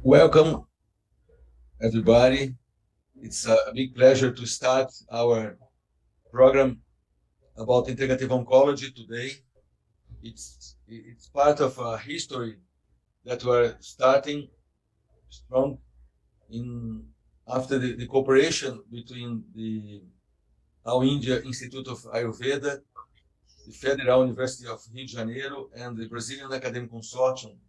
Welcome, everybody. It's a big pleasure to start our program about integrative oncology today. It's part of a history that we're starting strong after the cooperation between the All India Institute of Ayurveda, the Federal University of Rio de Janeiro, and the Brazilian Academic Consortium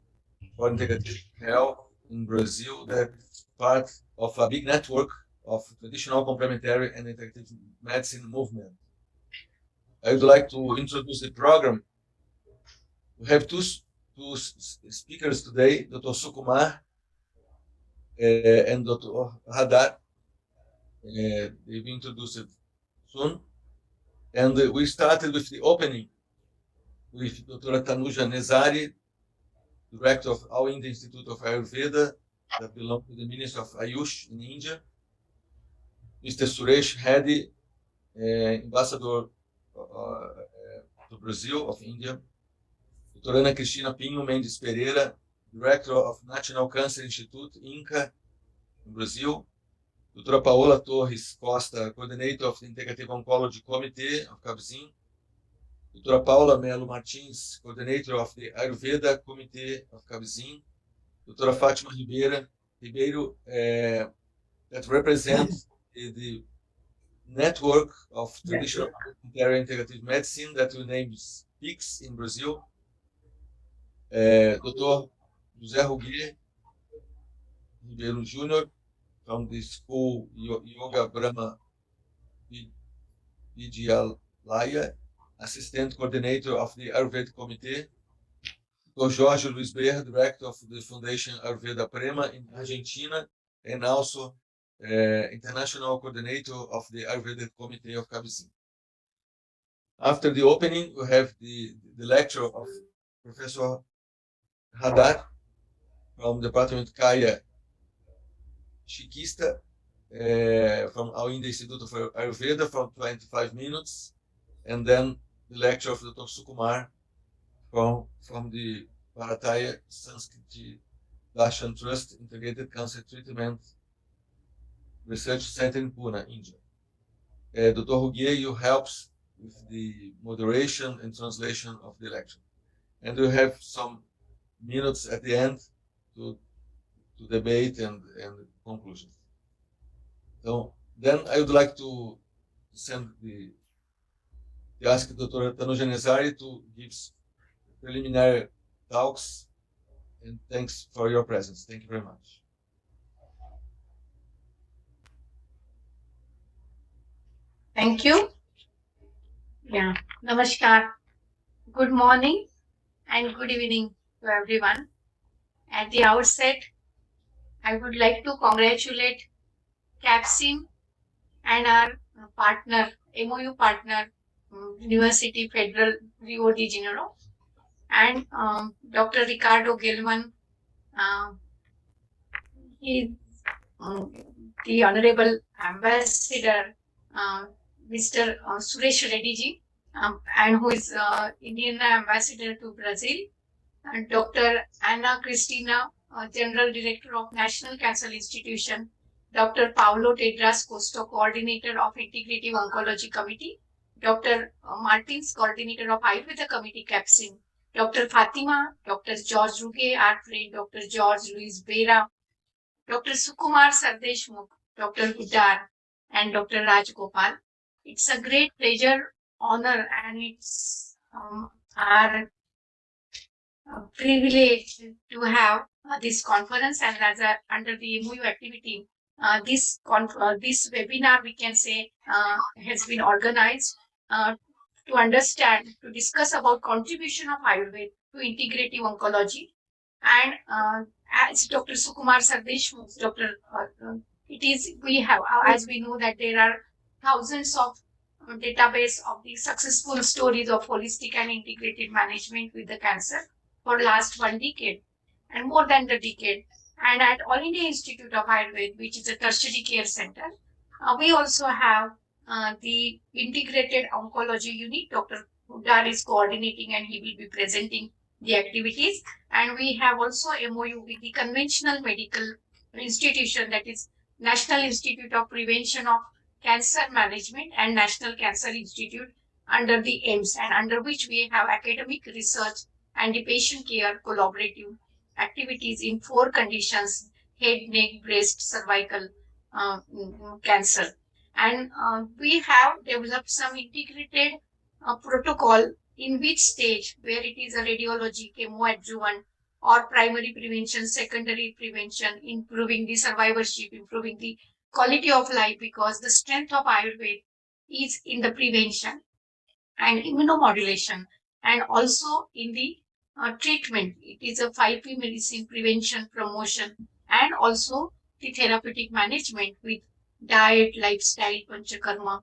for Integrative Health in Brazil, that's part of a big network of traditional complementary and integrative medicine movement. I would like to introduce the program. We have two speakers today, Dr. Sukumar and Dr. 𝗦𝗿𝗵𝗵𝗺. They will be introduced soon. And we started with the opening with Dr. 𝗦𝗿𝗵𝗵𝗺, Director of All India Institute of Ayurveda, that belongs to the Ministry of Ayush in India. Mr. Sardeshmukh, Ambassador to Brazil of India. Dr. 𝗦𝗿𝗵𝗵𝗺𝗵, Director of National Cancer Institute, INCA, in Brazil. Dr. 𝗦𝗿𝗵𝗵𝗺𝗃𝗍𝗂, Coordinator of the Integrative Oncology Committee of CABZIM. Dr. Paula Melo Martins, Coordinator of the Ayurveda Committee of CABZIM. Dr. Fátima Ribeiro, that represents the network of traditional complementary integrative medicine that we name PICS in Brazil. Dr. 𝗦𝗿𝗂𝗵𝗵𝗺𝗍𝗂 Ribeiro Jr. from the school 𝗦𝗿𝗵𝗵𝗺𝗂𝗵, Assistant Coordinator of the Ayurveda Committee. Dr. Jorge Luiz Berra, Director of the Foundation Ayurveda Prema in Argentina, and also International Coordinator of the Ayurveda Committee of CABZIM. After the opening, we have the lecture of Professor 𝗦𝗿𝗵𝗵𝗺𝗍𝗂 from Department Kaya Chikista from All India Institute of Ayurveda for 25 minutes, and then the lecture of Dr. Sukumar from the Bharatiya Sanskrit Darshan Trust Integrated Cancer Treatment Research Center in Pune, India. Dr. 𝗦𝗿𝗵𝗵𝗺𝗍𝗂 helps with the moderation and translation of the lecture. And we have some minutes at the end to debate and conclusions. So then I would like to ask Dr. 𝗦𝗿𝗵𝗵𝗺𝗍𝗂 to give preliminary talks, and thanks for your presence. Thank you very much. Thank you. Yeah, Namaskar. Good morning and good evening to everyone. At the outset, I would like to congratulate CABZIM and our partner, MOU partner, University Federal Rio de Janeiro, and Dr. Ricardo Gelman, the Honorable Ambassador, Mr. Suresh Reddy ji, and who is Indian Ambassador to Brazil, and Dr. Ana Cristina, General Director of National Cancer Institution, Dr. Paulo Tedras Costa, Coordinator of Integrative Oncology Committee, Dr. Martins, Coordinator of Ayurveda Committee, CABZIM, Dr. Fatima, Dr. George Ruge, our friend, Dr. George Luis Berra, Dr. Sukumar Sardeshmukh, Dr. 𝗦𝗿𝗵𝗵𝗺𝗃𝗍𝗂, and Dr. Rajgopal. It's a great pleasure, honor, and it's our privilege to have this conference, and as under the MOU activity, this webinar, we can say, has been organized to understand, to discuss about contribution of Ayurveda to integrative oncology. And as Dr. Sukumar Sardeshmukh, we have, as we know, that there are thousands of database of the successful stories of holistic and integrated management with the cancer for last 1 decade and more than the decade. And at All India Institute of Ayurveda, which is a tertiary care center, we also have the integrated oncology unit. Dr. 𝗦𝗿𝗵𝗵𝗺𝗍𝗂 is coordinating, and he will be presenting the activities. And we have also MOU with the conventional medical institution, that is National Institute of Prevention of Cancer Management and National Cancer Institute under the AIMS, and under which we have academic research and the patient care collaborative activities in 4 conditions: head, neck, breast, cervical cancer. And we have developed some integrated protocol in which stage, where it is a radiology, chemoadjuvant, or primary prevention, secondary prevention, improving the survivorship, improving the quality of life, because the strength of Ayurveda is in the prevention and immunomodulation, and also in the treatment. It is a 5P medicine: prevention, promotion, and also the therapeutic management with diet, lifestyle, panchakarma,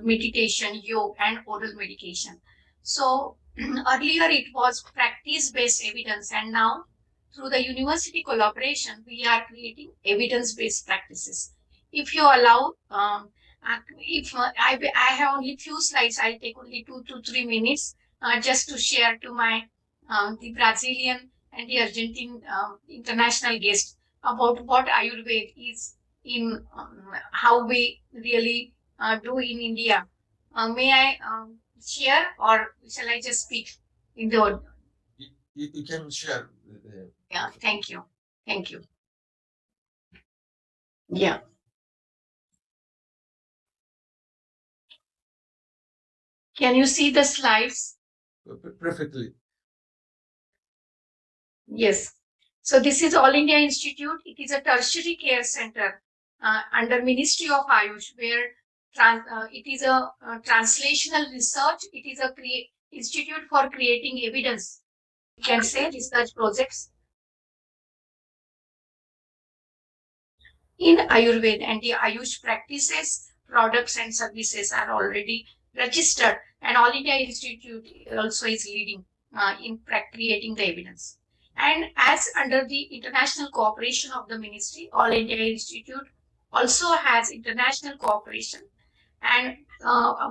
meditation, yoga, and oral medication. So earlier it was practice-based evidence, and now through the university collaboration, we are creating evidence-based practices. If you allow, if I have only few slides, I'll take only 2 to 3 minutes just to share to my the Brazilian and the Argentine international guests about what Ayurveda is in how we really do in India. May I share, or shall I just speak in the? You can share. Yeah, thank you. Thank you. Yeah. Can you see the slides? Perfectly. Yes. So this is All India Institute. It is a tertiary care center under Ministry of Ayush, where it is a translational research. It is a institute for creating evidence. You can say research projects in Ayurveda, and the Ayush practices, products, and services are already registered. And All India Institute also is leading in creating the evidence. And as under the international cooperation of the ministry, All India Institute also has international cooperation. And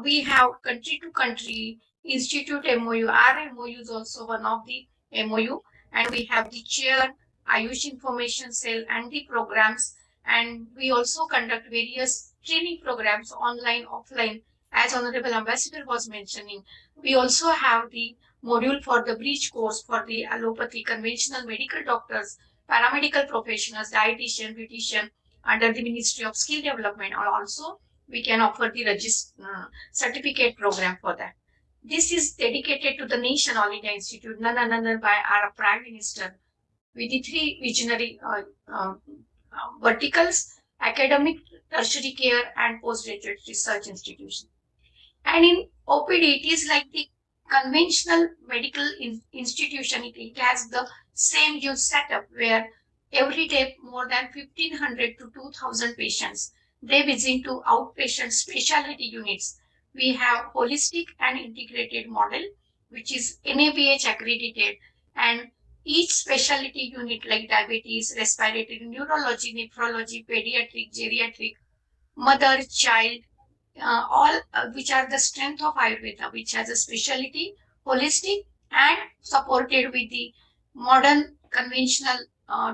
we have country to country institute MOU. Our MOU is also one of the MOU. And we have the chair, Ayush Information Cell, and the programs. And we also conduct various training programs, online, offline, as Honorable Ambassador was mentioning. We also have the module for the bridge course for the allopathy, conventional medical doctors, paramedical professionals, dietitian, beautician, under the Ministry of Skill Development. Or also we can offer the certificate program for that. This is dedicated to the nation, All India Institute, none other by our Prime Minister, with the 3 visionary verticals: academic, tertiary care, and postgraduate research institution. And in OPD, it is like the conventional medical institution. It has the same huge setup where every day more than 1,500 to 2,000 patients, they visit to outpatient specialty units. We have holistic and integrated model, which is NABH accredited, and each specialty unit like diabetes, respiratory, neurology, nephrology, pediatric, geriatric, mother, child, all which are the strength of Ayurveda, which has a specialty, holistic, and supported with the modern conventional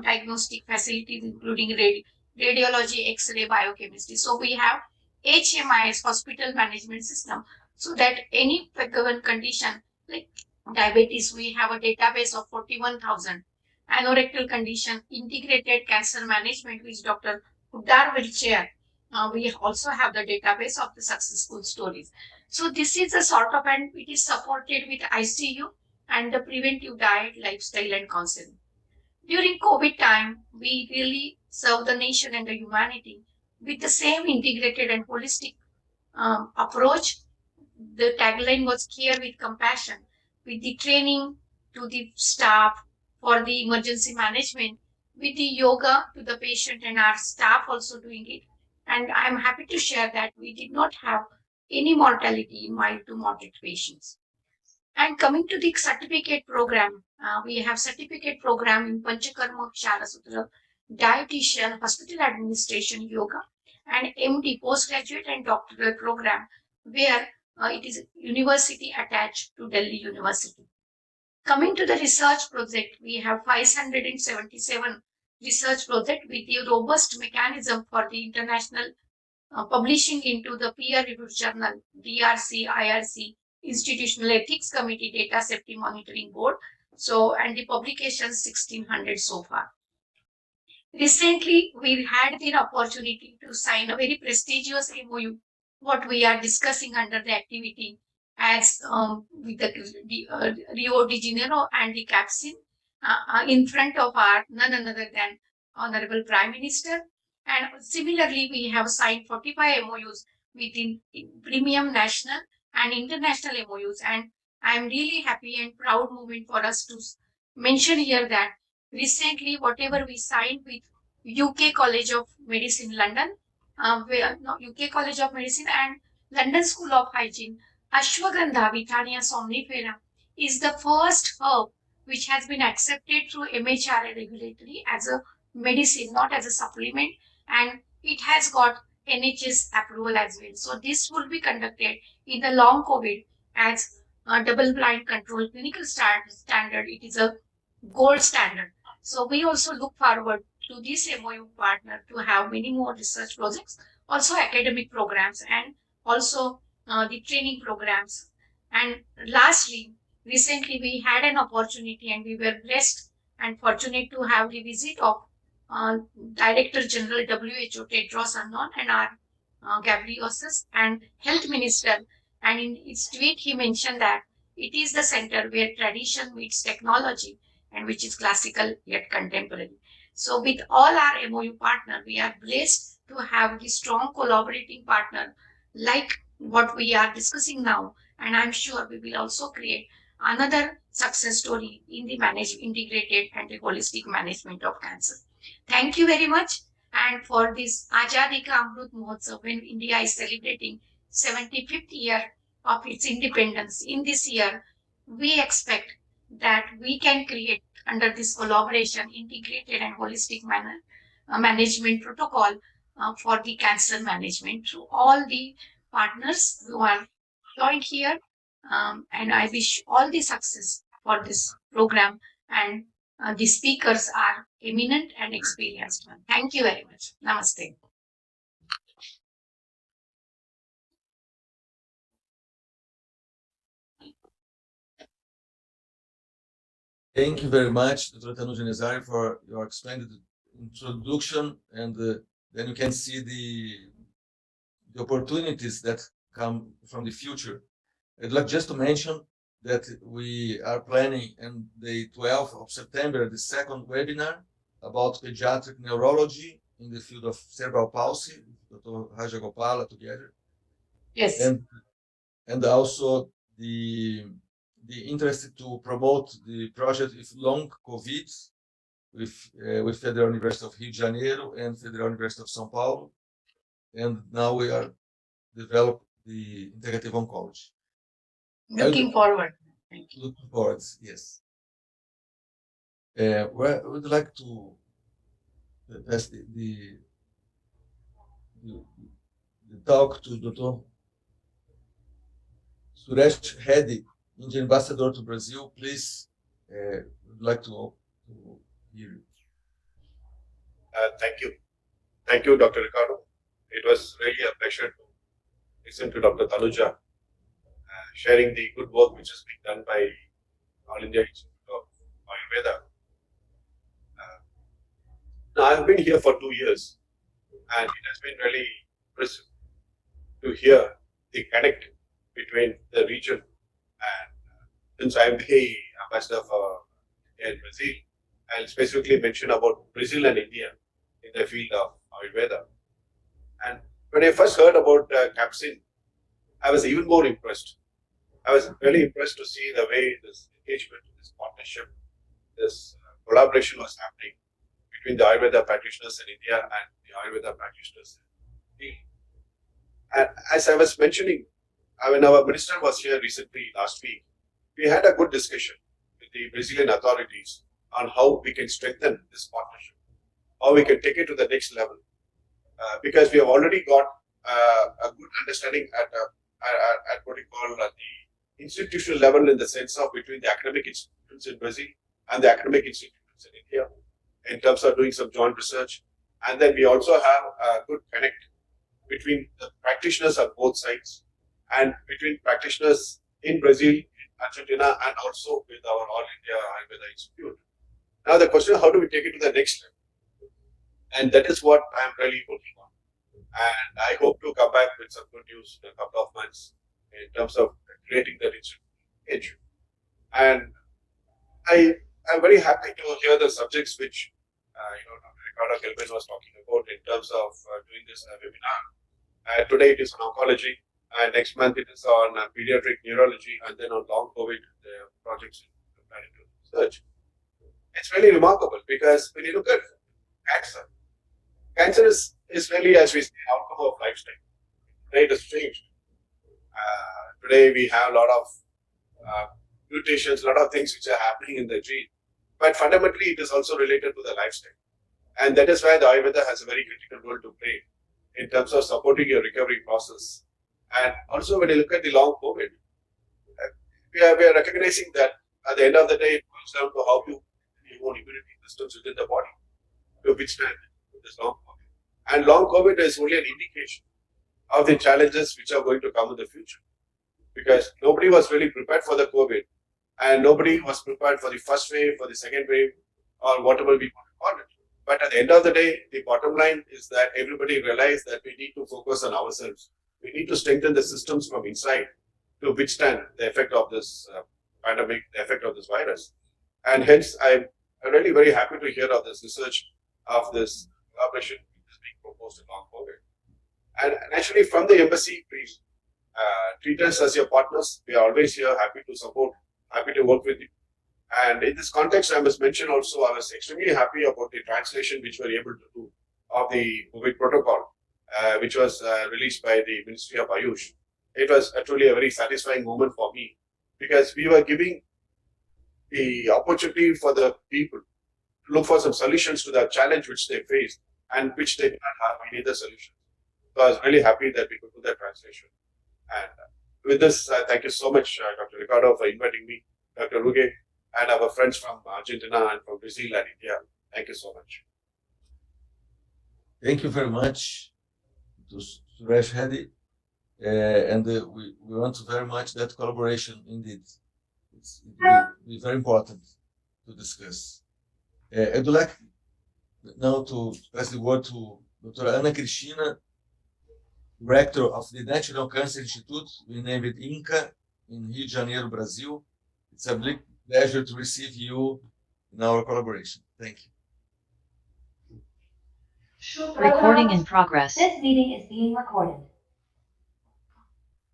diagnostic facilities, including radiology, X-ray, biochemistry. So we have HMIS, hospital management system, so that any given condition like diabetes, we have a database of 41,000. Anorectal condition, integrated cancer management, which Dr. 𝗦𝗿𝗚𝗵 will chair. We also have the database of the successful stories. So this is a sort of, and it is supported with ICU and the preventive diet, lifestyle, and counseling. During COVID time, we really serve the nation and the humanity with the same integrated and holistic approach. The tagline was care with compassion, with the training to the staff for the emergency management, with the yoga to the patient and our staff also doing it. And I'm happy to share that we did not have any mortality in mild to moderate patients. And coming to the certificate program, we have certificate program in Panchakarma, Ksharasutra, dietitian, hospital administration, yoga, and MD, postgraduate and doctoral program, where it is university attached to Delhi University. Coming to the research project, we have 577 research project with the robust mechanism for the international publishing into the peer-reviewed journal, DRC, IRC, Institutional Ethics Committee, Data Safety Monitoring Board. So, and the publications 1600 so far. Recently, we had the opportunity to sign a very prestigious MOU, what we are discussing under the activity as with the Rio de Janeiro and the CAPSIN in front of our none other than Honorable Prime Minister. And similarly, we have signed 45 MOUs within premium national and international MOUs. And I am really happy and proud moment for us to mention here that recently, whatever we signed with UK College of Medicine, London, UK College of Medicine and London School of Hygiene, Ashwagandha Withania somnifera is the first herb which has been accepted through MHRA regulatory as a medicine, not as a supplement, and it has got NHS approval as well. So this will be conducted in the long COVID as a double-blind controlled clinical standard. It is a gold standard. So we also look forward to this MOU partner to have many more research projects, also academic programs, and also the training programs. And lastly, recently we had an opportunity and we were blessed and fortunate to have the visit of Director General WHO Tedros Adhanom and our Ghebreyesus and Health Minister. And in his tweet, he mentioned that it is the center where tradition meets technology and which is classical yet contemporary. So with all our MOU partner, we are blessed to have the strong collaborating partner like what we are discussing now. And I'm sure we will also create another success story in the integrated and the holistic management of cancer. Thank you very much. And for this Azadi Ka Amrit Mahotsav, when India is celebrating 75th year of its independence in this year, we expect that we can create under this collaboration integrated and holistic management protocol for the cancer management through all the partners who are joined here. And I wish all the success for this program. And the speakers are eminent and experienced. Thank you very much. Namaste. Thank you very much, Dr. 𝗂𝗵𝗺𝗃𝗃, for your expanded introduction, and then you can see the opportunities that come from the future. I'd like just to mention that we are planning on the 12th of September, the second webinar about pediatric neurology in the field of cerebral palsy, Dr. 𝗦𝗿𝗂𝗵𝗺𝗃𝗵 together. Yes. And also the interest to promote the project with long COVID with Federal University of Rio de Janeiro and Federal University of São Paulo. And now we are developing the integrative oncology. Looking forward. Thank you. Looking forward, yes. Well, I would like to pass the talk to Dr. Sardeshmukh, Indian ambassador to Brazil. Please, would like to hear you. Thank you, Dr. Ricardo. It was really a pleasure to listen to Dr. Tanuja sharing the good work which is being done by All India Institute of Ayurveda. Now, I've been here for 2 years, and it has been really impressive to hear the connect between the region. And since I'm the ambassador for India and Brazil, I'll specifically mention about Brazil and India in the field of Ayurveda. And when I first heard about CAPSIN, I was even more impressed. I was really impressed to see the way this engagement, this partnership, this collaboration was happening between the Ayurveda practitioners in India and the Ayurveda practitioners in the field. And as I was mentioning, when our minister was here recently last week, we had a good discussion with the Brazilian authorities on how we can strengthen this partnership, how we can take it to the next level. Because we have already got a good understanding at what we call the institutional level, in the sense of between the academic institute institutes in Brazil and the academic institutes in India in terms of doing some joint research. And then we also have a good connect between the practitioners on both sides and between practitioners in Brazil, Argentina, and also with our All India Ayurveda Institute. Now the question is, how do we take it to the next level? And that is what I'm really working on. And I hope to come back with some good news in a couple of months in terms of creating that institute. And I am very happy to hear the subjects which Dr. 𝗂𝗵𝗵𝗺𝗂𝗵 was talking about in terms of doing this webinar. Today it is on oncology, and next month it is on pediatric neurology, and then on long COVID, the projects planning to research. It's really remarkable because when you look at cancer is really, as we say, outcome of lifestyle. Today it has changed. Today we have a lot of mutations, a lot of things which are happening in the gene. But fundamentally, it is also related to the lifestyle. And that is why the Ayurveda has a very critical role to play in terms of supporting your recovery process. And also, when you look at the long COVID, we are recognizing that at the end of the day, it comes down to how you own immunity systems within the body to withstand this long COVID. And long COVID is only an indication of the challenges which are going to come in the future. Because nobody was really prepared for the COVID, and nobody was prepared for the first wave, for the second wave, or whatever we want to call it. But at the end of the day, the bottom line is that everybody realized that we need to focus on ourselves. We need to strengthen the systems from inside to withstand the effect of this pandemic, the effect of this virus. And hence, I'm really very happy to hear of this research, of this collaboration which is being proposed in long COVID. And actually, from the embassy, please treat us as your partners. We are always here, happy to support, happy to work with you. And in this context, I must mention also, I was extremely happy about the translation which we were able to do of the COVID protocol, which was released by the Ministry of Ayush. It was truly a very satisfying moment for me because we were giving the opportunity for the people to look for some solutions to the challenge which they faced and which they did not have any other solution. So I was really happy that we could do that translation. And with this, thank you so much, Dr. 𝗂𝗵𝗺𝗺, for inviting me, Dr. 𝗂𝗵𝗺𝗺𝗵, and our friends from Argentina and from Brazil and India. Thank you so much. Thank you very much to Sardeshmukh, and we want very much that collaboration indeed. It will be very important to discuss. I would like now to pass the word to Dr. Ana Cristina, Director of the National Cancer Institute. We named it INCA in Rio de Janeiro, Brazil. It's a big pleasure to receive you in our collaboration. Thank you. Recording in progress. This meeting is being recorded.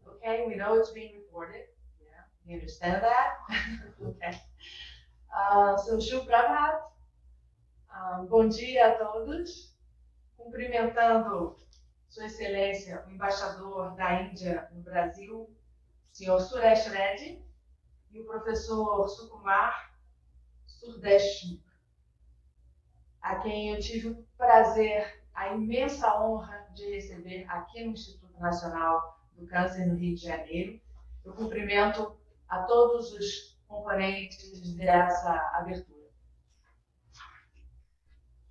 Okay, we know it's being recorded. Yeah, we understand that. Okay. So, Sukumar, bom dia a todos. Cumprimentando Sua Excelência, o embaixador da Índia no Brasil, Sr. Sardeshmukh, e o professor Sukumar Sardeshmukh, a quem eu tive o prazer, a imensa honra de receber aqui no Instituto Nacional do Câncer no Rio de Janeiro. Eu cumprimento a todos os componentes dessa abertura.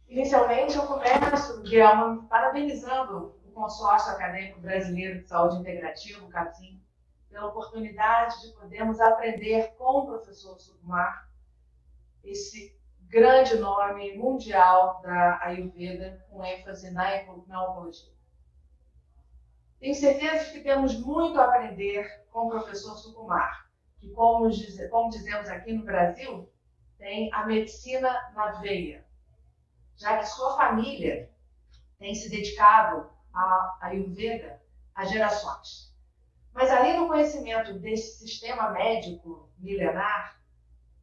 Inicialmente, eu começo, Guilherme, parabenizando o Consórcio Acadêmico Brasileiro de Saúde Integrativa, o CAPSIM, pela oportunidade de podermos aprender com o professor Sukumar, esse grande nome mundial da Ayurveda, com ênfase na oncologia. Tenho certeza de que temos muito a aprender com o professor Sukumar, que, como dizemos aqui no Brasil, tem a medicina na veia, já que sua família tem se dedicado à Ayurveda há gerações. Mas, além do conhecimento desse sistema médico milenar,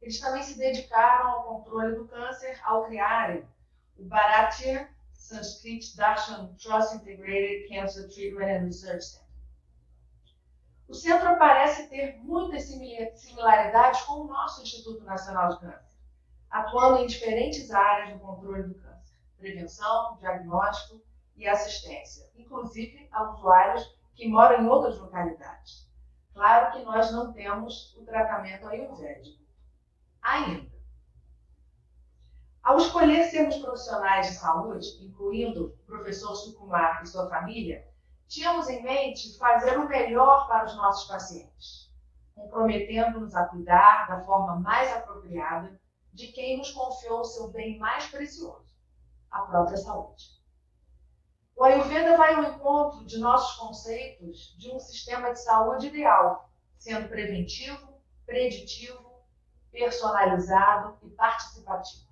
eles também se dedicaram ao controle do câncer ao criarem o Bharatiya Sanskrit Darshan Trust Integrated Cancer Treatment and Research Center. O centro parece ter muitas similaridades com o nosso Instituto Nacional de Câncer, atuando em diferentes áreas do controle do câncer, prevenção, diagnóstico e assistência, inclusive a usuários que moram em outras localidades. Claro que nós não temos o tratamento ayurvédico. ainda. Ao escolher sermos profissionais de saúde, incluindo o professor Sukumar e sua família, tínhamos em mente fazer o melhor para os nossos pacientes, comprometendo-nos a cuidar da forma mais apropriada de quem nos confiou o seu bem mais precioso, a própria saúde. O Ayurveda vai ao encontro de nossos conceitos de um sistema de saúde ideal, sendo preventivo, preditivo, personalizado e participativo.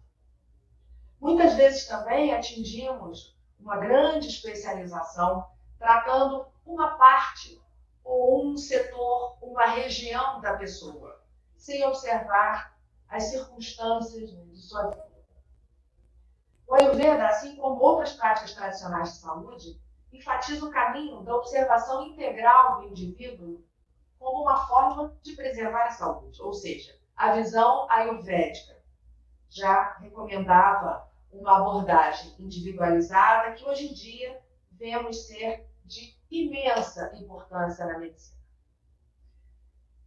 Muitas vezes também atingimos uma grande especialização, tratando uma parte ou um setor, uma região da pessoa, sem observar as circunstâncias de sua vida. O Ayurveda, assim como outras práticas tradicionais de saúde, enfatiza o caminho da observação integral do indivíduo como uma forma de preservar a saúde, ou seja, a visão ayurvédica já recomendava uma abordagem individualizada que hoje em dia vemos ser de imensa importância na medicina.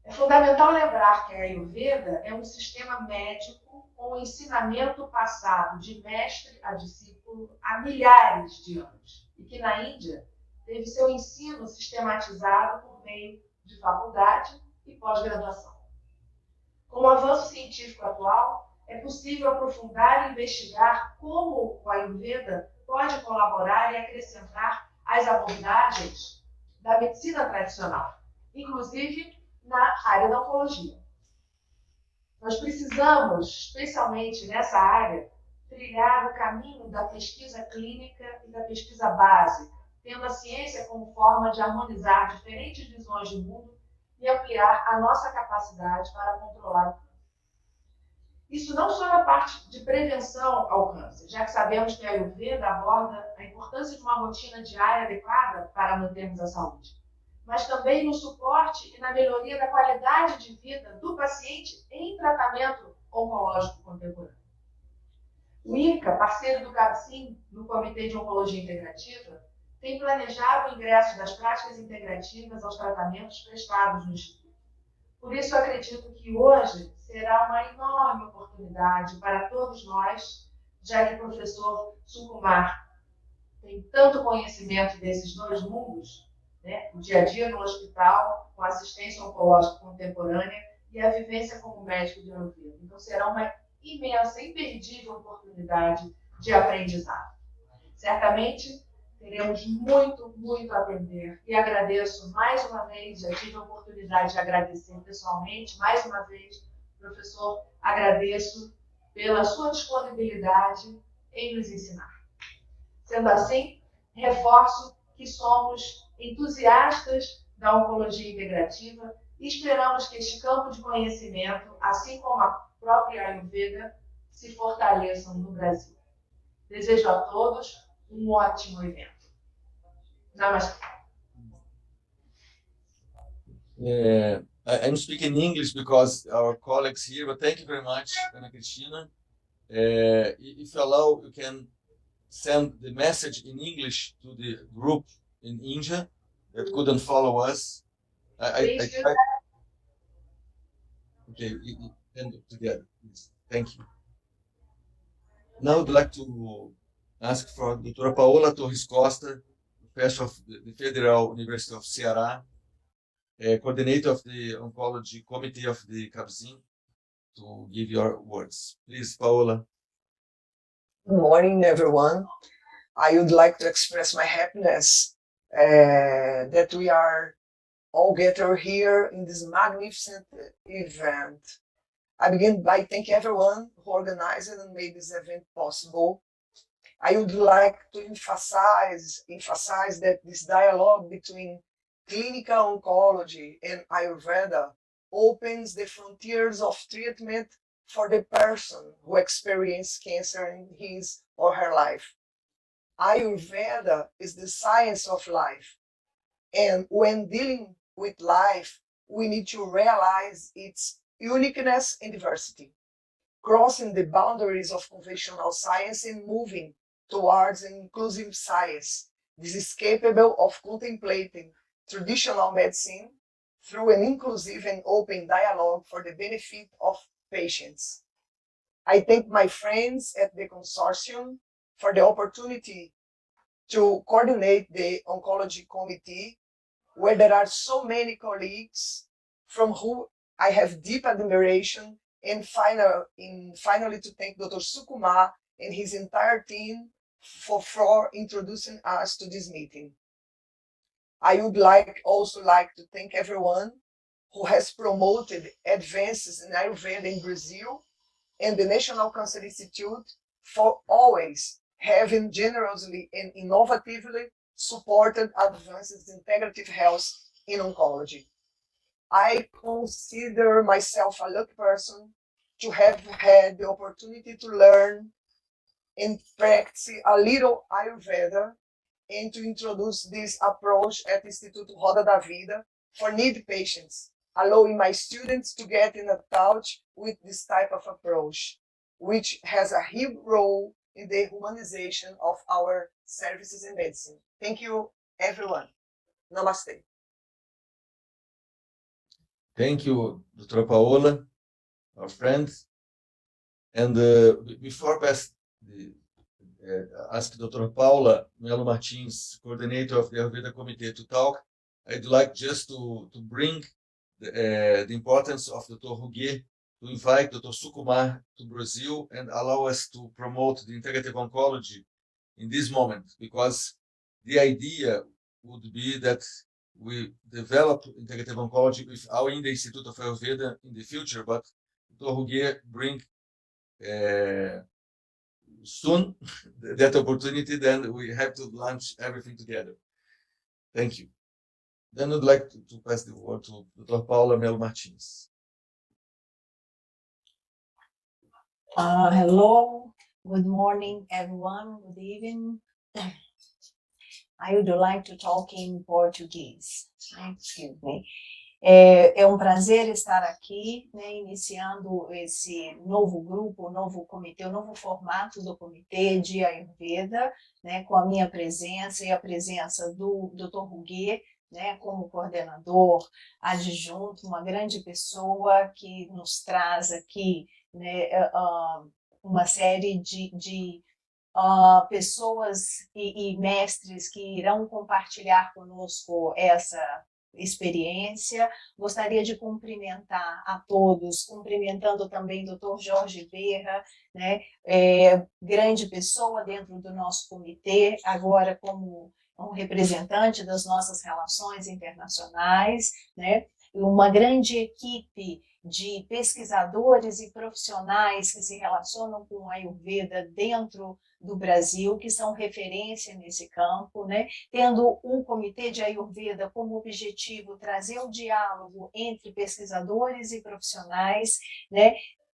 É fundamental lembrar que a Ayurveda é um sistema médico com ensinamento passado de mestre a discípulo há milhares de anos e que na Índia teve seu ensino sistematizado por meio de faculdade e pós-graduação. Com o avanço científico atual, é possível aprofundar e investigar como o Ayurveda pode colaborar e acrescentar às abordagens da medicina tradicional, inclusive na área da oncologia. Nós precisamos, especialmente nessa área, trilhar o caminho da pesquisa clínica e da pesquisa básica, tendo a ciência como forma de harmonizar diferentes visões de mundo e ampliar a nossa capacidade para controlar o câncer. Isso não só na parte de prevenção ao câncer, já que sabemos que a Ayurveda aborda a importância de uma rotina diária adequada para mantermos a saúde, mas também no suporte e na melhoria da qualidade de vida do paciente em tratamento oncológico contemporâneo. O INCA, parceiro do CAPCIM no Comitê de Oncologia Integrativa, tem planejado o ingresso das práticas integrativas aos tratamentos prestados no Instituto. Por isso, acredito que hoje será uma enorme oportunidade para todos nós, já que o professor Sukumar tem tanto conhecimento desses dois mundos, né? O dia a dia no hospital, com assistência oncológica contemporânea e a vivência como médico de Ayurveda. Então, será uma imensa, imperdível oportunidade de aprendizado. Certamente, teremos muito, muito a aprender. E agradeço mais uma vez, já tive a oportunidade de agradecer pessoalmente, mais uma vez, professor, agradeço pela sua disponibilidade em nos ensinar. Sendo assim, reforço que somos entusiastas da oncologia integrativa e esperamos que este campo de conhecimento, assim como a própria Ayurveda, se fortaleçam no Brasil. Desejo a todos um ótimo evento. Namaste. I'm speaking English because our colleagues here, but thank you very much, Ana Cristina. If you allow, you can send the message in English to the group in India that couldn't follow us. I tried. Okay, end it together, please. Thank you. Now I'd like to ask for Dr. 𝗦𝗿𝗀𝗃𝗺𝗵𝗺, professor of the Federal University of Ceará, coordinator of the Oncology Committee of the CAPCIM, to give your words. Please, Paola. Good morning, everyone. I would like to express my happiness that we are all gathered here in this magnificent event. I begin by thanking everyone who organized and made this event possible. I would like to emphasize that this dialogue between clinical oncology and Ayurveda opens the frontiers of treatment for the person who experiences cancer in his or her life. Ayurveda is the science of life, and when dealing with life, we need to realize its uniqueness and diversity, crossing the boundaries of conventional science and moving towards an inclusive science. This is capable of contemplating traditional medicine through an inclusive and open dialogue for the benefit of patients. I thank my friends at the consortium for the opportunity to coordinate the oncology committee, where there are so many colleagues from whom I have deep admiration, and finally to thank Dr. Sukumar and his entire team for introducing us to this meeting. I would also like to thank everyone who has promoted advances in Ayurveda in Brazil, and the National Cancer Institute for always having generously and innovatively supported advances in integrative health in oncology. I consider myself a lucky person to have had the opportunity to learn and practice a little Ayurveda and to introduce this approach at Instituto 𝗦𝗂𝗵𝗵 for need patients, allowing my students to get in touch with this type of approach, which has a huge role in the humanization of our services in medicine. Thank you, everyone. Namaste. Thank you, Dr. Paola, our friends. And before ask Dr. Paula 𝗦𝗂𝗵𝗵𝗺𝗂𝗵, coordinator of the Ayurveda Committee, to talk, I'd like just to bring the importance of Dr. 𝗦𝗂𝗵𝗵, to invite Dr. Sukumar to Brazil and allow us to promote the integrative oncology in this moment, because the idea would be that we develop integrative oncology with our in the Institute of Ayurveda in the future, but Dr. 𝗦𝗂𝗵𝗵 bring soon that opportunity, then we have to launch everything together. Thank you. Then I'd like to pass the word to Dr. Paula 𝗦𝗂𝗵𝗵𝗺𝗂𝗵. Hello, good morning, everyone. Good evening. I would like to talk in Portuguese. Excuse me. É prazer estar aqui, né, iniciando esse novo grupo, novo comitê, o novo formato do Comitê de Ayurveda, né, com a minha presença e a presença do Dr. 𝗦𝗂𝗵𝗵, né, como coordenador adjunto, uma grande pessoa que nos traz aqui, né, uma série de pessoas e mestres que irão compartilhar conosco essa experiência. Gostaria de cumprimentar a todos, cumprimentando também o Dr. Jorge Berra, né, grande pessoa dentro do nosso comitê, agora como um representante das nossas relações internacionais, né, uma grande equipe de pesquisadores e profissionais que se relacionam com a Ayurveda dentro do Brasil, que são referência nesse campo, né? Tendo um comitê de Ayurveda como objetivo trazer o diálogo entre pesquisadores e profissionais, né?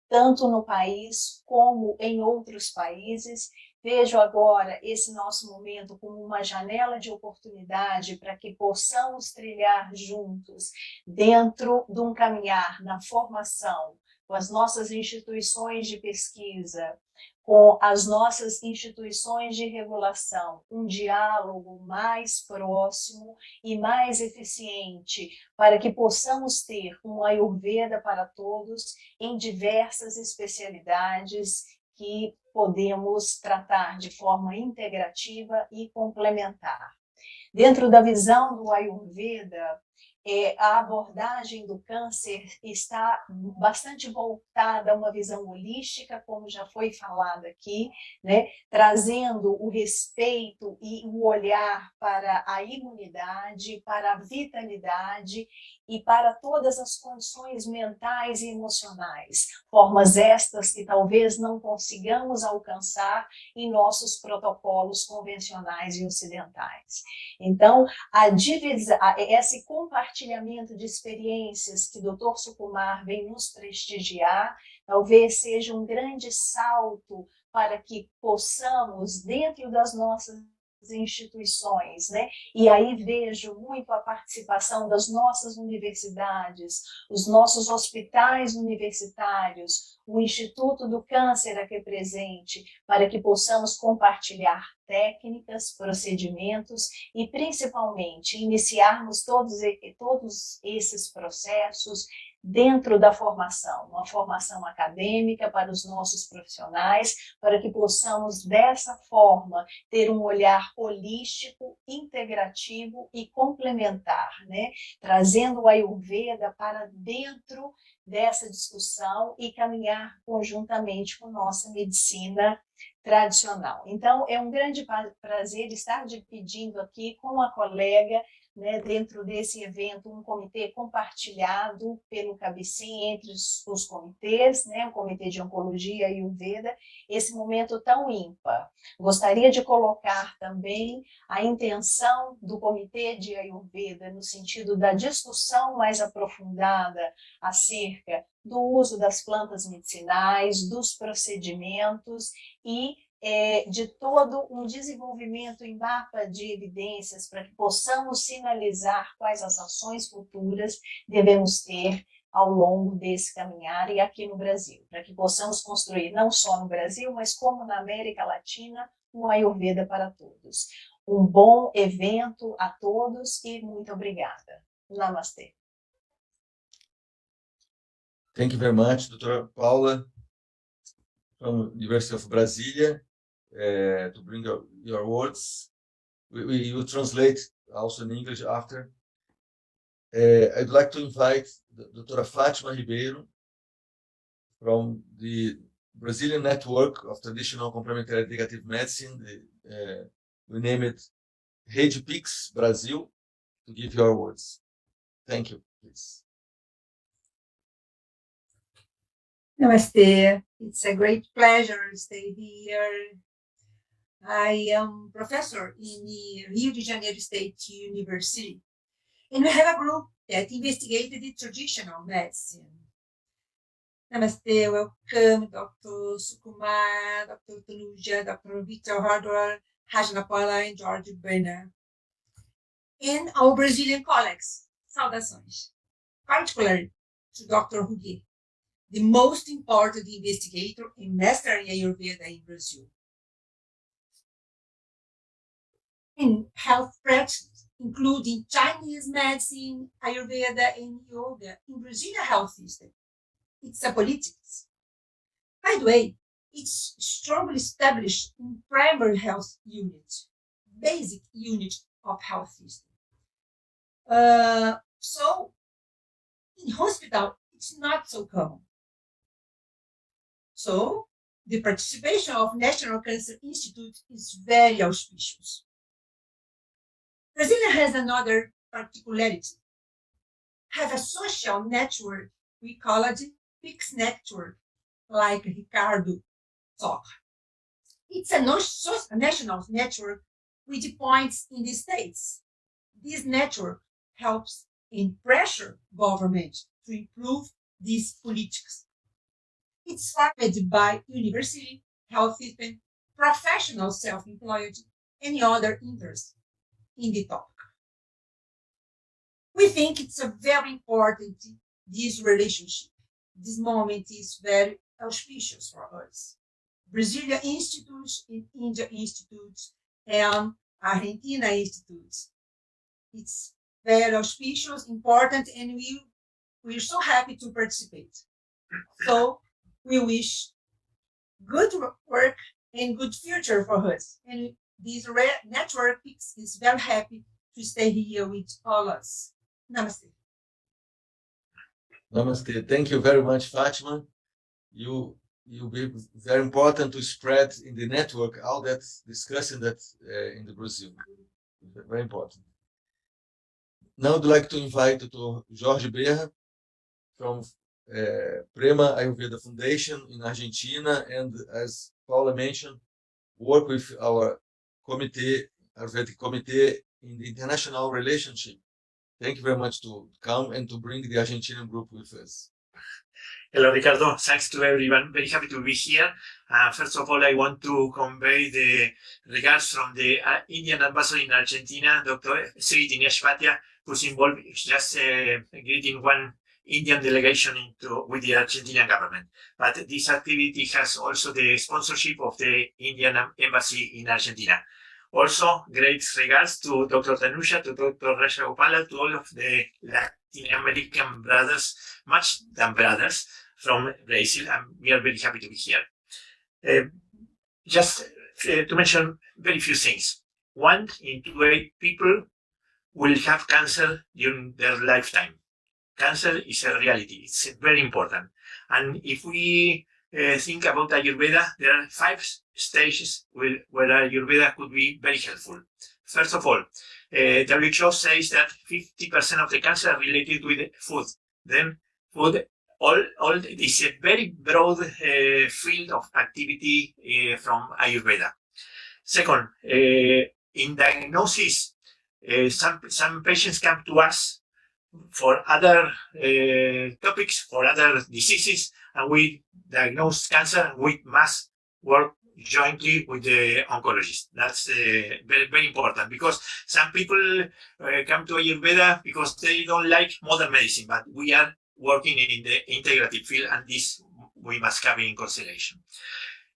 Tanto no país como em outros países. Vejo agora esse nosso momento como uma janela de oportunidade para que possamos trilhar juntos dentro de um caminhar na formação com as nossas instituições de pesquisa, com as nossas instituições de regulação, um diálogo mais próximo e mais eficiente para que possamos ter um Ayurveda para todos em diversas especialidades que podemos tratar de forma integrativa e complementar. Dentro da visão do Ayurveda, a abordagem do câncer está bastante voltada a uma visão holística, como já foi falado aqui, né? Trazendo o respeito e o olhar para a imunidade, para a vitalidade e para todas as condições mentais e emocionais, formas estas que talvez não consigamos alcançar em nossos protocolos convencionais e ocidentais. Então, esse compartilhamento de experiências que o Dr. Sukumar vem nos prestigiar, talvez seja um grande salto para que possamos, dentro das nossas instituições, né? E aí vejo muito a participação das nossas universidades, os nossos hospitais universitários, o Instituto do Câncer aqui presente, para que possamos compartilhar técnicas, procedimentos e principalmente iniciarmos todos esses processos dentro da formação, uma formação acadêmica para os nossos profissionais, para que possamos dessa forma ter um olhar holístico, integrativo e complementar, né? Trazendo o Ayurveda para dentro dessa discussão e caminhar conjuntamente com nossa medicina tradicional. Então, é um grande prazer estar dividindo aqui com a colega, né, dentro desse evento, um comitê compartilhado pelo CABCIM entre os comitês, né, o Comitê de Oncologia e Ayurveda, esse momento tão ímpar. Gostaria de colocar também a intenção do Comitê de Ayurveda no sentido da discussão mais aprofundada acerca do uso das plantas medicinais, dos procedimentos e de todo um desenvolvimento em mapa de evidências para que possamos sinalizar quais as ações futuras devemos ter ao longo desse caminhar e aqui no Brasil, para que possamos construir não só no Brasil, mas como na América Latina, um Ayurveda para todos. Um bom evento a todos e muito obrigada. Namastê. Thank you very much, Dr. Paula, from University of Brasilia, to bring your words. We will translate also in English after. I'd like to invite Dr. 𝗦𝗂𝗵𝗺𝗂𝗵 Ribeiro from the Brazilian Network of Traditional Complementary Integrative Medicine. We name it 𝗦𝗿𝗵𝗂𝗵𝗵 Brazil, to give your words. Thank you, please. Namaste. It's a great pleasure to stay here. I am professor in the Rio de Janeiro State University, and we have a group that investigated the traditional medicine. Namaste, welcome, Dr. Sukumar, Dr. Tanuja, Dr. 𝗦𝗿𝗵𝗂𝗵𝗺𝗃𝗵, and George Brenner, and our Brazilian colleagues. Saudações. Particularly to Dr. 𝗦𝗿𝗵𝗺𝗃𝗵, the most important investigator and master in Ayurveda in Brazil. In health practice, including Chinese medicine, Ayurveda, and yoga in Brazilian health system. It's a politics. By the way, it's strongly established in primary health unit, basic unit of health system. So in hospital, it's not so common. So the participation of National Cancer Institute is very auspicious. Brazil has another particularity. Have a social network, we call it PIX network, like Ricardo talk. It's a national network with points in the states. This network helps and pressure government to improve these politics. It's funded by university, health system, professional self-employed, and other interests in the topic. We think it's a very important, this relationship. This moment is very auspicious for us. Brazilian institutes, India institutes, and Argentina institutes. It's very auspicious, important, and we're so happy to participate. So we wish good work and good future for us. And this network is very happy to stay here with all of us. Namaste. Namaste. Thank you very much, Fátima. You'll be very important to spread in the network all that discussing that in the Brazil. Very important. Now I'd like to invite Dr. Jorge Berra from Prema Ayurveda Foundation in Argentina, and as Paula mentioned, work with our Ayurvedic committee in the international relationship. Thank you very much to come and to bring the Argentinian group with us. Hello, Ricardo. Thanks to everyone. Very happy to be here. First of all, I want to convey the regards from the Indian ambassador in Argentina, Dr. Sri Dinesh Bhatia, who's involved just greeting one Indian delegation with the Argentinian government. But this activity has also the sponsorship of the Indian embassy in Argentina. Also, great regards to Dr. Tanuja, to Dr. Raja Gopala, to all of the Latin American brothers, much than brothers, from Brazil, and we are very happy to be here. Just to mention very few things. 1 in 8 people will have cancer during their lifetime. Cancer is a reality. It's very important. And if we think about Ayurveda, there are 5 stages where Ayurveda could be very helpful. First of all, WHO says that 50% of the cancer are related with food. Then food, all is a very broad field of activity from Ayurveda. Second, in diagnosis, some patients come to us for other topics, for other diseases, and we diagnose cancer. We must work jointly with the oncologist. That's very, very important, because some people come to Ayurveda because they don't like modern medicine, but we are working in the integrative field, and this we must have in consideration.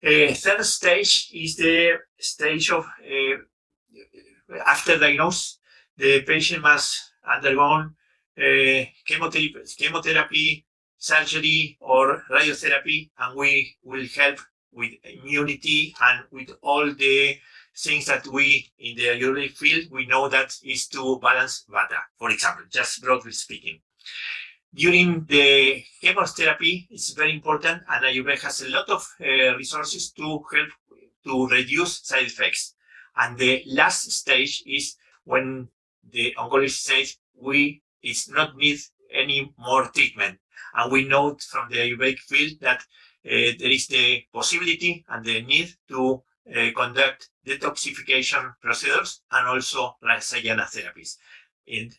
Third stage is the stage of after diagnosis, the patient must undergo chemotherapy, surgery, or radiotherapy, and we will help with immunity and with all the things that we in the Ayurvedic field we know that is to balance Vata, for example, just broadly speaking. During the chemotherapy, it's very important, and Ayurveda has a lot of resources to help to reduce side effects. And the last stage is when the oncologist says it's not need any more treatment. And we know from the Ayurvedic field that there is the possibility and the need to conduct detoxification procedures and also Rasayana therapies. In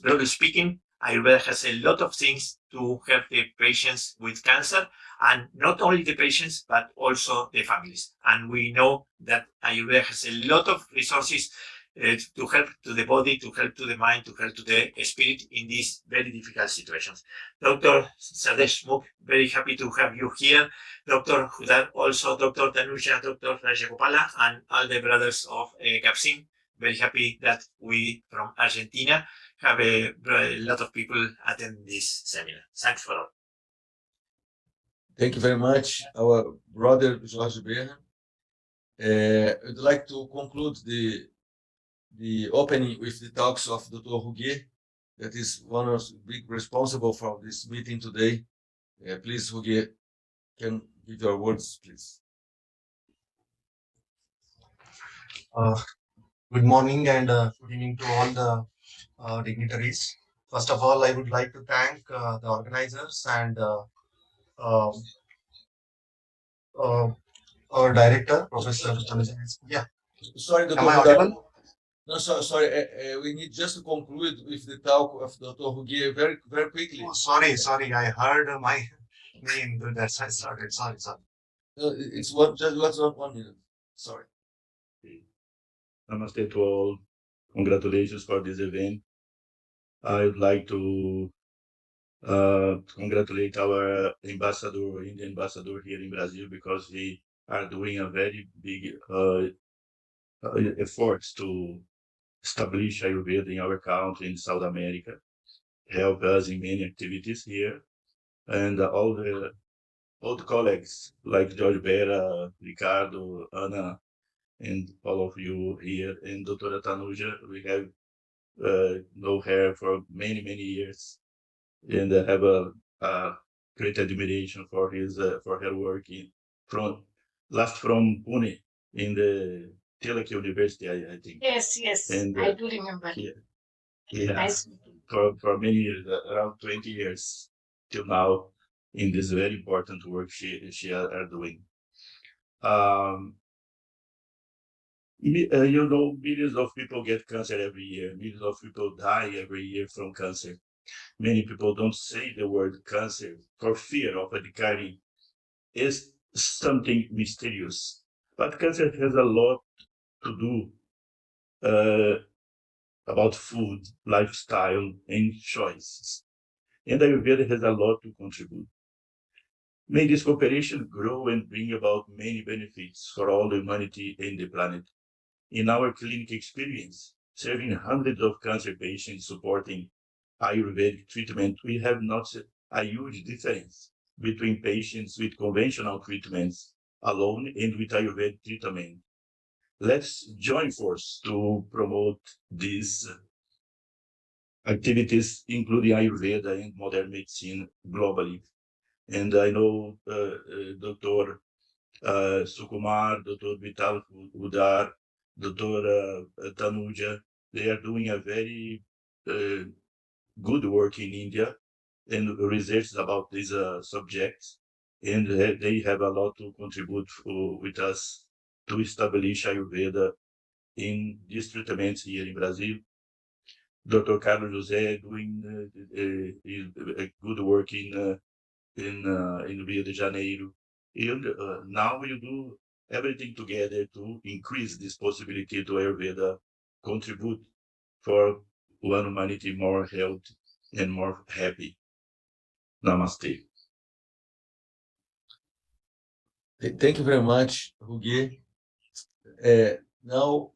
broadly speaking, Ayurveda has a lot of things to help the patients with cancer, and not only the patients, but also the families. And we know that Ayurveda has a lot of resources to help to the body, to help to the mind, to help to the spirit in these very difficult situations. Dr. Sardeshmukh, very happy to have you here. Dr. 𝗦𝗿, also Dr. Tanuja, Dr. Rajagopala, and all the brothers of 𝗵𝗵. Very happy that we from Argentina have a lot of people attend this seminar. Thanks for all. Thank you very much, our brother Jorge Berra. I'd like to conclude the opening with the talks of Dr. 𝗦𝗿𝗀𝗵, that is one of the big responsible for this meeting today. Please, 𝗦𝗿𝗀𝗵, can give your words, please. Good morning and good evening to all the dignitaries. First of all, I would like to thank the organizers and our director, Professor Tanuja. Yeah. Sorry, Dr. Am I audible? No, sorry. We need just to conclude with the talk of Dr. 𝗦𝗿𝗵 very, very quickly. Oh, sorry. I heard my name. That's why I started. Sorry. It's just 1 minute. Sorry. Namaste to all. Congratulations for this event. I would like to congratulate our ambassador, Indian ambassador here in Brazil, because we are doing a very big efforts to establish Ayurveda in our country in South America, help us in many activities here, and all the old colleagues like Jorge Berra, Ricardo, Ana, and all of you here, and Dr. Tanuja. We have known her for many years, and I have a great admiration for her work from Pune in the Tilak University, I think. Yes, And, I do remember. Yeah, Nice. for many years, around 20 years till now, in this very important work she are doing. Millions of people get cancer every year. Millions of people die every year from cancer. Many people don't say the word cancer for fear of declaring is something mysterious. But cancer has a lot to do about food, lifestyle, and choices. And Ayurveda has a lot to contribute. May this cooperation grow and bring about many benefits for all humanity and the planet. In our clinic experience, serving hundreds of cancer patients, supporting Ayurvedic treatment, we have not a huge difference between patients with conventional treatments alone and with Ayurvedic treatment. Let's join force to promote these activities, including Ayurveda and modern medicine globally. And I know Dr. Sukumar, Dr. 𝗦𝗿𝗀𝗵𝗺𝗂𝗵, Dr. Tanuja, they are doing a very good work in India and research about these subjects. And they have a lot to contribute with us to establish Ayurveda in these treatments here in Brazil. Dr. Carlos José doing good work in Rio de Janeiro. And now we do everything together to increase this possibility to Ayurveda contribute for one humanity more healthy and more happy. Namaste. Thank you very much, Rugi. Now,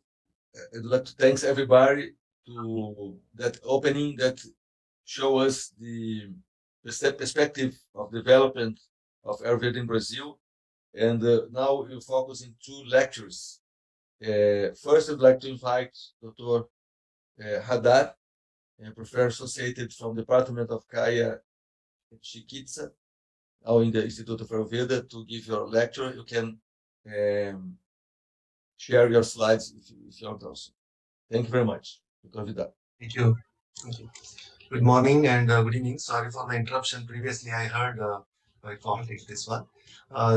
I'd like to thank everybody to that opening that show us the perspective of development of Ayurveda in Brazil. And now we'll focus in two lectures. First, I'd like to invite Dr. Hadar, a professor associated from the Department of Kaya Chikitsa, now in the Institute of Ayurveda, to give your lecture. You can share your slides if you want also. Thank you very much. Dr. Vidal. Thank you. Thank you. Good morning and good evening. Sorry for the interruption. Previously, I heard I called it this one.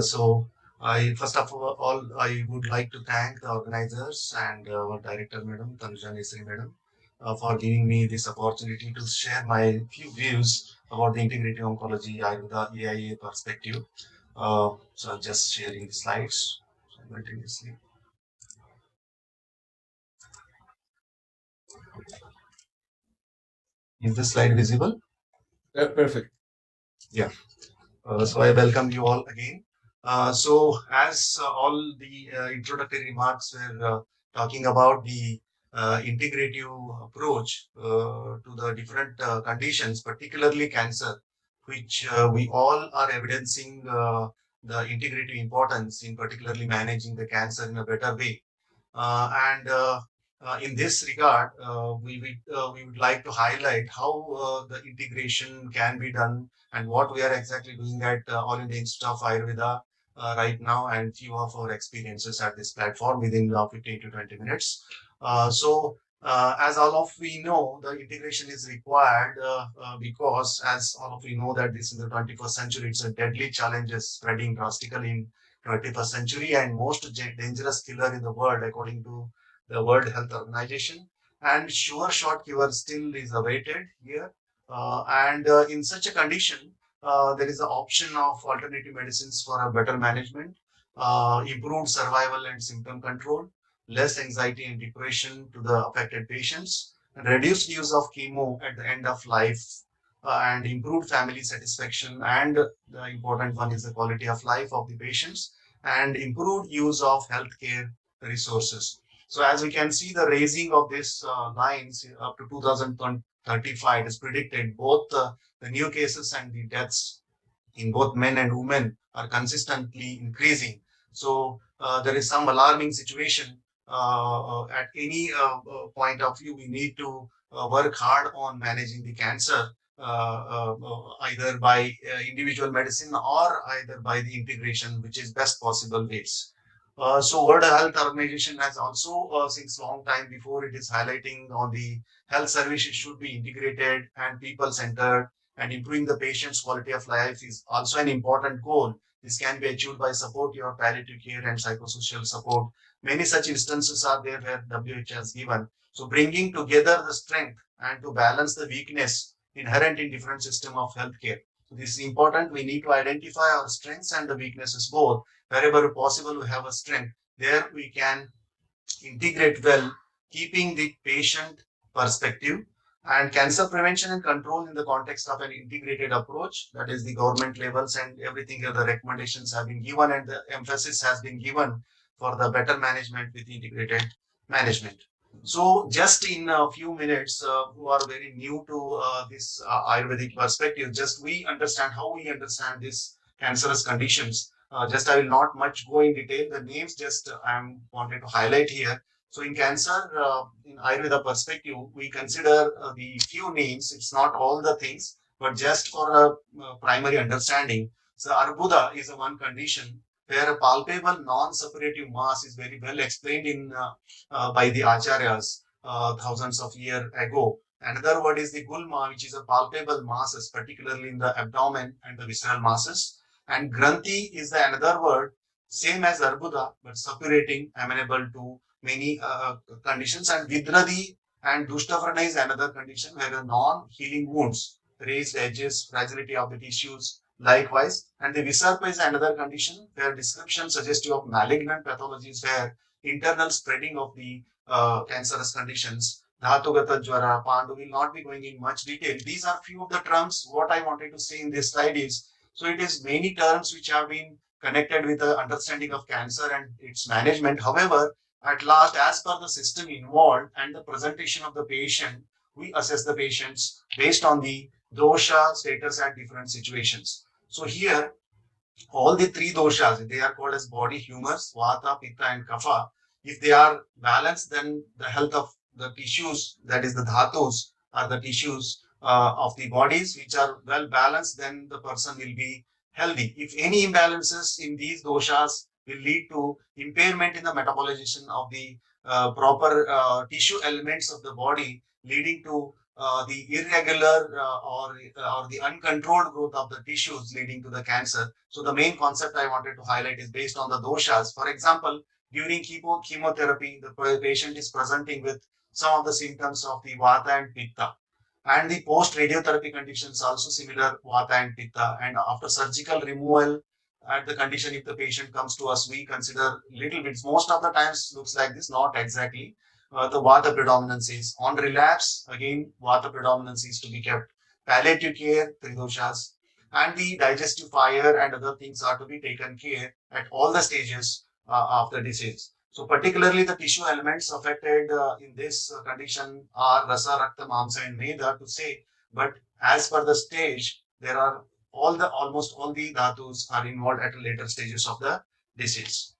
So, first of all, I would like to thank the organizers and our director, Madam Tanuja Madam, for giving me this opportunity to share my few views about the integrative oncology Ayurveda EIA perspective. So, I'm just sharing the slides simultaneously. Is the slide visible? Perfect. Yeah. So I welcome you all again. So as all the introductory remarks were talking about the integrative approach to the different conditions, particularly cancer, which we all are evidencing the integrative importance in particularly managing the cancer in a better way. In this regard, we would like to highlight how the integration can be done and what we are exactly doing at All India Institute of Ayurveda right now, and few of our experiences at this platform within 15 to 20 minutes. As all of we know, the integration is required because, as all of we know, that this is the 21st century. It's a deadly challenge is spreading drastically in 21st century, and most dangerous killer in the world, according to the World Health Organization. And sure shot cure still is awaited here. In such a condition, there is an option of alternative medicines for a better management, improved survival and symptom control, less anxiety and depression to the affected patients, and reduced use of chemo at the end of life, and improved family satisfaction. And the important one is the quality of life of the patients, and improved use of healthcare resources. So as we can see, the raising of these lines up to 2035 is predicted. Both the new cases and the deaths in both men and women are consistently increasing. So there is some alarming situation. At any point of view, we need to work hard on managing the cancer, either by individual medicine or either by the integration, which is best possible ways. So World Health Organization has also, since long time before, it is highlighting on the health services should be integrated and people-centered, and improving the patient's quality of life is also an important goal. This can be achieved by support your palliative care and psychosocial support. Many such instances are there where WHO has given. So bringing together the strength and to balance the weakness inherent in different system of healthcare. So this is important. We need to identify our strengths and the weaknesses both. Wherever possible, we have a strength. There we can integrate well, keeping the patient perspective, and cancer prevention and control in the context of an integrated approach. That is the government levels and everything here, the recommendations have been given and the emphasis has been given for the better management with integrated management. So just in a few minutes, who are very new to this Ayurvedic perspective, just we understand how we understand this cancerous conditions. Just I will not much go in detail. The names just I wanted to highlight here. So in cancer, in Ayurveda perspective, we consider the few names. It's not all the things, but just for a primary understanding. So Arbuda is a one condition where a palpable non-separative mass is very well explained in by the acharyas thousands of years ago. Another word is the gulma, which is a palpable masses, particularly in the abdomen and the visceral masses. And granthi is the another word, same as arbuda, but suppurating, amenable to many conditions. And vidradi and dushtavrana is another condition where the non-healing wounds, raised edges, fragility of the tissues, likewise. And the visarpa is another condition where description suggestive of malignant pathologies where internal spreading of the cancerous conditions. Dhatugata Jwara, Pandu will not be going in much detail. These are few of the terms. What I wanted to say in this slide is, so it is many terms which have been connected with the understanding of cancer and its management. However, at last, as per the system involved and the presentation of the patient, we assess the patients based on the dosha status at different situations. So here, all the three doshas, they are called as body humors, vata, pitta and kapha. If they are balanced, then the health of the tissues, that is the dhatus, are the tissues of the bodies which are well balanced, then the person will be healthy. If any imbalances in these doshas will lead to impairment in the metabolization of the proper tissue elements of the body, leading to the irregular or the uncontrolled growth of the tissues leading to the cancer. So the main concept I wanted to highlight is based on the doshas. For example, during chemotherapy, the patient is presenting with some of the symptoms of the vata and pitta. And the post-radiotherapy conditions also similar, vata and pitta. And after surgical removal, at the condition, if the patient comes to us, we consider little bits. Most of the times looks like this, not exactly. The vata predominance is. On relapse, again, vata predominance is to be kept. Palliative care, three doshas. And the digestive fire and other things are to be taken care at all the stages of the disease. So particularly the tissue elements affected in this condition are rasa, rakta, mamsa and meda to say, but as per the stage, there are almost all the dhatus are involved at later stages of the disease.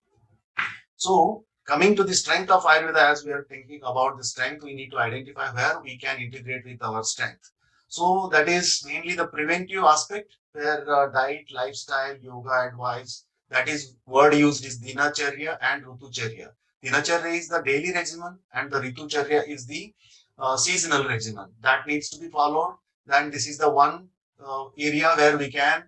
So coming to the strength of Ayurveda, as we are thinking about the strength, we need to identify where we can integrate with our strength. So that is mainly the preventive aspect where diet, lifestyle, yoga advice, that is word used is dinacharya and ritucharya. Dinacharya is the daily regimen and the ritucharya is the seasonal regimen that needs to be followed. Then this is the one area where we can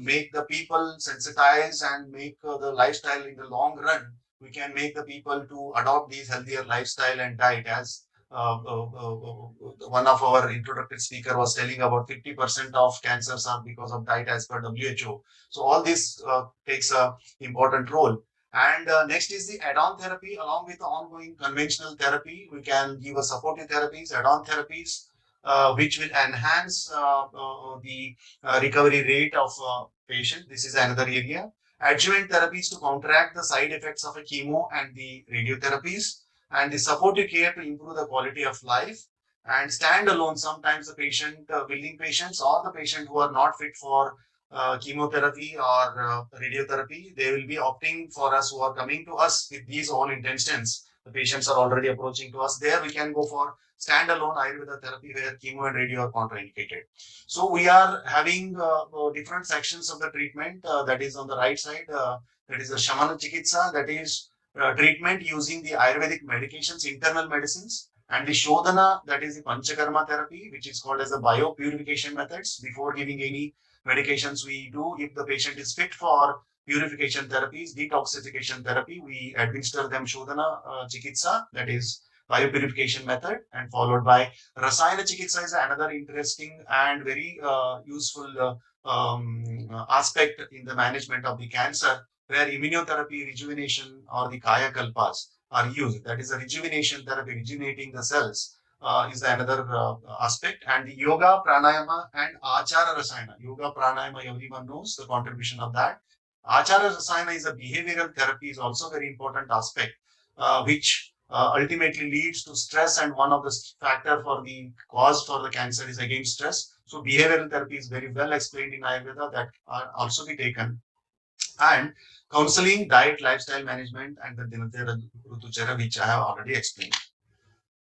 make the people sensitize and make the lifestyle in the long run. We can make the people to adopt these healthier lifestyle and diet, as one of our introductory speaker was telling about 50% of cancers are because of diet as per WHO. So all this takes a important role. And next is the add-on therapy. Along with the ongoing conventional therapy, we can give a supportive therapies, add-on therapies, which will enhance the recovery rate of patient. This is another area. Adjuvant therapies to counteract the side effects of a chemo and the radiotherapies, and the supportive care to improve the quality of life. And standalone, sometimes the patient, willing patients or the patient who are not fit for chemotherapy or radiotherapy, they will be opting for us, who are coming to us with these all intentions. The patients are already approaching to us. There we can go for standalone Ayurveda therapy where chemo and radio are contraindicated. So we are having different sections of the treatment. That is on the right side. That is the Shamana Chikitsa. That is treatment using the Ayurvedic medications, internal medicines, and the Shodhana, that is the Panchakarma therapy, which is called as the biopurification methods. Before giving any medications, we do, if the patient is fit for purification therapies, detoxification therapy, we administer them Shodhana Chikitsa, that is biopurification method, and followed by Rasayana Chikitsa is another interesting and very useful aspect in the management of the cancer, where immunotherapy, rejuvenation, or the Kaya Kalpas are used. That is a rejuvenation therapy, rejuvenating the cells is another aspect. And the yoga, pranayama, and achara rasayana. Yoga, pranayama, everyone knows the contribution of that. Achara rasayana is a behavioral therapy, is also very important aspect. which ultimately leads to stress, and one of the factor for the cause for the cancer is again stress. So behavioral therapy is very well explained in Ayurveda, that are also be taken, and counseling, diet, lifestyle management, and the Dinacharya Rutucharya, which I have already explained.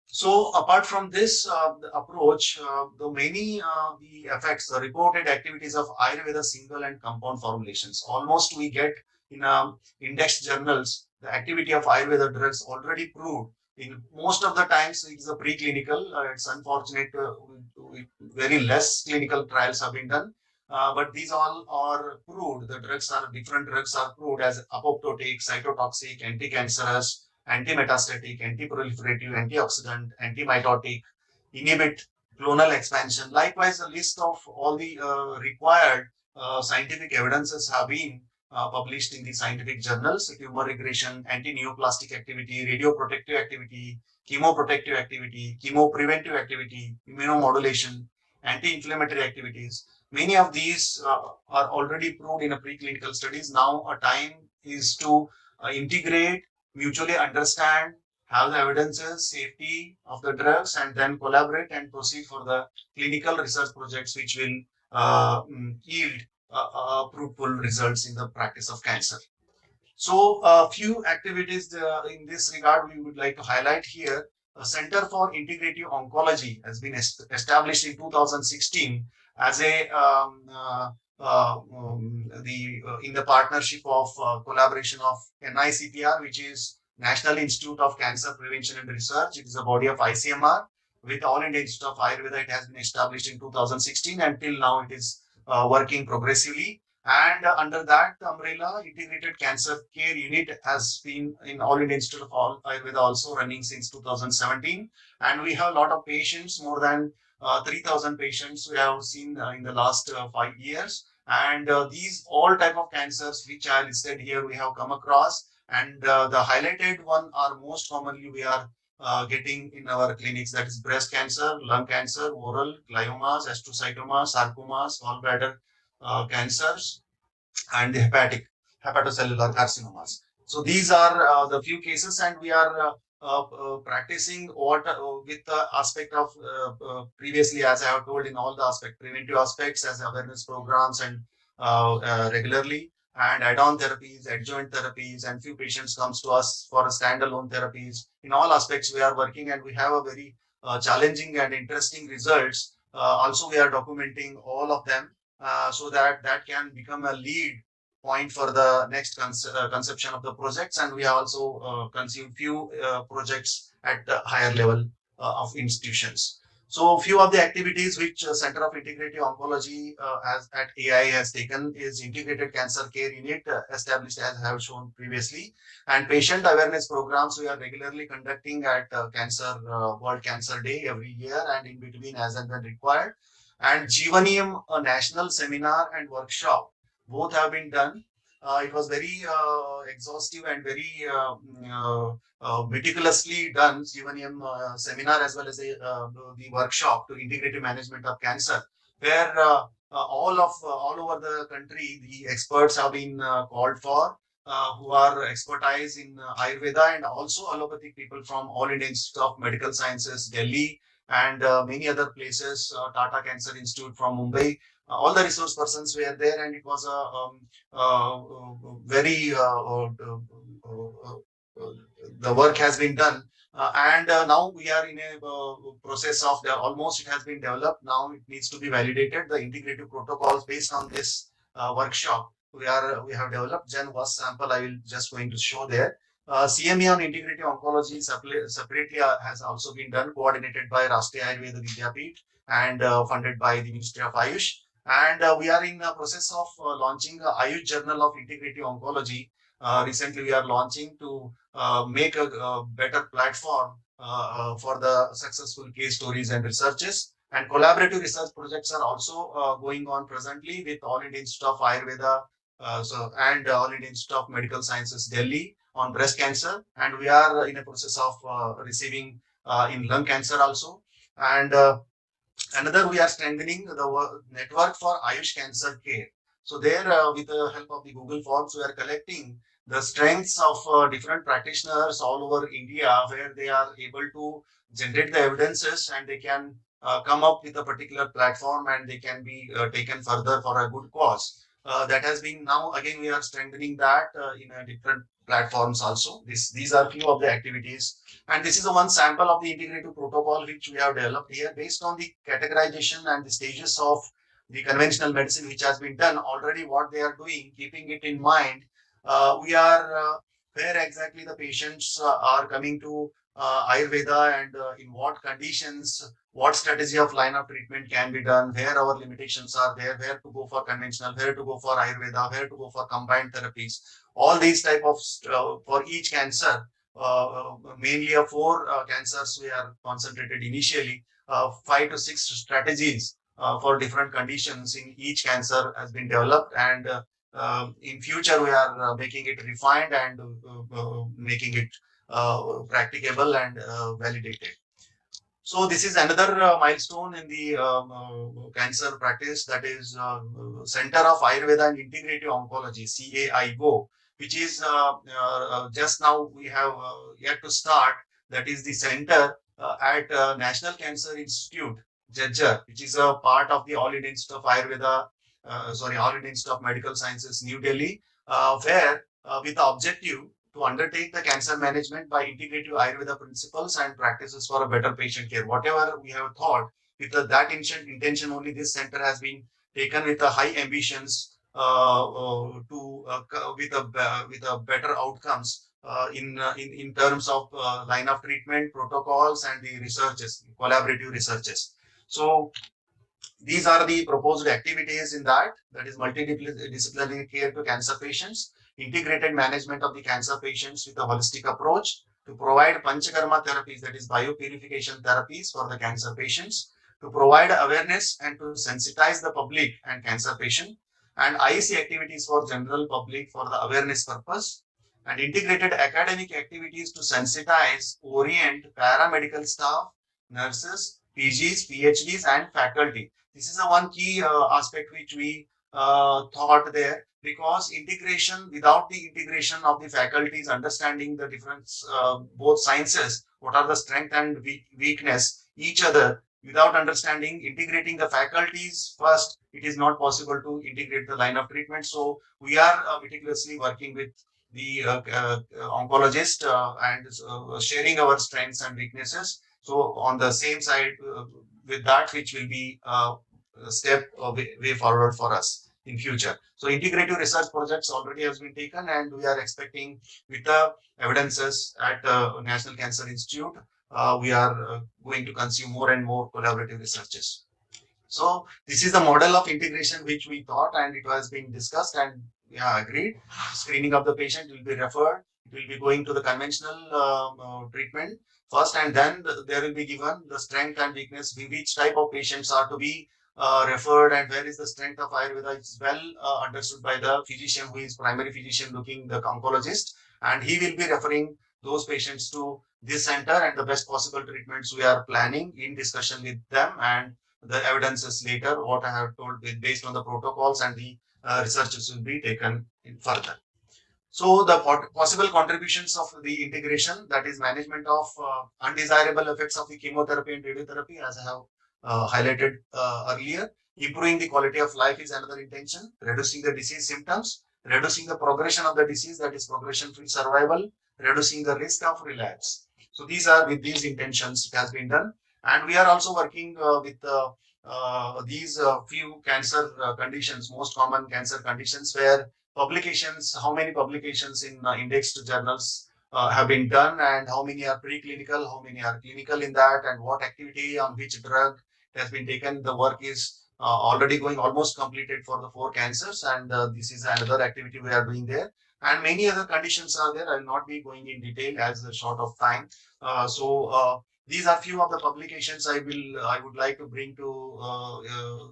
So apart from this the approach, the many the effects, the reported activities of Ayurveda single and compound formulations, almost we get in index journals, the activity of Ayurveda drugs already proved. In most of the times it is a preclinical. It's unfortunate, very less clinical trials have been done. But these all are proved. The drugs are, different drugs are proved as apoptotic, cytotoxic, anti-cancerous, anti-metastatic, anti-proliferative, antioxidant, anti-mitotic, inhibit clonal expansion. Likewise, a list of all the required scientific evidences have been published in the scientific journals: tumor regression, anti-neoplastic activity, radioprotective activity, chemoprotective activity, chemopreventive activity, immunomodulation, anti-inflammatory activities. Many of these are already proved in a preclinical studies. Now a time is to integrate, mutually understand, have the evidences, safety of the drugs, and then collaborate and proceed for the clinical research projects which will yield fruitful results in the practice of cancer. So a few activities in this regard we would like to highlight here. A Center for Integrative Oncology has been established in 2016 as a in the partnership of collaboration of NICPR, which is National Institute of Cancer Prevention and Research. It is a body of ICMR. With All India Institute of Ayurveda, it has been established in 2016, and till now it is working progressively. And under that umbrella, Integrated Cancer Care Unit has been in All India Institute of Ayurveda also running since 2017. And we have a lot of patients, more than 3,000 patients we have seen in the last 5 years. And these all type of cancers which are listed here we have come across. And the highlighted one are most commonly we are getting in our clinics, that is breast cancer, lung cancer, oral, gliomas, astrocytomas, sarcomas, gallbladder cancers, and the hepatocellular carcinomas. So these are the few cases, and we are practicing what with the aspect of previously, as I have told, in all the aspect, preventive aspects as awareness programs and regularly, and add-on therapies, adjuvant therapies, and few patients comes to us for a standalone therapies. In all aspects we are working, and we have a very challenging and interesting results. Also we are documenting all of them so that can become a lead point for the next conception of the projects. And we have also conceived few projects at the higher level of institutions. So few of the activities which Center of Integrative Oncology at AI has taken is Integrated Cancer Care Unit, established as I have shown previously, and patient awareness programs we are regularly conducting at World Cancer Day every year, and in between as and when required. And Jeevaniyam, a national seminar and workshop, both have been done. It was very exhaustive and very meticulously done, Jeevaniyam seminar as well as the workshop to integrative management of cancer, where all over the country the experts have been called for, who are expertise in Ayurveda, and also allopathic people from All India Institute of Medical Sciences, Delhi, and many other places, Tata Cancer Institute from Mumbai. All the resource persons were there, and it was a very the work has been done, and now we are in a process of almost it has been developed. Now it needs to be validated. The integrative protocols based on this workshop we have developed. Then was sample I will just going to show there. CME on integrative oncology separately has also been done, coordinated by Rashtriya Ayurveda Vidyapeeth and funded by the Ministry of Ayush. And we are in the process of launching a Ayush Journal of Integrative Oncology. Recently, we are launching to make a better platform for the successful case stories and researches. And collaborative research projects are also going on presently with All India Institute of Ayurveda and All India Institute of Medical Sciences, Delhi, on breast cancer. And we are in a process of receiving in lung cancer also. And another, we are strengthening the network for Ayush cancer care. So there, with the help of the Google Forms, we are collecting the strengths of different practitioners all over India, where they are able to generate the evidences and they can come up with a particular platform and they can be taken further for a good cause. That has been now again we are strengthening that in a different platforms also. These are few of the activities, and this is the one sample of the integrative protocol which we have developed here based on the categorization and the stages of the conventional medicine which has been done already. What they are doing, keeping it in mind, we are where exactly the patients are coming to Ayurveda and in what conditions, what strategy of line of treatment can be done, where our limitations are there, where to go for conventional, where to go for Ayurveda, where to go for combined therapies. All these type of for each cancer, mainly of 4 cancers we are concentrated initially, 5 to 6 strategies for different conditions in each cancer has been developed, and in future we are making it refined and making it practicable and validated. So this is another milestone in the cancer practice, that is Center of Ayurveda and Integrative Oncology, CAIO, which is just now we have yet to start. That is the center at National Cancer Institute, Jajjar, which is a part of the All India Institute of Ayurveda, All India Institute of Medical Sciences, New Delhi, where with the objective to undertake the cancer management by integrative Ayurveda principles and practices for a better patient care. Whatever we have thought, with that intention only, this center has been taken with a high ambitions with a better outcomes in terms of line of treatment, protocols, and the researches, collaborative researches. So these are the proposed activities in that is multidisciplinary care to cancer patients, integrated management of the cancer patients with a holistic approach to provide panchakarma therapies, that is biopurification therapies for the cancer patients, to provide awareness and to sensitize the public and cancer patient, and IEC activities for general public for the awareness purpose, and integrated academic activities to sensitize, orient paramedical staff, nurses, PGs, PhDs, and faculty. This is the one key aspect which we thought there, because integration, without the integration of the faculties, understanding the difference, both sciences, what are the strength and weakness each other, without understanding, integrating the faculties first, it is not possible to integrate the line of treatment. So we are meticulously working with the oncologist and sharing our strengths and weaknesses. So on the same side, with that, which will be a step way forward for us in future. So integrative research projects already has been taken, and we are expecting with the evidences at National Cancer Institute, we are going to consume more and more collaborative researches. So this is the model of integration which we thought, and it was being discussed, and we have agreed. Screening of the patient will be referred. It will be going to the conventional treatment first, and then there will be given the strength and weakness, which type of patients are to be referred, and where is the strength of Ayurveda. It's well understood by the physician who is primary physician looking the oncologist, and he will be referring those patients to this center, and the best possible treatments we are planning in discussion with them, and the evidences later, what I have told, based on the protocols and the researches will be taken in further. So the possible contributions of the integration, that is management of undesirable effects of the chemotherapy and radiotherapy, as I have highlighted earlier. Improving the quality of life is another intention. Reducing the disease symptoms, reducing the progression of the disease, that is progression-free survival, reducing the risk of relapse. So these are with these intentions it has been done. And we are also working with these few cancer conditions, most common cancer conditions, where publications, how many publications in indexed journals have been done, and how many are preclinical, how many are clinical in that, and what activity on which drug has been taken. The work is already going, almost completed for the 4 cancers, and this is another activity we are doing there. And many other conditions are there. I will not be going in detail as a short of time. These are few of the publications I would like to bring to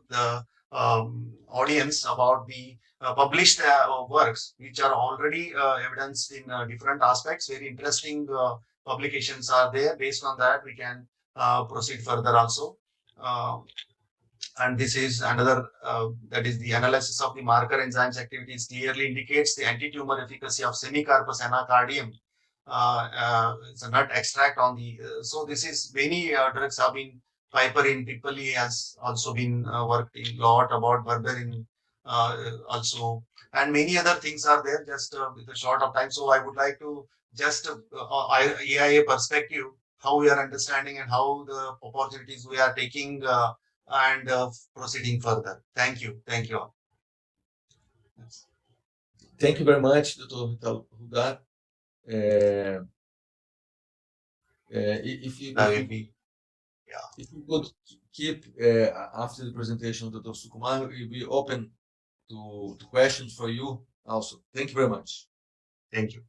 the audience about the published works, which are already evidenced in different aspects. Very interesting publications are there. Based on that, we can proceed further also. and this is another, that is the analysis of the marker enzymes activities clearly indicates the anti-tumor efficacy of 𝗦𝗂𝗂𝗃𝗵𝗺. It's a nut extract on the, so this is many drugs have been, piperine, pipali has also been worked a lot about, berberin also, and many other things are there, just with a short of time. So I would like to just AIA perspective, how we are understanding and how the opportunities we are taking and proceeding further. Thank you. Thank you all. Thank you very much, Dr. 𝗦𝗂𝗃𝗵𝗺. If you could keep after the presentation of Dr. Sukumar, we'll be open to questions for you also. Thank you very much. Thank you.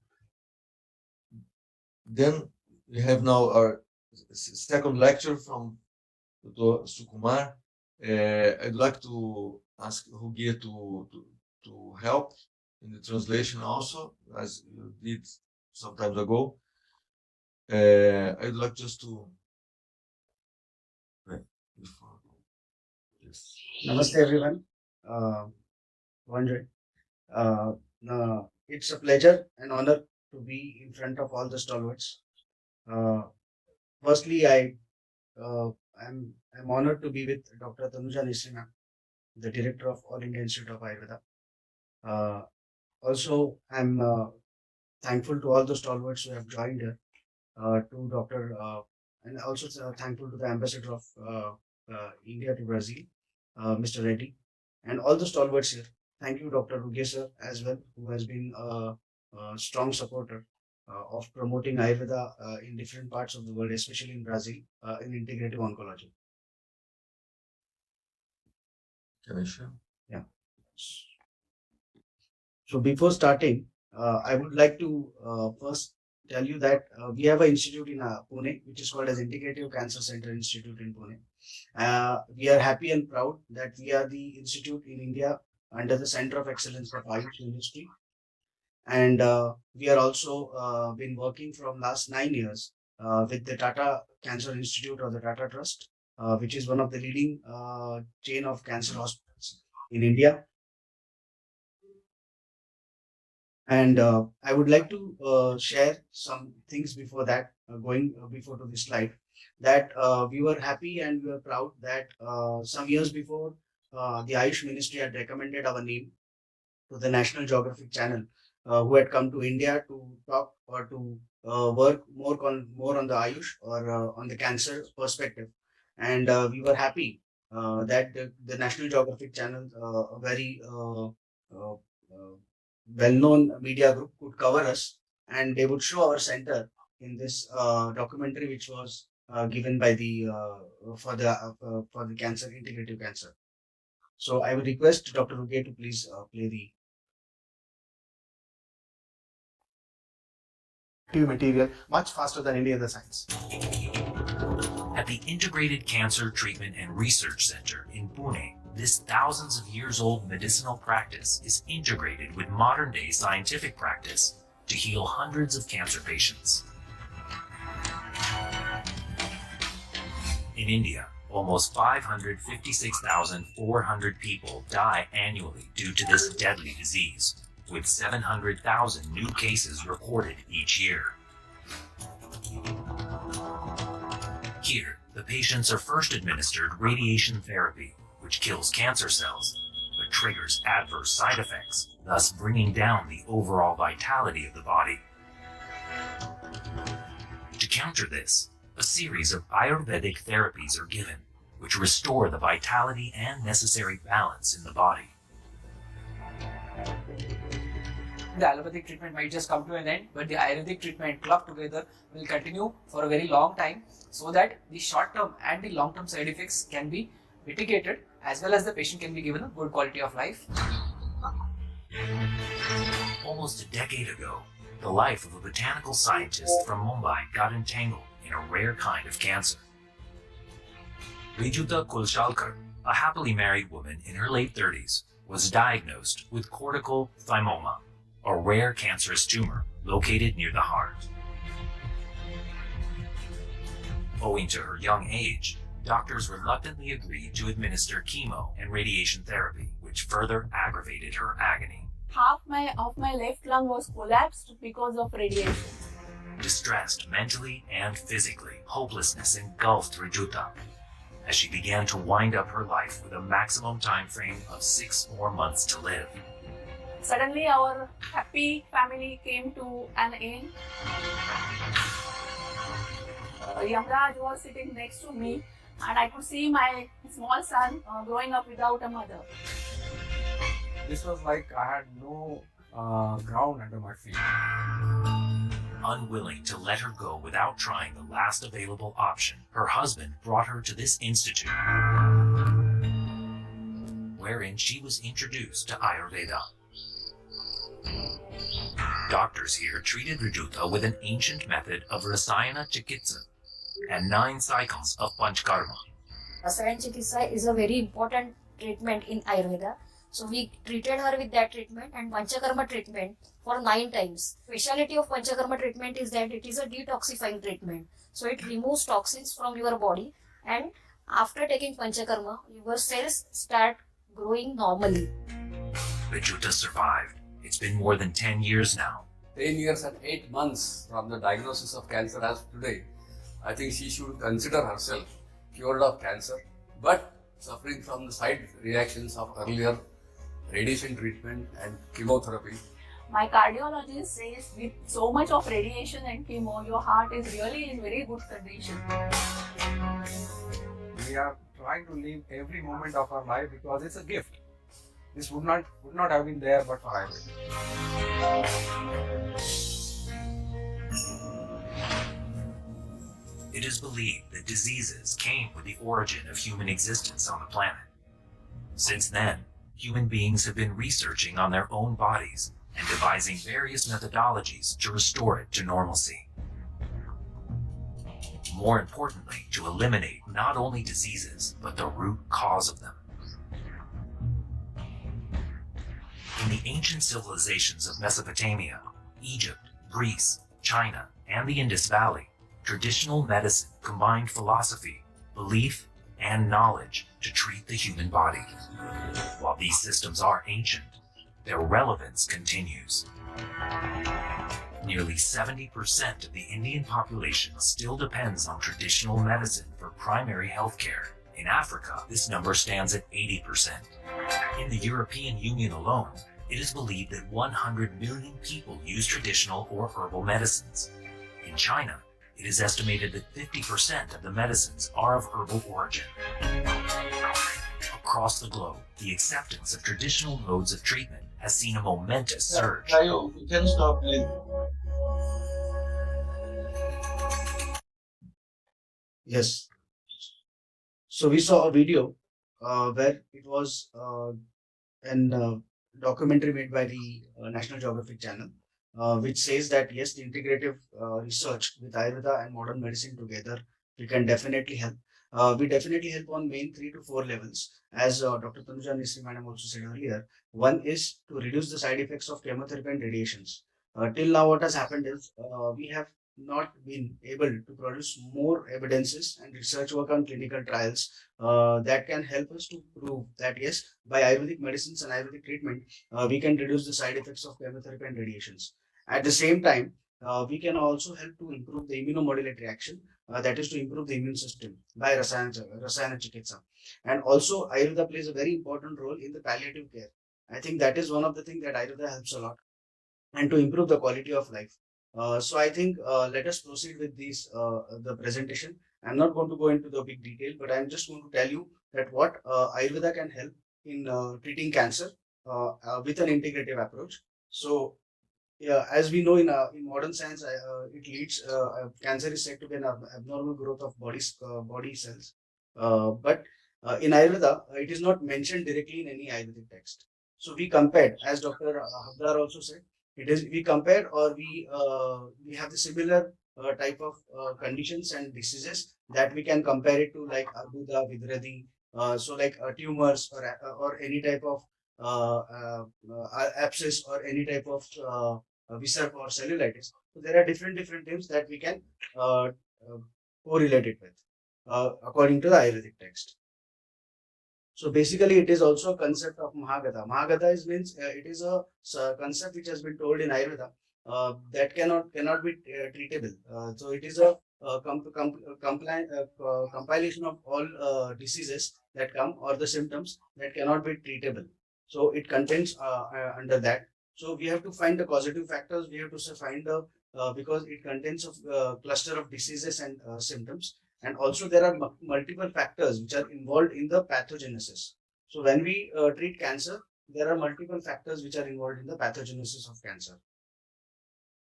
Then we have now our second lecture from Dr. Sukumar. I'd like to ask 𝗦𝗂𝗃𝗵𝗺 to help in the translation also, as you did some time ago. I'd like just to Namaste everyone. It's a pleasure and honor to be in front of all the stalwarts. Firstly, I'm honored to be with Dr. Tanuja Nisrina, the director of All India Institute of Ayurveda. Also, I'm thankful to all the stalwarts who have joined here, to Dr. And also thankful to the ambassador of India to Brazil, Mr. Reddy, and all the stalwarts here. Thank you, Dr. 𝗦𝗂𝗃𝗵𝗺 sir, as well, who has been a strong supporter of promoting Ayurveda in different parts of the world, especially in Brazil, in integrative oncology. Can I share? Yeah. So before starting, I would like to first tell you that we have an institute in Pune, which is called as Integrative Cancer Center Institute in Pune. We are happy and proud that we are the institute in India under the Center of Excellence of Ayush Ministry. And we are also been working from last 9 years with the Tata Cancer Institute or the Tata Trust, which is one of the leading chain of cancer hospitals in India. And I would like to share some things before that, going before to this slide, that we were happy and we were proud that some years before the Ayush Ministry had recommended our name to the National Geographic Channel, who had come to India to talk or to work more on the Ayush or on the cancer perspective. And we were happy that the National Geographic Channel, a very well-known media group, could cover us, and they would show our center in this documentary, which was given by the for the cancer, integrative cancer. So I would request Dr. 𝗦𝗂𝗃𝗵𝗺 to please play the material much faster than any other science. At the Integrated Cancer Treatment and Research Center in Pune, this thousands of years old medicinal practice is integrated with modern day scientific practice to heal hundreds of cancer patients. In India, almost 556,400 people die annually due to this deadly disease, with 700,000 new cases reported each year. Here, the patients are first administered radiation therapy, which kills cancer cells, but triggers adverse side effects, thus bringing down the overall vitality of the body. To counter this, a series of Ayurvedic therapies are given, which restore the vitality and necessary balance in the body. The allopathic treatment might just come to an end, but the Ayurvedic treatment clubbed together will continue for a very long time, so that the short-term and the long-term side effects can be mitigated, as well as the patient can be given a good quality of life. Almost a decade ago, the life of a botanical scientist from Mumbai got entangled in a rare kind of cancer. 𝗦𝗂𝗃𝗵𝗺, a happily married woman in her late 30s, was diagnosed with cortical thymoma, a rare cancerous tumor located near the heart. Owing to her young age, doctors reluctantly agreed to administer chemo and radiation therapy, which further aggravated her agony. Half of my left lung was collapsed because of radiation. Distressed mentally and physically, hopelessness engulfed Rijuta as she began to wind up her life with a maximum time frame of 6 more months to live. Suddenly, our happy family came to an end. Yamraj was sitting next to me, and I could see my small son growing up without a mother. This was like I had no ground under my feet. Unwilling to let her go without trying the last available option, her husband brought her to this institute, wherein she was introduced to Ayurveda. Doctors here treated Rijuta with an ancient method of 𝗦𝗂𝗃𝗵𝗺𝗂𝗵 and 9 cycles of panchkarma. 𝗦𝗂𝗃𝗵𝗺𝗃𝗵 is a very important treatment in Ayurveda. So we treated her with that treatment and panchakarma treatment for 9 times. Speciality of panchakarma treatment is that it is a detoxifying treatment. So it removes toxins from your body, and after taking panchakarma, your cells start growing normally. Rijuta survived. It's been more than 10 years now. 10 years and 8 months from the diagnosis of cancer as today. I think she should consider herself cured of cancer, but suffering from the side reactions of earlier radiation treatment and chemotherapy. My cardiologist says with so much of radiation and chemo, your heart is really in very good condition. We are trying to live every moment of our life because it's a gift. This would not have been there but for Ayurveda. It is believed that diseases came with the origin of human existence on the planet. Since then, human beings have been researching on their own bodies and devising various methodologies to restore it to normalcy. More importantly, to eliminate not only diseases, but the root cause of them. In the ancient civilizations of Mesopotamia, Egypt, Greece, China, and the Indus Valley, traditional medicine combined philosophy, belief, and knowledge to treat the human body. While these systems are ancient, their relevance continues. Nearly 70% of the Indian population still depends on traditional medicine for primary health care. In Africa, this number stands at 80%. In the European Union alone, it is believed that 100 million people use traditional or herbal medicines. In China, it is estimated that 50% of the medicines are of herbal origin. Across the globe, the acceptance of traditional modes of treatment has seen a momentous surge. You can stop, please. Yes. So we saw a video where it was an documentary made by the National Geographic Channel, which says that yes, the integrative research with Ayurveda and modern medicine together, we can definitely help. We definitely help on main 3 to 4 levels, as Dr. Tanuja Nisri Madam also said earlier. One is to reduce the side effects of chemotherapy and radiations. Till now, what has happened is we have not been able to produce more evidences and research work on clinical trials that can help us to prove that yes, by Ayurvedic medicines and Ayurvedic treatment, we can reduce the side effects of chemotherapy and radiations. At the same time, we can also help to improve the immunomodulatory action, that is to improve the immune system by 𝗦𝗂𝗃𝗵𝗺𝗃𝗵. And also Ayurveda plays a very important role in the palliative care. I think that is one of the things that Ayurveda helps a lot, and to improve the quality of life. So I think let us proceed with the presentation. I'm not going to go into the big detail, but I'm just going to tell you that what Ayurveda can help in treating cancer with an integrative approach. So yeah, as we know in modern science, it leads cancer is said to be an abnormal growth of body cells. But in Ayurveda, it is not mentioned directly in any Ayurvedic text. So we compared, as Dr. Havdar also said, we compared, or we have the similar type of conditions and diseases that we can compare it to, like Arbuda, Vidradi, so like tumors or any type of abscess or any type of viscer or cellulitis. So there are different names that we can correlate it with. according to the Ayurvedic text. So basically, it is also a concept of 𝗦𝗂𝗍𝗵. 𝗦𝗂𝗍𝗵 means it is a concept which has been told in Ayurveda that cannot be treatable. So it is a compilation of all diseases that come or the symptoms that cannot be treatable. So it contains under that. So we have to find the causative factors. We have to find the because it contains a cluster of diseases and symptoms. And also there are multiple factors which are involved in the pathogenesis. So when we treat cancer, there are multiple factors which are involved in the pathogenesis of cancer.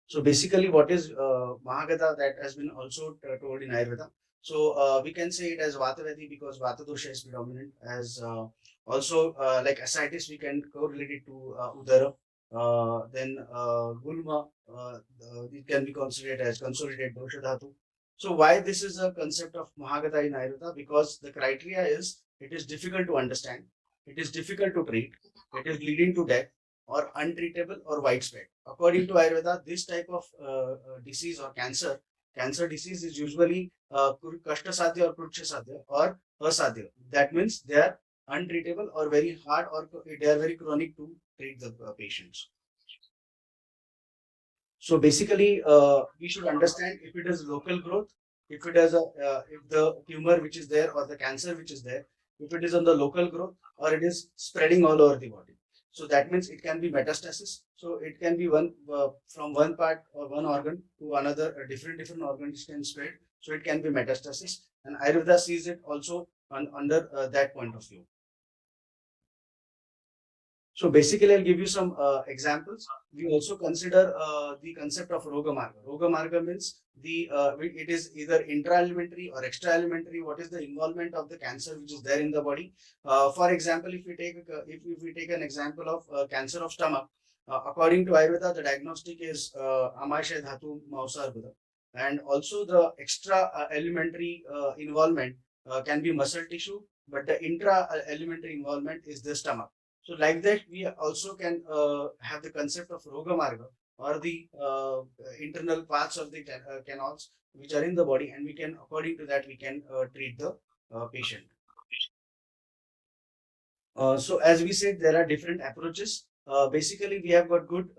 So basically what is 𝗦𝗂𝗍𝗵 that has been also told in Ayurveda. So we can say it as vatavedi because vata dosha is predominant. As also like ascites we can correlate it to udara. Then gulma it can be considered as consolidated dosha dhatu. So why this is a concept of 𝗦𝗂𝗍𝗵 in Ayurveda? Because the criteria is it is difficult to understand, it is difficult to treat, it is leading to death, or untreatable or widespread. According to Ayurveda, this type of disease or cancer disease is usually kashtasadhya or krutshasadhya or asadhya. That means they are untreatable or very hard or they are very chronic to treat the patients. So basically, we should understand if it is local growth, if it is if the tumor which is there or the cancer which is there, if it is on the local growth or it is spreading all over the body. So that means it can be metastasis. So it can be from one part or one organ to another, different organs can spread. So it can be metastasis, and Ayurveda sees it also under that point of view. So basically, I'll give you some examples. We also consider the concept of Roga Marga. Roga Marga means it is either intra-alimentary or extra-alimentary. What is the involvement of the cancer which is there in the body? For example, if we take an example of cancer of stomach, according to Ayurveda, the diagnostic is Amashay Dhatu Mausarbudha. And also the extra-alimentary involvement can be muscle tissue, but the intra-alimentary involvement is the stomach. So like that, we also can have the concept of Roga Marga or the internal parts of the canals which are in the body, and we can, according to that, we can treat the patient. So as we said, there are different approaches. Basically, we have got good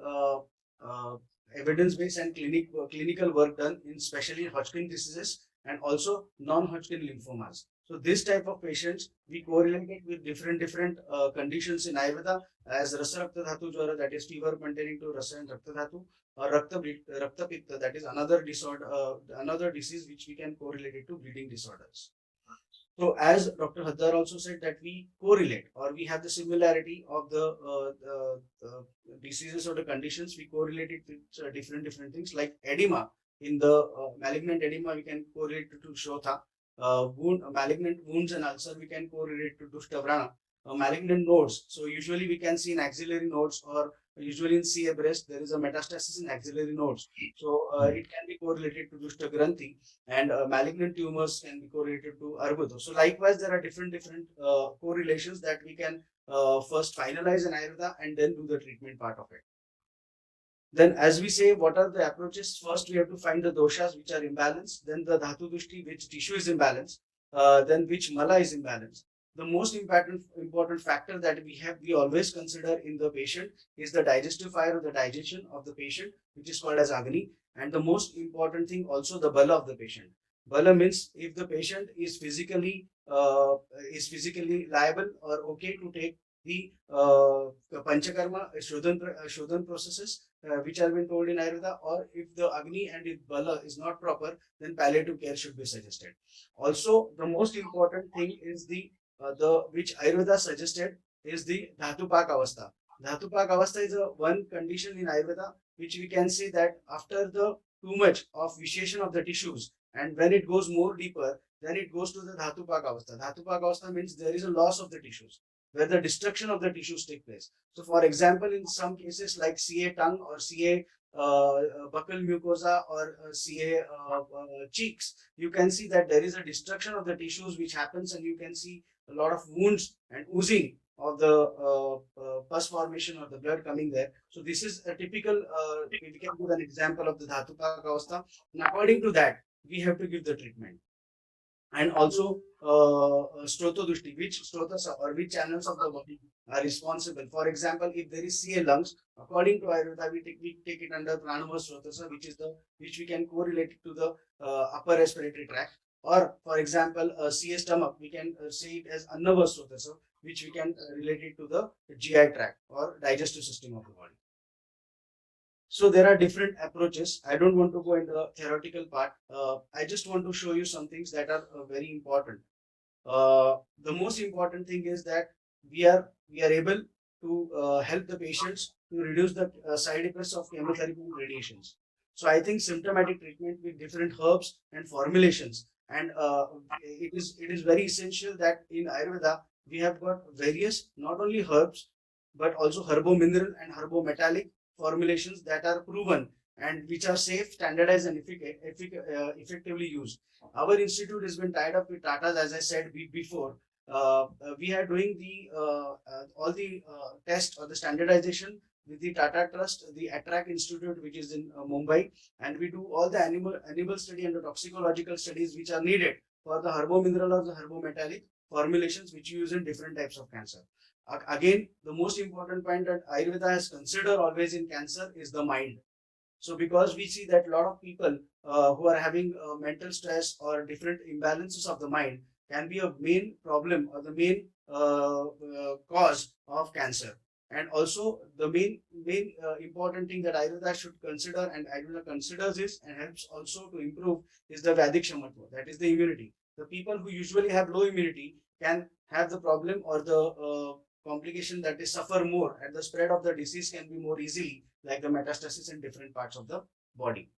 evidence-based and clinical work done in especially Hodgkin diseases and also non-Hodgkin lymphomas. So this type of patients, we correlate it with different conditions in Ayurveda as Rasa Rakta Dhatu Jwara, that is fever pertaining to Rasa and Rakta Dhatu, or Rakta Pitta, that is another disorder, another disease which we can correlate it to bleeding disorders. So as Dr. Haddar also said that we correlate or we have the similarity of the diseases or the conditions, we correlate it with different things like edema. In the malignant edema, we can correlate it to Shotha. Malignant wounds and ulcer, we can correlate to Dushtavrana. Malignant nodes, so usually we can see in axillary nodes or usually in CA breast, there is a metastasis in axillary nodes. So it can be correlated to Dushta Granthi, and malignant tumors can be correlated to Arbudha. So likewise, there are different correlations that we can first finalize in Ayurveda and then do the treatment part of it. Then as we say, what are the approaches? First, we have to find the doshas which are imbalanced, then the dhatu dushti, which tissue is imbalanced, then which mala is imbalanced. The most important factor that we always consider in the patient is the digestive fire or the digestion of the patient, which is called as Agni. And the most important thing also the bala of the patient. Bala means if the patient is physically liable or okay to take the Panchakarma Shodhan processes which have been told in Ayurveda, or if the Agni and if Bala is not proper, then palliative care should be suggested. Also, the most important thing is the which Ayurveda suggested is the Dhatupak Avastha. Dhatupak Avastha is one condition in Ayurveda which we can say that after the too much of vitiation of the tissues, and when it goes more deeper, then it goes to the Dhatupak Avastha. Dhatupak Avastha means there is a loss of the tissues, where the destruction of the tissues take place. So for example, in some cases like CA tongue or CA buccal mucosa or CA cheeks, you can see that there is a destruction of the tissues which happens, and you can see a lot of wounds and oozing of the pus formation or the blood coming there. So this is a typical, we can give an example of the Dhatupak Avastha, and according to that, we have to give the treatment. and also Strotodushti, which strotas or which channels of the body are responsible. For example, if there is CA lungs, according to Ayurveda, we take it under Pranava Strotasa, which we can correlate it to the upper respiratory tract. Or, for example, CA stomach, we can say it as Annava Strotasa, which we can relate it to the GI tract or digestive system of the body. So there are different approaches. I don't want to go into the theoretical part. I just want to show you some things that are very important. The most important thing is that we are able to help the patients to reduce the side effects of chemotherapy and radiations. So I think symptomatic treatment with different herbs and formulations, and it is very essential that in Ayurveda we have got various not only herbs but also herbo-mineral and herbo-metallic formulations that are proven and which are safe, standardized, and effectively used. Our institute has been tied up with Tata's, as I said before. We are doing the all the test or the standardization with the Tata Trust, the Attract Institute, which is in Mumbai, and we do all the animal study and the toxicological studies which are needed for the herbo-mineral or the herbo-metallic formulations which you use in different types of cancer. Again, the most important point that Ayurveda has considered always in cancer is the mind. So because we see that a lot of people who are having mental stress or different imbalances of the mind can be a main problem or the main cause of cancer. And also the main important thing that Ayurveda should consider and Ayurveda considers is and helps also to improve is the Vedikshamatva, that is the immunity. The people who usually have low immunity can have the problem or the complication that is suffer more, and the spread of the disease can be more easily, like the metastasis in different parts of the body.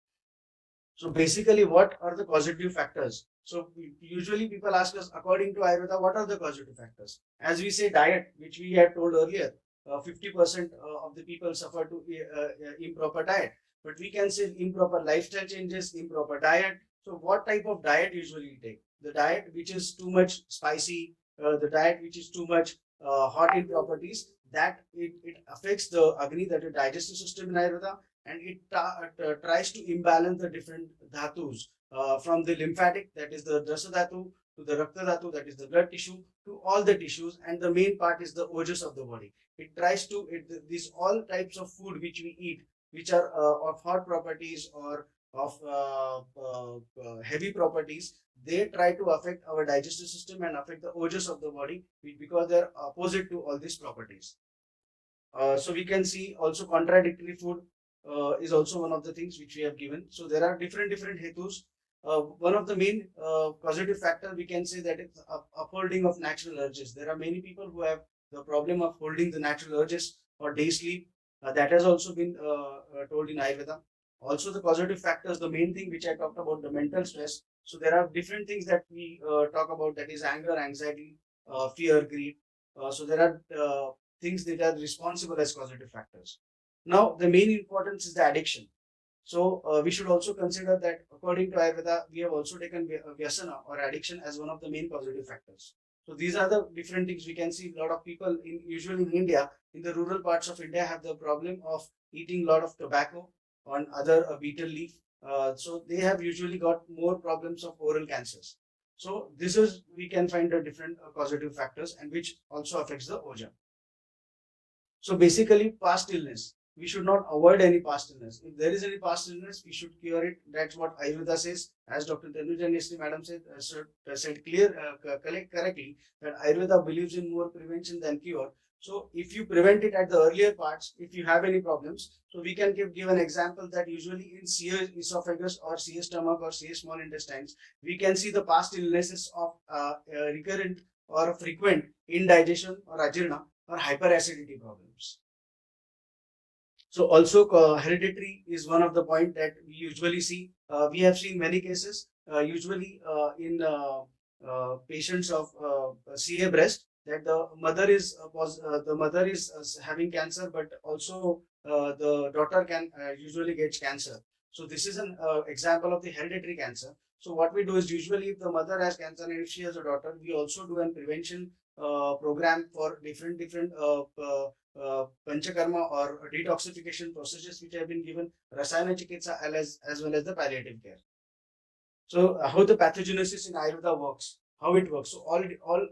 So basically, what are the causative factors? So usually people ask us, according to Ayurveda, what are the causative factors? As we say, diet, which we had told earlier, 50% of the people suffer to improper diet. But we can say improper lifestyle changes, improper diet. So what type of diet usually we take? The diet which is too much spicy, the diet which is too much hot in properties, that it affects the Agni, that is digestive system in Ayurveda, and it tries to imbalance the different dhatus from the lymphatic, that is the Dasa dhatu, to the Rakta dhatu, that is the blood tissue, to all the tissues, and the main part is the ojas of the body. It tries to, these all types of food which we eat, which are of hot properties or of heavy properties, they try to affect our digestive system and affect the ojas of the body because they are opposite to all these properties. So we can see also contradictory food is also one of the things which we have given. So there are different hetus. One of the main causative factor we can say that it's upholding of natural urges. There are many people who have the problem of holding the natural urges or day sleep. That has also been told in Ayurveda. Also the causative factors, the main thing which I talked about, the mental stress. So there are different things that we talk about, that is anger, anxiety, fear, greed. So there are things that are responsible as causative factors. Now the main importance is the addiction. So we should also consider that according to Ayurveda, we have also taken vyasana or addiction as one of the main causative factors. So these are the different things we can see. A lot of people, usually in India, in the rural parts of India, have the problem of eating a lot of tobacco on other betel leaf. So they have usually got more problems of oral cancers. So this is, we can find the different causative factors, and which also affects the oja. So basically, past illness. We should not avoid any past illness. If there is any past illness, we should cure it. That's what Ayurveda says. As Dr. Tanuja Madam said correctly, that Ayurveda believes in more prevention than cure. So if you prevent it at the earlier parts, if you have any problems, so we can give an example that usually in CA esophagus or CA stomach or CA small intestines, we can see the past illnesses of recurrent or frequent indigestion or ajirna or hyperacidity problems. So also hereditary is one of the point that we usually see. We have seen many cases, usually in patients of CA breast, that the mother is having cancer, but also the daughter can usually get cancer. So this is an example of the hereditary cancer. So what we do is, usually if the mother has cancer and if she has a daughter, we also do a prevention program for different panchakarma or detoxification processes which have been given, rasayana chikitsa as well as the palliative care. So how the pathogenesis in Ayurveda works, how it works. So all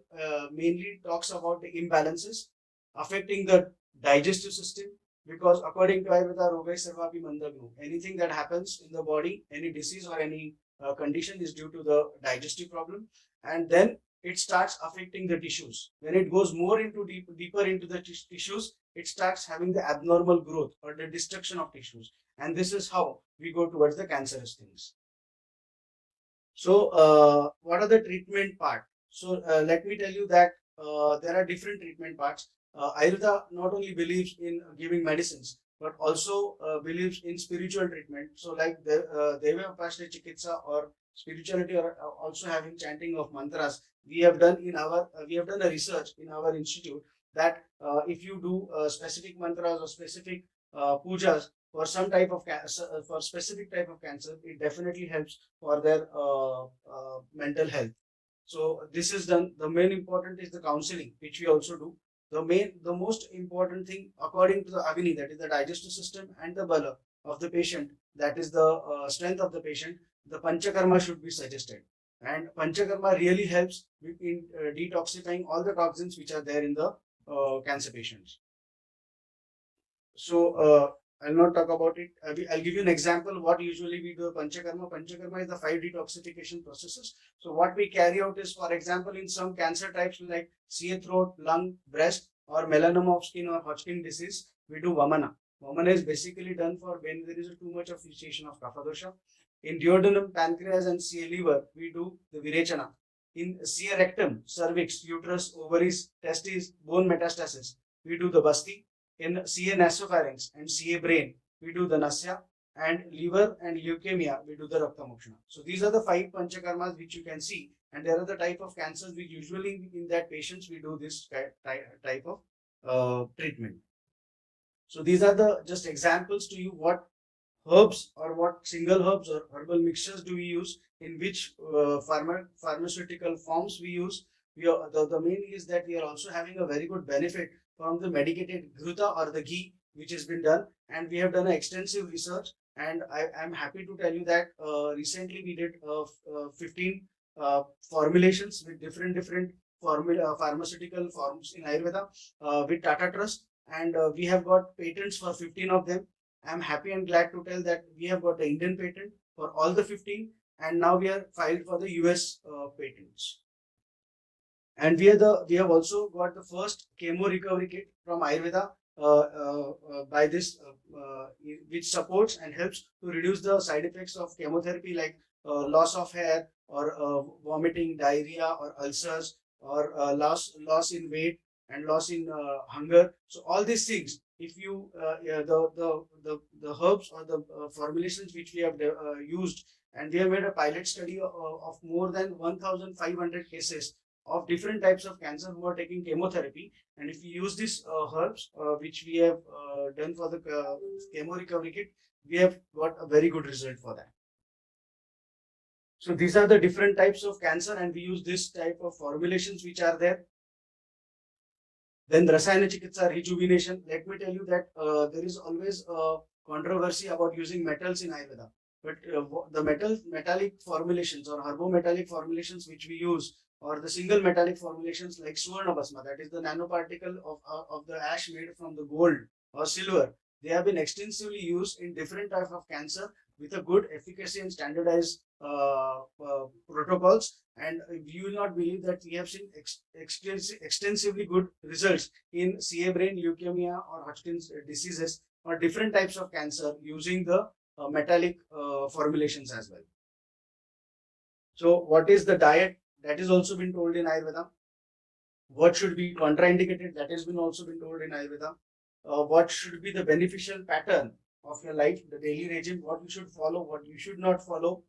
mainly talks about the imbalances affecting the digestive system, because according to Ayurveda, rogai sarvapi mandagnu, anything that happens in the body, any disease or any condition is due to the digestive problem, and then it starts affecting the tissues. When it goes more into deeper into the tissues, it starts having the abnormal growth or the destruction of tissues, and this is how we go towards the cancerous things. So what are the treatment part? So let me tell you that there are different treatment parts. Ayurveda not only believes in giving medicines, but also believes in spiritual treatment. So like the Deva Upasana Chikitsa or spirituality, or also having chanting of mantras. We have done a research in our institute that if you do specific mantras or specific pujas for some type of for specific type of cancer, it definitely helps for their mental health. So this is done. The main important is the counseling, which we also do. The most important thing according to the Agni, that is the digestive system, and the Bala of the patient, that is the strength of the patient, the Panchakarma should be suggested. And Panchakarma really helps in detoxifying all the toxins which are there in the cancer patients. So I'll not talk about it. I'll give you an example what usually we do. Panchakarma. Panchakarma is the 5 detoxification processes. So what we carry out is, for example, in some cancer types like CA throat, lung, breast, or melanoma of skin or Hodgkin disease, we do Vamana. Vamana is basically done for when there is too much of initiation of Kapha dosha. In duodenum, pancreas, and CA liver, we do the Virechana. In CA rectum, cervix, uterus, ovaries, testes, bone metastasis, we do the Basti. In CA nasopharynx and CA brain, we do the Nasya, and liver and leukemia, we do the Rakta Mokshana. So these are the 5 Panchakarmas which you can see, and there are the type of cancers which usually in that patients we do this type of treatment. So these are the just examples to you what herbs or what single herbs or herbal mixtures do we use, in which pharmaceutical forms we use. The main is that we are also having a very good benefit from the medicated ghruta or the ghee which has been done, and we have done an extensive research, and I am happy to tell you that recently we did 15 formulations with different pharmaceutical forms in Ayurveda with Tata Trust, and we have got patents for 15 of them. I am happy and glad to tell that we have got the Indian patent for all the 15, and now we are filed for the US patents. And we have also got the first chemo recovery kit from Ayurveda by this, which supports and helps to reduce the side effects of chemotherapy, like loss of hair, or vomiting, diarrhea, or ulcers, or loss in weight and loss in hunger. So all these things, if you the herbs or the formulations which we have used, and we have made a pilot study of more than 1,500 cases of different types of cancer who are taking chemotherapy, and if we use these herbs which we have done for the chemo recovery kit, we have got a very good result for that. So these are the different types of cancer, and we use this type of formulations which are there. Then Rasayana Chikitsa, rejuvenation. Let me tell you that there is always a controversy about using metals in Ayurveda, but the metallic formulations or herbometallic formulations which we use, or the single metallic formulations like Suvarna Bhasma, that is the nanoparticle of the ash made from the gold or silver, they have been extensively used in different types of cancer with a good efficacy and standardized protocols, and you will not believe that we have seen extensively good results in CA brain, leukemia, or Hodgkin's diseases, or different types of cancer using the metallic formulations as well. So what is the diet? That is also been told in Ayurveda. What should be contraindicated? That has been also been told in Ayurveda. What should be the beneficial pattern of your life, the daily regime, what you should follow, what you should not follow.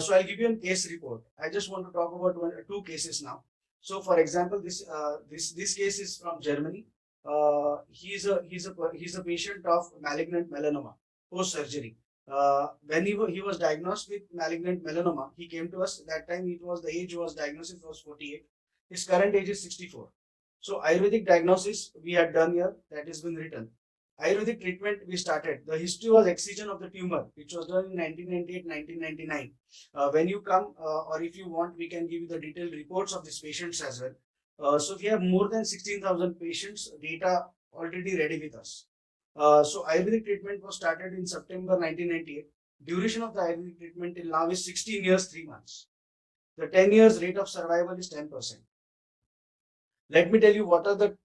So I'll give you a case report. I just want to talk about 2 cases now. So for example, this case is from Germany. He's a patient of malignant melanoma post surgery. When he was diagnosed with malignant melanoma, he came to us. That time the age was diagnosed, it was 48. His current age is 64. So Ayurvedic diagnosis we had done here, that has been written. Ayurvedic treatment we started. The history was excision of the tumor, which was done in 1998, 1999. When you come, or if you want, we can give you the detailed reports of these patients as well. So we have more than 16,000 patients data already ready with us. So Ayurvedic treatment was started in September 1998. Duration of the Ayurvedic treatment till now is 16 years, 3 months. The 10 years rate of survival is 10%. Let me tell you what are the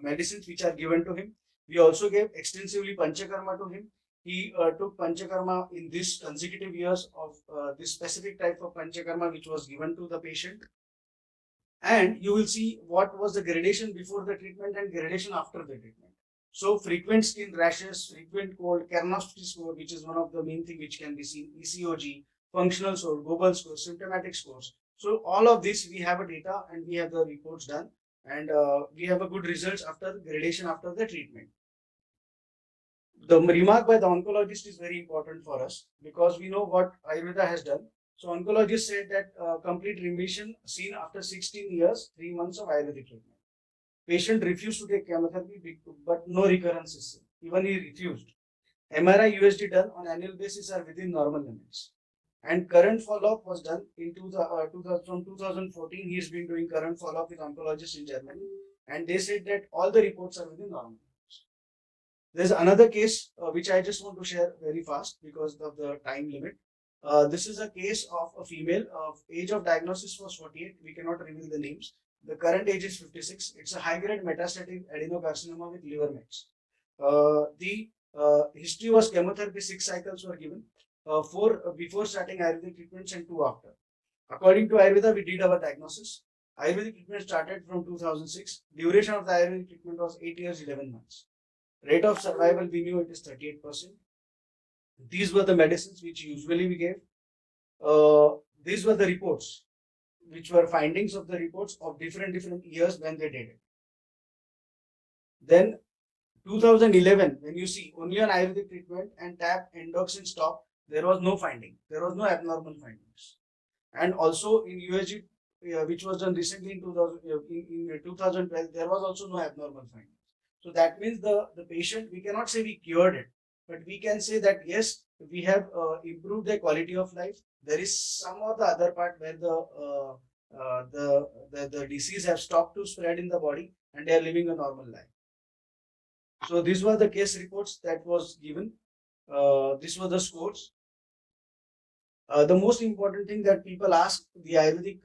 medicines which are given to him. We also gave extensively Panchakarma to him. He took Panchakarma in this consecutive years of this specific type of Panchakarma which was given to the patient. And you will see what was the gradation before the treatment and gradation after the treatment. So frequent skin rashes, frequent cold, Karnofsky score, which is one of the main thing which can be seen, ECOG, functional score, global score, symptomatic scores. So all of this we have a data and we have the reports done, and we have a good results after gradation after the treatment. The remark by the oncologist is very important for us because we know what Ayurveda has done. So oncologist said that complete remission seen after 16 years, 3 months of Ayurvedic treatment. Patient refused to take chemotherapy, but no recurrence is seen. Even he refused. MRI USD done on annual basis are within normal limits. And current follow-up was done in from 2014. He has been doing current follow-up with oncologists in Germany, and they said that all the reports are within normal limits. There's another case which I just want to share very fast because of the time limit. This is a case of a female. Age of diagnosis was 48. We cannot reveal the names. The current age is 56. It's a high-grade metastatic adenocarcinoma with liver mets. The history was chemotherapy, 6 cycles were given. 4 before starting Ayurvedic treatments and 2 after. According to Ayurveda, we did our diagnosis. Ayurvedic treatment started from 2006. Duration of the Ayurvedic treatment was 8 years, 11 months. Rate of survival, we knew it is 38%. These were the medicines which usually we gave. These were the reports, which were findings of the reports of different years when they did it. Then 2011, when you see only on Ayurvedic treatment and tap endoxin stop, there was no finding. There was no abnormal findings. And also in USG, which was done recently in 2012, there was also no abnormal findings. So that means the patient, we cannot say we cured it, but we can say that yes, we have improved their quality of life. There is some of the other part where the disease have stopped to spread in the body and they are living a normal life. So these were the case reports that was given. These were the scores. The most important thing that people ask the Ayurvedic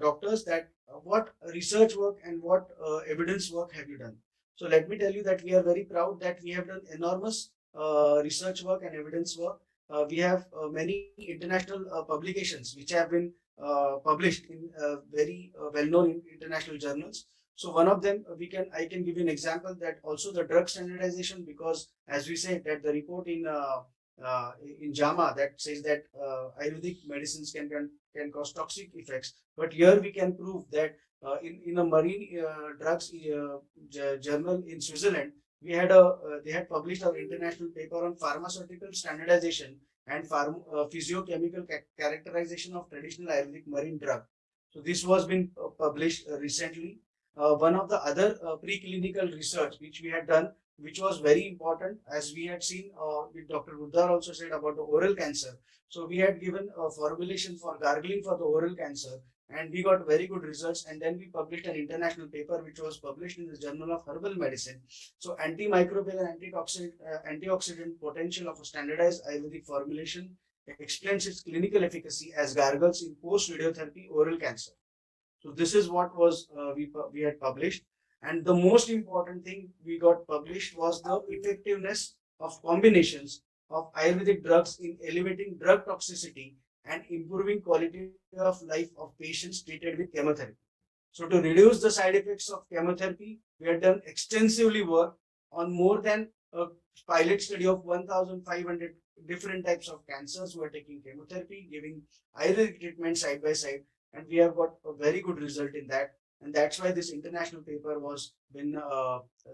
doctors that what research work and what evidence work have you done? So let me tell you that we are very proud that we have done enormous research work and evidence work. We have many international publications which have been published in very well-known in international journals. So one of them I can give you an example that also the drug standardization, because as we said that the report in JAMA that says that Ayurvedic medicines can cause toxic effects, but here we can prove that in a marine drugs journal in Switzerland, they had published an international paper on pharmaceutical standardization and physiochemical characterization of traditional Ayurvedic marine drug. So this was been published recently. One of the other preclinical research which we had done, which was very important, as we had seen with Dr. Buddhar also said about the oral cancer. So we had given a formulation for gargling for the oral cancer, and we got very good results. And then we published an international paper which was published in the Journal of Herbal Medicine. So antimicrobial and antioxidant potential of a standardized Ayurvedic formulation explains its clinical efficacy as gargles in post-radiotherapy oral cancer. So this is what was we had published. And the most important thing we got published was the effectiveness of combinations of Ayurvedic drugs in elevating drug toxicity and improving quality of life of patients treated with chemotherapy. So to reduce the side effects of chemotherapy, we had done extensively work on more than a pilot study of 1,500 different types of cancers who are taking chemotherapy, giving Ayurvedic treatment side by side, and we have got a very good result in that. And that's why this international paper was been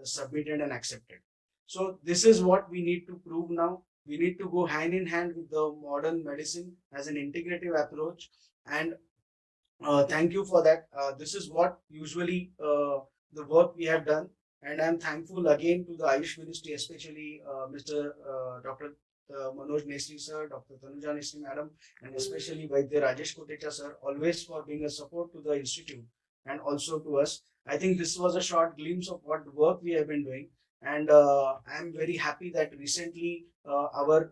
submitted and accepted. So this is what we need to prove now. We need to go hand in hand with the modern medicine as an integrative approach. And thank you for that. This is what usually the work we have done, and I'm thankful again to the Ayush Ministry, especially Mr. Dr. Manoj Nesri sir, Dr. Tanuja Nesri madam, and especially Vaidya Rajesh Kotecha sir, always for being a support to the institute and also to us. I think this was a short glimpse of what work we have been doing, and I'm very happy that recently our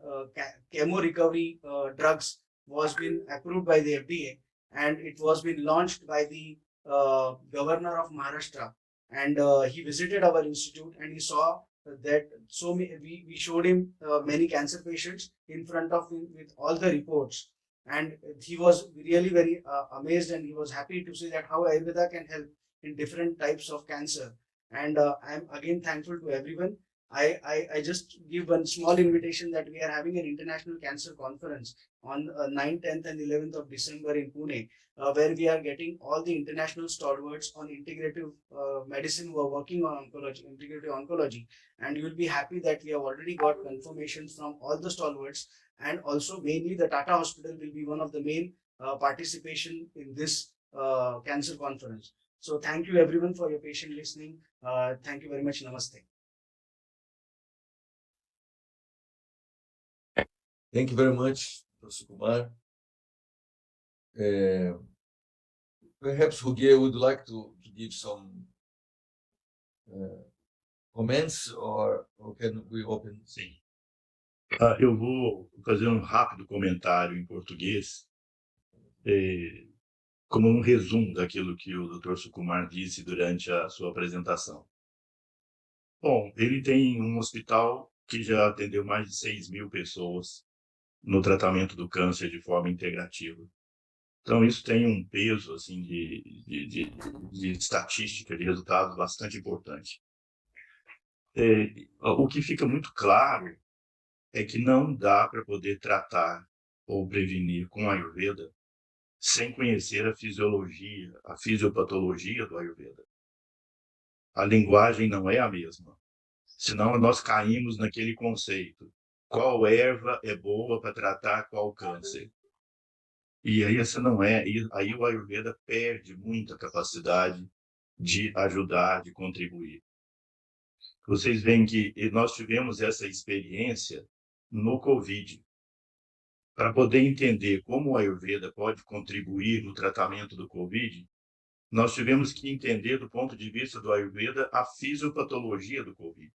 chemo recovery drugs was been approved by the FDA, and it was been launched by the governor of Maharashtra, and he visited our institute and he saw that we showed him many cancer patients in front of him with all the reports, and he was really very amazed, and he was happy to see that how Ayurveda can help in different types of cancer. And I'm again thankful to everyone. I just give one small invitation that we are having an international cancer conference on 9th, 10th and 11th of December in Pune, where we are getting all the international stalwarts on integrative medicine who are working on oncology, integrative oncology. And you will be happy that we have already got confirmations from all the stalwarts, and also mainly the Tata Hospital will be one of the main participation in this cancer conference. So thank you everyone for your patient listening. Thank you very much. Namaste. Thank you very much, Dr. Sukumar. Perhaps 𝗂𝗂𝗵 would like to give some comments, or can we open? Sim. Eu vou fazer um rápido comentário em português, como um resumo daquilo que o Dr. Sukumar disse durante a sua apresentação. Bom, ele tem um hospital que já atendeu mais de 6.000 pessoas no tratamento do câncer de forma integrativa. Então, isso tem um peso assim, de estatística, de resultados bastante importante. O que fica muito claro é que não dá para poder tratar ou prevenir com a Ayurveda sem conhecer a fisiologia, a fisiopatologia do Ayurveda. A linguagem não é a mesma. Senão nós caímos naquele conceito. Qual erva é boa para tratar qual câncer? E aí essa não é. Aí o Ayurveda perde muita capacidade de ajudar, de contribuir. Vocês veem que nós tivemos essa experiência no Covid. Para poder entender como o Ayurveda pode contribuir no tratamento do Covid, nós tivemos que entender do ponto de vista do Ayurveda a fisiopatologia do Covid.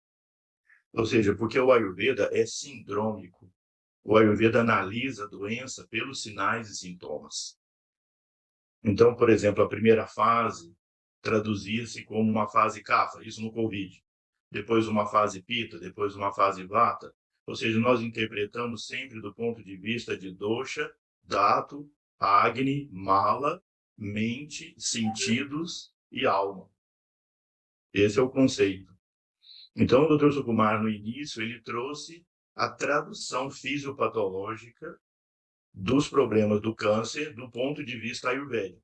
Ou seja, porque o Ayurveda é sindrômico. O Ayurveda analisa a doença pelos sinais e sintomas. Então, por exemplo, a primeira fase traduzia-se como uma fase Kapha, isso no Covid. Depois uma fase Pitta, depois uma fase Vata. Ou seja, nós interpretamos sempre do ponto de vista de dosha, dato, agni, mala, mente, sentidos e alma. Esse é o conceito. Então, o Dr. Sukumar, no início, ele trouxe a tradução fisiopatológica dos problemas do câncer do ponto de vista ayurvédico.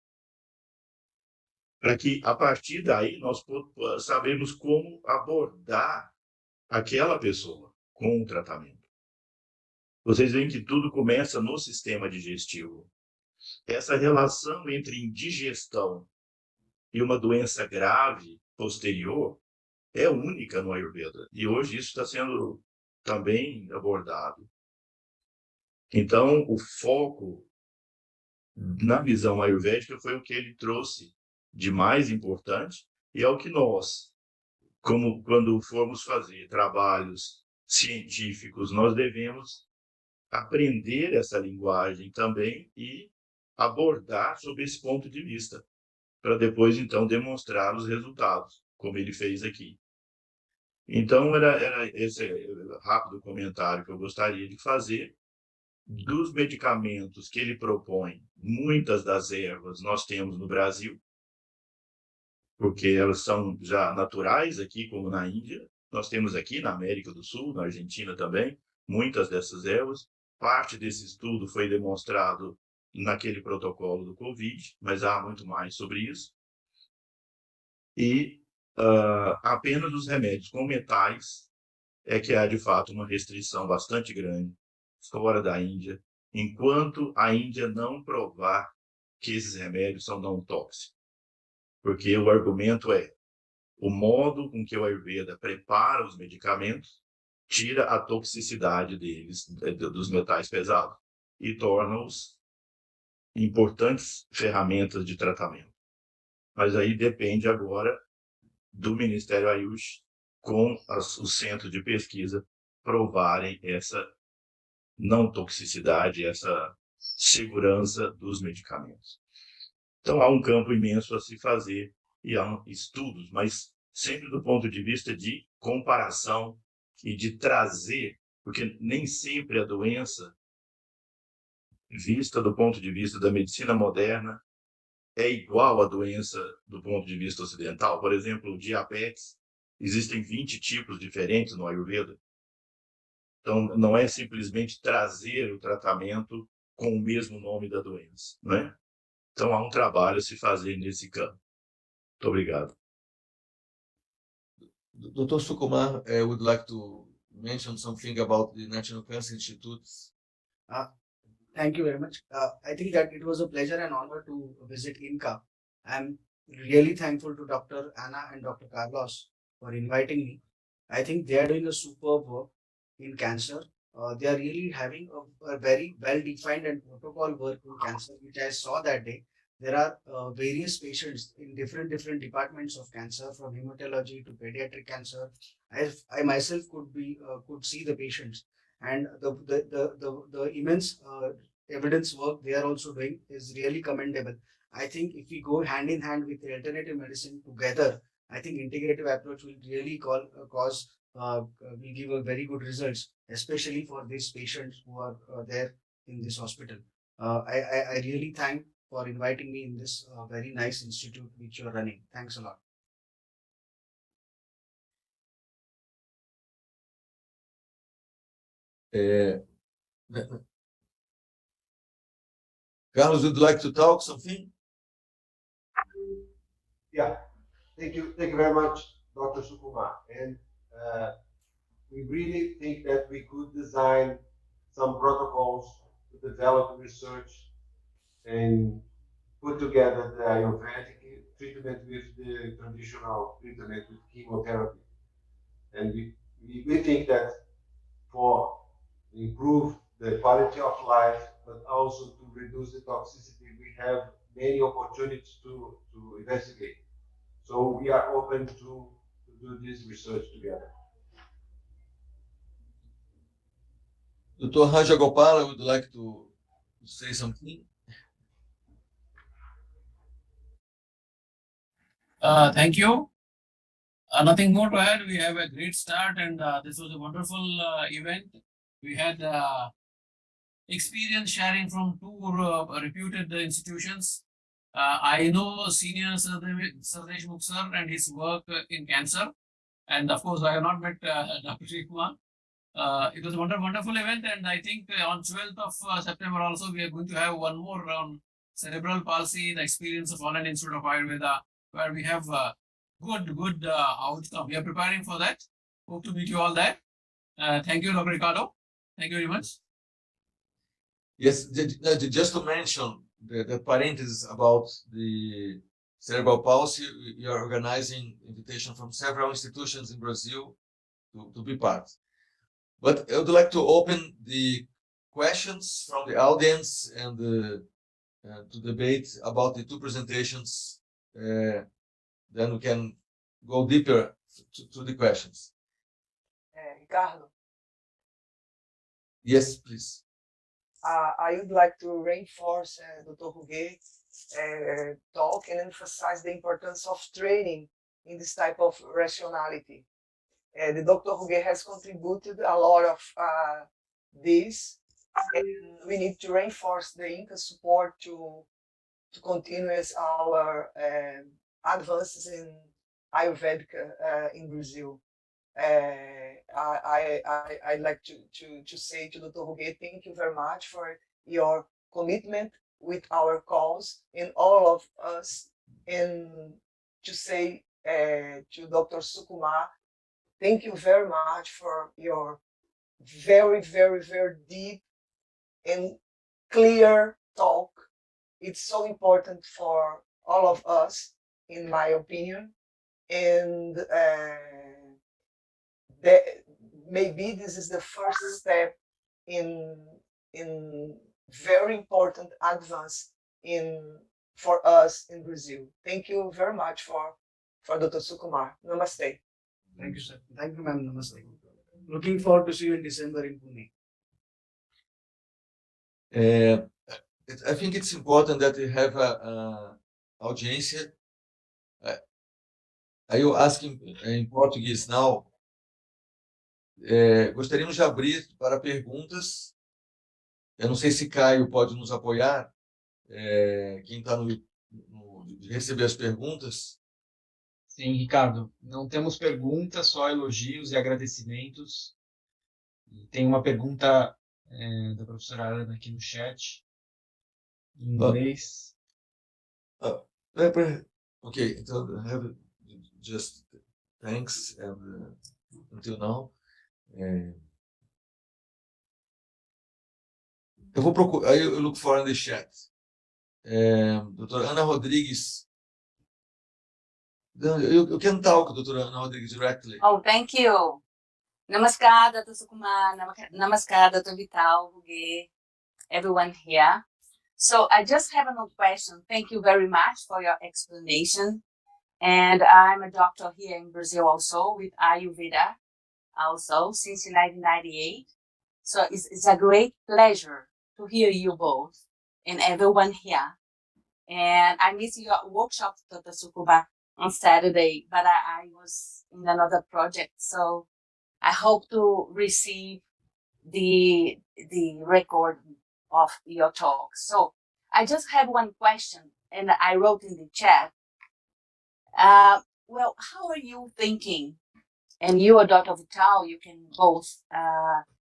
Para que, a partir daí, nós sabemos como abordar aquela pessoa com o tratamento. Vocês veem que tudo começa no sistema digestivo. Essa relação entre indigestão e uma doença grave posterior é única no Ayurveda. E hoje isso está sendo também abordado. Então, o foco na visão ayurvédica foi o que ele trouxe de mais importante, e é o que nós, como quando formos fazer trabalhos científicos, nós devemos aprender essa linguagem também e abordar sob esse ponto de vista, para depois, então, demonstrar os resultados, como ele fez aqui. Então, era esse rápido comentário que eu gostaria de fazer. Dos medicamentos que ele propõe, muitas das ervas nós temos no Brasil, porque elas são já naturais aqui, como na Índia. Nós temos aqui na América do Sul, na Argentina também, muitas dessas ervas. Parte desse estudo foi demonstrado naquele protocolo do Covid, mas há muito mais sobre isso. E apenas os remédios com metais é que há, de fato, uma restrição bastante grande fora da Índia, enquanto a Índia não provar que esses remédios são não tóxicos. Porque o argumento é, o modo com que o Ayurveda prepara os medicamentos tira a toxicidade deles, dos metais pesados, e torna-os importantes ferramentas de tratamento. Mas aí depende agora do Ministério Ayush, com os centros de pesquisa, provarem essa não toxicidade, essa segurança dos medicamentos. Então, há um campo imenso a se fazer e há estudos, mas sempre do ponto de vista de comparação e de trazer, porque nem sempre a doença, vista do ponto de vista da medicina moderna, é igual à doença do ponto de vista ocidental. Por exemplo, o diabetes, existem 20 tipos diferentes no Ayurveda. Então, não é simplesmente trazer o tratamento com o mesmo nome da doença, né? Então, há um trabalho a se fazer nesse campo. Muito obrigado. Dr. Sukumar would like to mention something about the National Cancer Institute. Thank you very much. I think that it was a pleasure and honor to visit INCA. I'm really thankful to Dr. Anna and Dr. Carlos for inviting me. I think they are doing a superb work in cancer. They are really having a very well-defined and protocol work in cancer, which I saw that day. There are various patients in different departments of cancer, from hematology to pediatric cancer. I myself could see the patients, and the immense evidence work they are also doing is really commendable. I think if we go hand in hand with the alternative medicine together, I think integrative approach will really will give a very good results, especially for these patients who are there in this hospital. I really thank for inviting me in this very nice institute which you are running. Thanks a lot. Carlos, would you like to talk something? Yeah, thank you very much, Dr. Sukumar. And we really think that we could design some protocols to develop research and put together the Ayurvedic treatment with the traditional treatment with chemotherapy. And we think that for improve the quality of life, but also to reduce the toxicity, we have many opportunities to investigate. So we are open to do this research together. Dr. 𝗦𝗿𝗂𝗵𝗺 would like to say something. Thank you. Nothing more to add. We have a great start, and this was a wonderful event. We had experience sharing from two reputed institutions. I know Senior Sardeshmukh sir and his work in cancer, and of course I have not met Dr. Srikumar. It was a wonderful event, and I think on 12th of September also we are going to have one more on cerebral palsy, the experience of Online Institute of Ayurveda, where we have good outcome. We are preparing for that. Hope to meet you all there. Thank you, Dr. Ricardo. Thank you very much. Yes, just to mention the parenthesis about the cerebral palsy, we are organizing invitation from several institutions in Brazil to be part. But I would like to open the questions from the audience and to debate about the two presentations. Then we can go deeper to the questions. Ricardo, Yes, please. I would like to reinforce Dr. 𝗂𝗵𝗺𝗍 talk and emphasize the importance of training in this type of rationality. The Dr. 𝗂𝗵𝗺𝗍 has contributed a lot of this, and we need to reinforce the INCA support to continue our advances in Ayurvedic in Brazil. I'd like to say to Dr. 𝗂𝗵𝗺𝗍, thank you very much for your commitment with our cause and all of us, and to say to Dr. Sukumar, thank you very much for your very deep and clear talk. It's so important for all of us, in my opinion. and that maybe this is the first step in very important advance for us in Brazil. Thank you very much for Dr. Sukumar. Namaste. Thank you, sir. Thank you, ma'am. Namaste. Looking forward to see you in December in Pune. I think it's important that we have a audiência. Aí eu ask em português now. Gostaríamos de abrir para perguntas. Eu não sei se Caio pode nos apoiar. Quem está de receber as perguntas. Sim, Ricardo. Não temos perguntas, só elogios e agradecimentos. E tem uma pergunta da professora Ana aqui no chat, em inglês. Okay, então just thanks until now. Eu vou procurar. Eu look for in the chat. Doutora Ana Rodrigues. You can talk, Dr. Ana Rodrigues, directly. Oh, thank you. Namaskar, Dr. Sukumar. Namaskar, Dr. 𝗏𝗏𝗏𝗏𝗏𝗏, everyone here. So I just have a question. Thank you very much for your explanation. And I'm a doctor here in Brazil also with Ayurveda also since 1998. So it's a great pleasure to hear you both and everyone here. And I missed your workshop, Dr. Sukumar, on Saturday, but I was in another project. So I hope to receive the record of your talk. So I just have one question, and I wrote in the chat. Well, how are you thinking? And you or Dr. Vital, you can both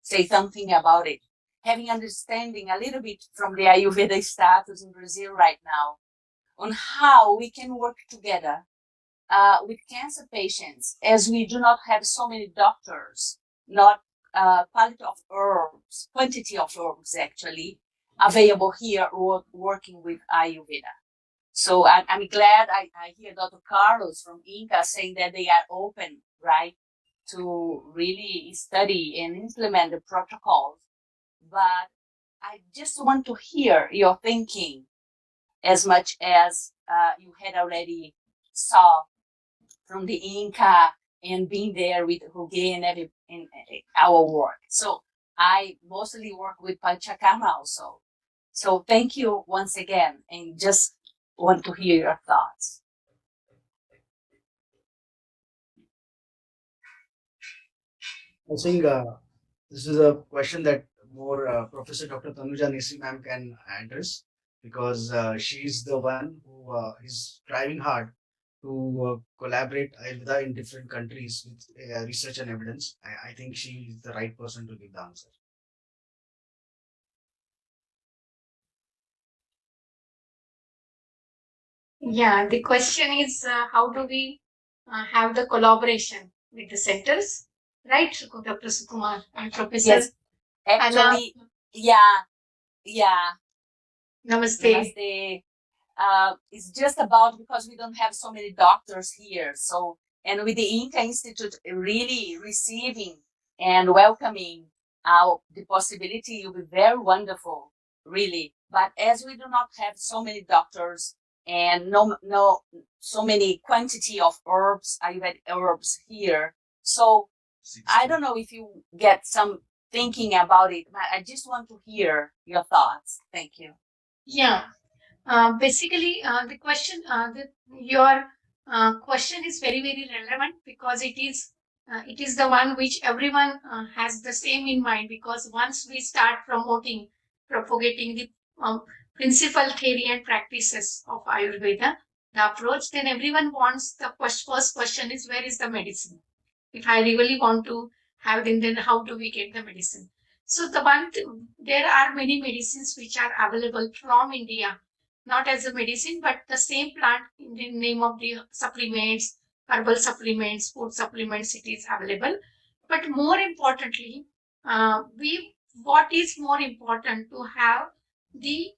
say something about it. Having understanding a little bit from the Ayurveda status in Brazil right now on how we can work together with cancer patients, as we do not have so many doctors, not quantity of herbs actually available here working with Ayurveda. So I'm glad I hear Dr. Carlos from INCA saying that they are open, right, to really study and implement the protocols. But I just want to hear your thinking as much as you had already saw from the INCA and being there with Ruge and in our work. So I mostly work with Panchakarma also. So thank you once again, and just want to hear your thoughts. I think this is a question that more Professor Dr. Tanuja Nisi ma'am can address, because she's the one who is driving hard to collaborate Ayurveda in different countries with research and evidence. I think she is the right person to give the answer. Yeah, the question is how do we have the collaboration with the centers, right, Dr. Sukumar and Professor? Yes, actually, yeah. Namaste. Namaste. It's just about because we don't have so many doctors here. So, and with the INCA Institute really receiving and welcoming the possibility, it will be very wonderful, really. But as we do not have so many doctors and no so many quantity of herbs, Ayurvedic herbs here, so I don't know if you get some thinking about it, but I just want to hear your thoughts. Thank you. Yeah. Basically, the question, your question is very, very relevant, because it is the one which everyone has the same in mind, because once we start propagating the principal theory and practices of Ayurveda, the approach, then everyone wants the first question is, where is the medicine? If I really want to have it, then how do we get the medicine? So there are many medicines which are available from India, not as a medicine, but the same plant in the name of the supplements, herbal supplements, food supplements, it is available. But more importantly, what is more important to have the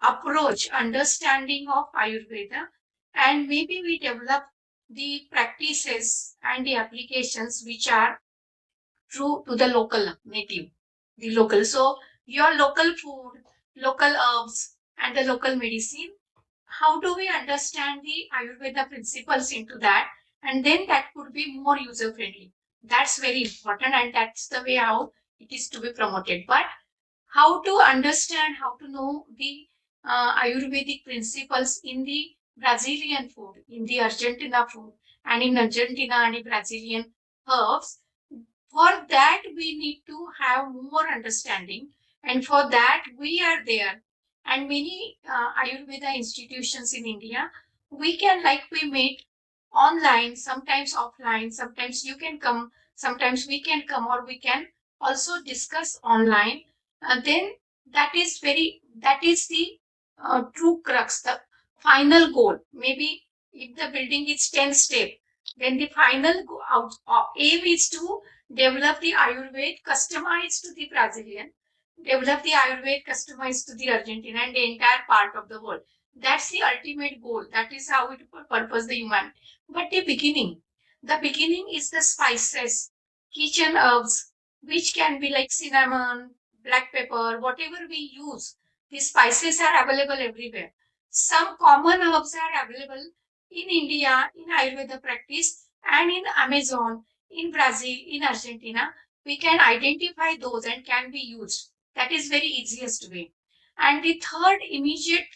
approach, understanding of Ayurveda, and maybe we develop the practices and the applications which are true to the local native, the local. So your local food, local herbs, and the local medicine. How do we understand the Ayurveda principles into that? And then that could be more user friendly. That's very important, and that's the way how it is to be promoted. But how to understand, how to know the Ayurvedic principles in the Brazilian food, in the Argentina food, and in Argentina and in Brazilian herbs. For that, we need to have more understanding, and for that, we are there. And many Ayurveda institutions in India, we can, like we meet online, sometimes offline, sometimes you can come, sometimes we can come, or we can also discuss online. Then that is the true crux, the final goal. Maybe if the building is 10 step, then the final aim is to develop the Ayurveda customized to the Brazilian, develop the Ayurveda customized to the Argentina and the entire part of the world. That's the ultimate goal. That is how it purpose the human. But the beginning is the spices, kitchen herbs, which can be like cinnamon, black pepper, whatever we use. The spices are available everywhere. Some common herbs are available in India, in Ayurveda practice, and in Amazon, in Brazil, in Argentina. We can identify those and can be used. That is very easiest way. And the third immediate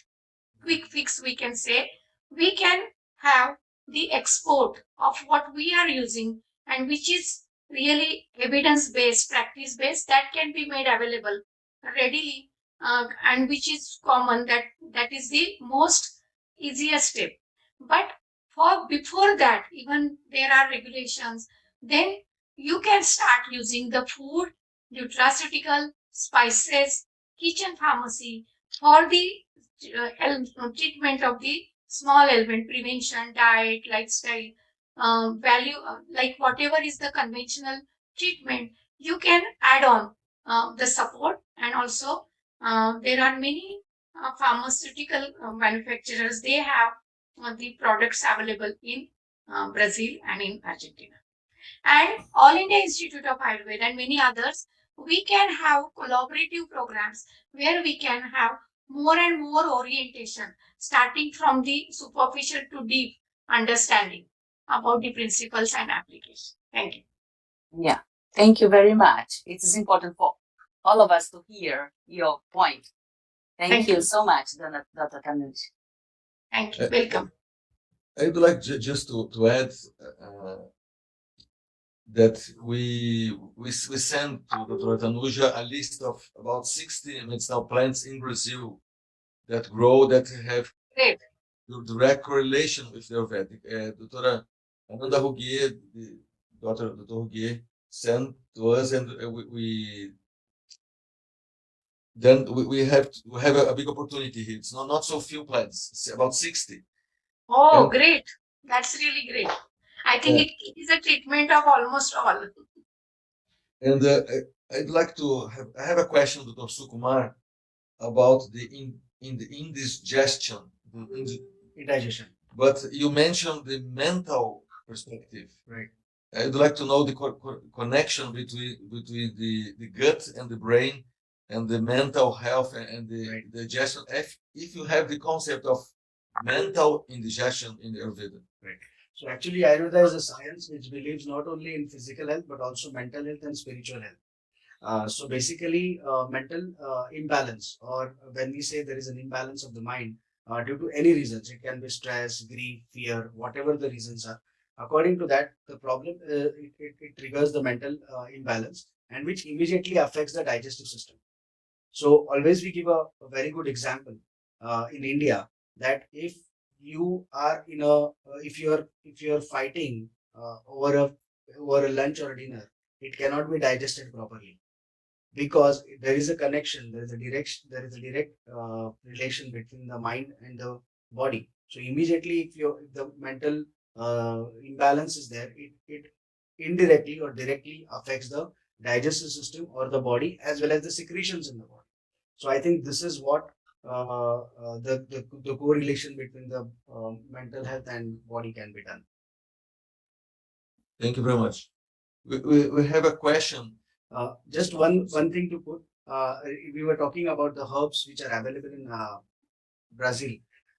quick fix, we can say, we can have the export of what we are using and which is really evidence based, practice based, that can be made available readily, and which is common. That is the most easiest step. But for before that, even there are regulations. Then you can start using the food, nutraceutical, spices, kitchen pharmacy for the treatment of the small ailment, prevention, diet, lifestyle, value, like whatever is the conventional treatment, you can add on the support. And also there are many pharmaceutical manufacturers, they have the products available in Brazil and in Argentina. And All India Institute of Ayurveda and many others, we can have collaborative programs where we can have more and more orientation, starting from the superficial to deep understanding about the principles and application. Thank you. Yeah, thank you very much. It is important for all of us to hear your point. Thank you so much, Dr. Tanuj. Thank you. Welcome. I would like just to add that we sent to Dr. Tanuja a list of about 60 medicinal plants in Brazil that grow, that have direct correlation with the Ayurvedic. Dr. Ananda Rougier, Dr. Rougier sent to us, and we have a big opportunity here. It's not so few plants. It's about 60. Oh, great! That's really great. I think it is a treatment of almost all. And I'd like to I have a question to Dr. Sukumar about the indigestion. Indigestion. But you mentioned the mental perspective. Right. I'd like to know the connection between the gut and the brain and the mental health and the digestion. If you have the concept of mental indigestion in Ayurveda. Right. So actually, Ayurveda is a science which believes not only in physical health but also mental health and spiritual health. So basically, mental imbalance, or when we say there is an imbalance of the mind due to any reasons, it can be stress, grief, fear, whatever the reasons are. According to that, the problem it triggers the mental imbalance, and which immediately affects the digestive system. So always we give a very good example in India, that if you are in a if you're fighting over a lunch or a dinner, it cannot be digested properly, because there is a connection, there is a direct relation between the mind and the body. So immediately, if the mental imbalance is there, it indirectly or directly affects the digestive system or the body, as well as the secretions in the body. So I think this is what the correlation between the mental health and body can be done. Thank you very much. We have a question. Just one thing to put. We were talking about the herbs which are available in Brazil.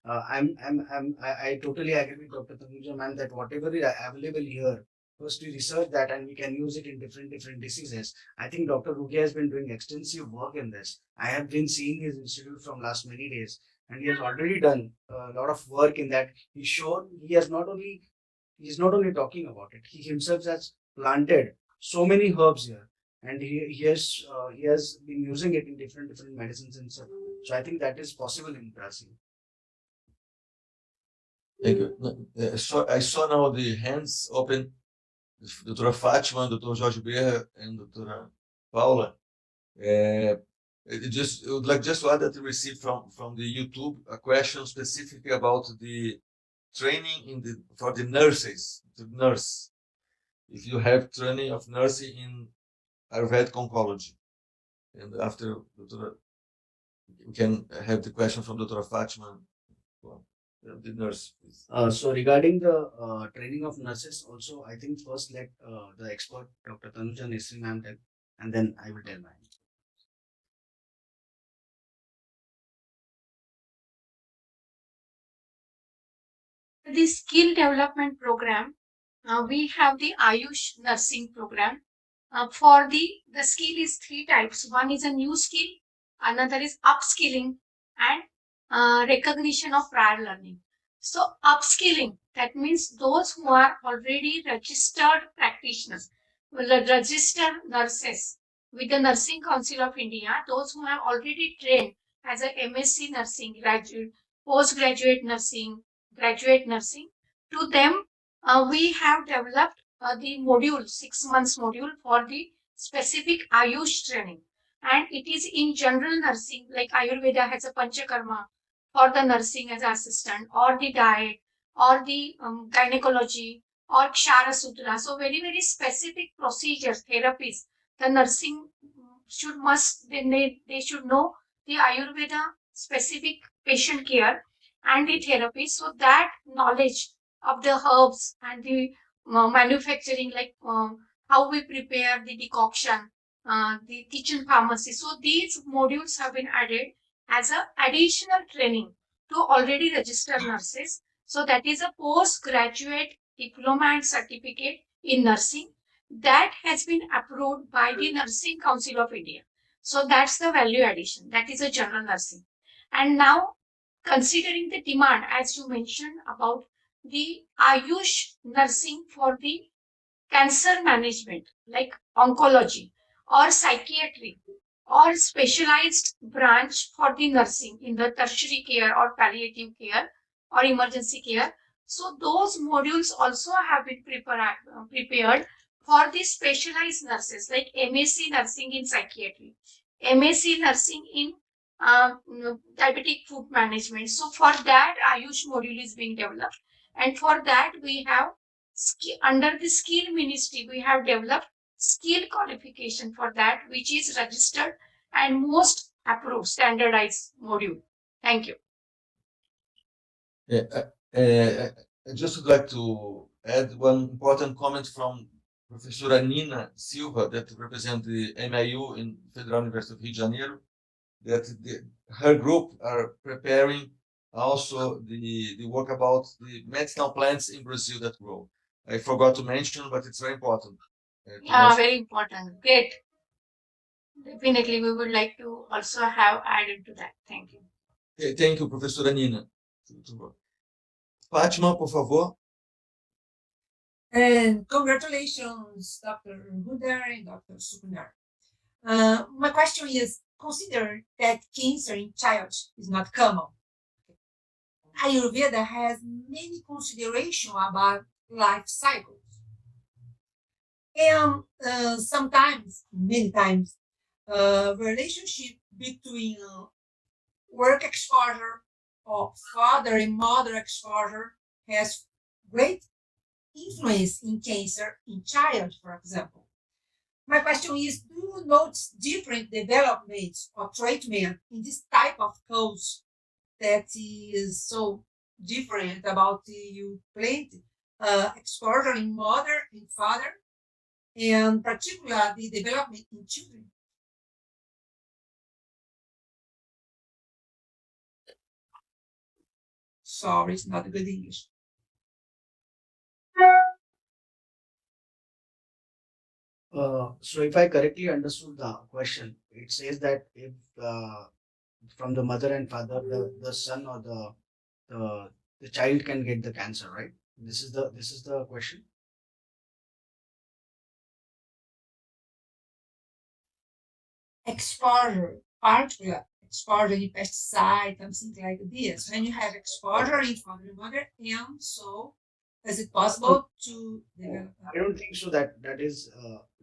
I totally agree with Dr. Tanuja ma'am that whatever is available here, first we research that and we can use it in different diseases. I think Dr. Ruge has been doing extensive work in this. I have been seeing his institute from last many days, and he has already done a lot of work in that. He's not only talking about it. He himself has planted so many herbs here, and he has been using it in different medicines and stuff. So I think that is possible in Brazil. Thank you. So I saw now the hands open. Doutora Fátima, Dr. 𝗏𝗏𝗵𝗺, and Doutora Paula. I would like just to add that we received from the YouTube a question specifically about the training for the nurses, to nurse. If you have training of nursing in Ayurvedic oncology, and after we can have the question from Dr. Fátima, the nurse. So regarding the training of nurses, also I think first let the expert Dr. Tanuja Nesri ma'am tell, and then I will tell mine. The skill development program, we have the Ayush nursing program. For the skill is 3 types. One is a new skill, another is upskilling, and recognition of prior learning. So upskilling, that means those who are already registered practitioners, registered nurses with the Nursing Council of India, those who have already trained as a MSc nursing graduate, postgraduate nursing, graduate nursing, to them we have developed the module, 6 months module for the specific Ayush training. And it is in general nursing, like Ayurveda has a Panchakarma for the nursing as assistant, or the diet, or the gynecology, or Kshara Sutra. So very, very specific procedures, therapies, the nursing they should know the Ayurveda specific patient care and the therapy, so that knowledge of the herbs and the manufacturing, like how we prepare the decoction, the kitchen pharmacy. So these modules have been added as a additional training to already registered nurses. So that is a postgraduate diploma and certificate in nursing that has been approved by the Nursing Council of India. So that's the value addition. That is a general nursing. And now, considering the demand, as you mentioned, about the Ayush nursing for the cancer management, like oncology or psychiatry, or specialized branch for the nursing in the tertiary care or palliative care or emergency care. So those modules also have been prepared for the specialized nurses, like MSc nursing in psychiatry, MSc nursing in diabetic food management. So for that, Ayush module is being developed, and for that we have under the skill ministry we have developed skill qualification for that, which is registered and most approved standardized module. Thank you. I just would like to add one important comment from Professora Nina Silva, that represents the MIU in Federal University of Rio de Janeiro, that her group are preparing also the work about the medicinal plants in Brazil that grow. I forgot to mention, but it's very important. Yeah, very important. Great. Definitely, we would like to also have added to that. Thank you. Okay, thank you, Professora Nina. Fátima, por favor. And congratulations, Dr. 𝗏𝗏𝗵𝗺 and Dr. Sukumar. My question is, consider that cancer in child is not common. Ayurveda has many considerations about life cycles. And sometimes, many times, relationship between work exposure or father and mother exposure has great influence in cancer in child, for example. My question is, do you notice different developments or treatment in this type of cause that is so different about you plant exposure in mother and father, and particularly the development in children. Sorry, it's not good English. So if I correctly understood the question, it says that if from the mother and father, the son or the child can get the cancer, right? This is the question. Exposure, particular exposure in pesticide, something like this. When you have exposure in father and mother, and so is it possible to develop? I don't think so. That is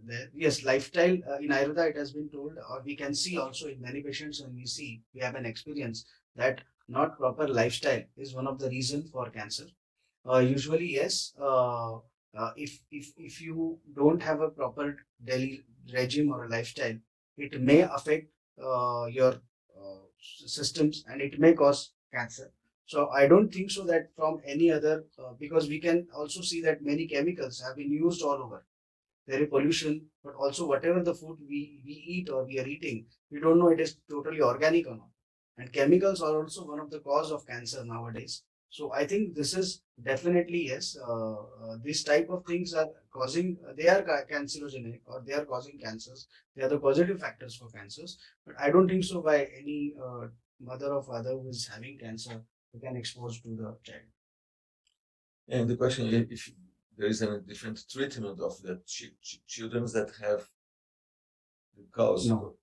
there. Yes, lifestyle in Ayurveda it has been told, or we can see also in many patients when we have an experience that not proper lifestyle is one of the reason for cancer. Usually, yes. If you don't have a proper daily regime or a lifestyle, it may affect your systems and it may cause cancer. So I don't think so that from any other because we can also see that many chemicals have been used all over. There is pollution, but also whatever the food we eat or we are eating, we don't know it is totally organic or not. And chemicals are also one of the cause of cancer nowadays. So I think this is definitely yes. These type of things are causing, they are cancerogenic or they are causing cancers. They are the positive factors for cancers. But I don't think so by any mother or father who is having cancer who can expose to the child. And the question is if there is a different treatment of the children that have the cause. No.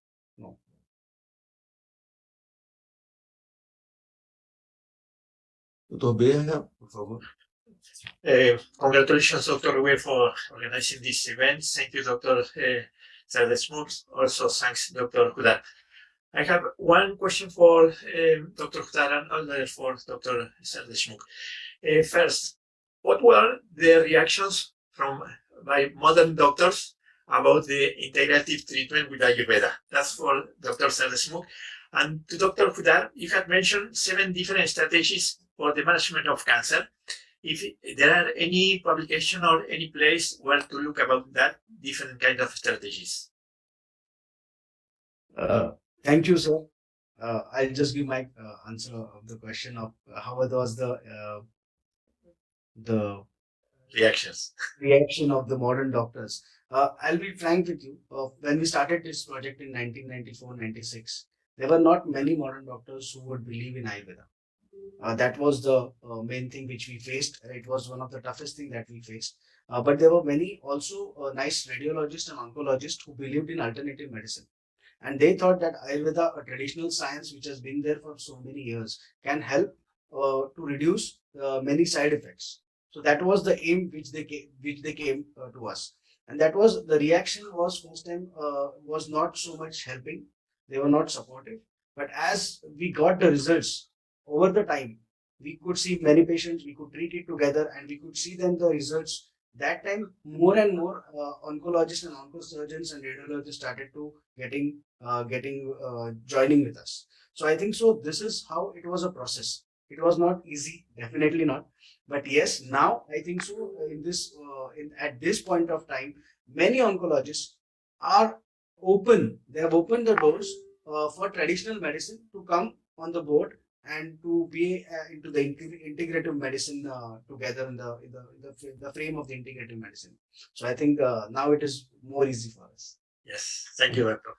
Dr. Berra, por favor. Congratulations, Dr. Wei, for organizing this event. Thank you, Dr. Sardeshmukh. Also, thanks, Dr. 𝗂𝗵. I have one question for Dr. 𝗂𝗵 and another for Dr. Sardeshmukh. First, what were the reactions by modern doctors about the integrative treatment with Ayurveda? That's for Dr. Sardeshmukh. And to Dr. 𝗂𝗵, you had mentioned 7 different strategies for the management of cancer. If there are any publication or any place where to look about that different kind of strategies. Thank you, sir. I'll just give my answer of the question of how was the reaction of the modern doctors. I'll be frank with you. When we started this project in 1994-96, there were not many modern doctors who would believe in Ayurveda. That was the main thing which we faced. It was one of the toughest things that we faced. But there were many also nice radiologists and oncologists who believed in alternative medicine. And they thought that Ayurveda, a traditional science which has been there for so many years, can help to reduce many side effects. So that was the aim which they came to us. And that was the reaction was first time was not so much helping. They were not supportive. But as we got the results over the time, we could see many patients, we could treat it together and we could see them the results. That time, more and more oncologists and oncosurgeons and radiologists started to joining with us. So I think so. This is how it was a process. It was not easy, definitely not. But yes, now I think so. In this, at this point of time, many oncologists are open. They have opened the doors for traditional medicine to come on the board and to be into the integrative medicine together in the frame of the integrative medicine. So I think now it is more easy for us. Yes, thank you, Doctor.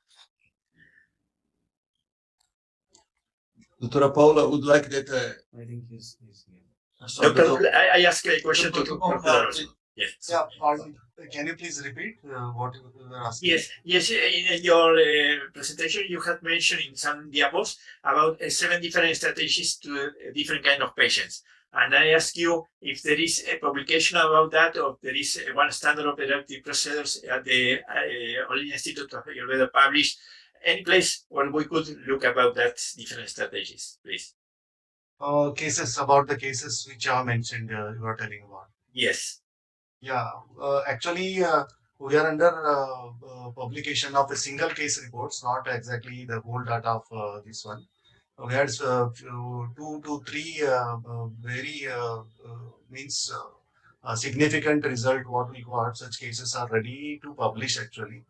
Dr. Paula would like that. I think he's here. Doctor, I asked a question to Dr. Yes. Yeah, pardon. Can you please repeat what you were asking? Yes. In your presentation, you had mentioned in some diapos about 7 different strategies to different kind of patients. And I ask you if there is a publication about that, or there is one standard operative procedures at the All-India Institute of Ayurveda published, any place where we could look about that different strategies, please. Cases about the cases which are mentioned, you are telling about. Yes. Yeah, actually, we are under publication of the single case reports, not exactly the whole data of this one. We had 2 to 3 very significant result what we got, such cases are ready to publish actually.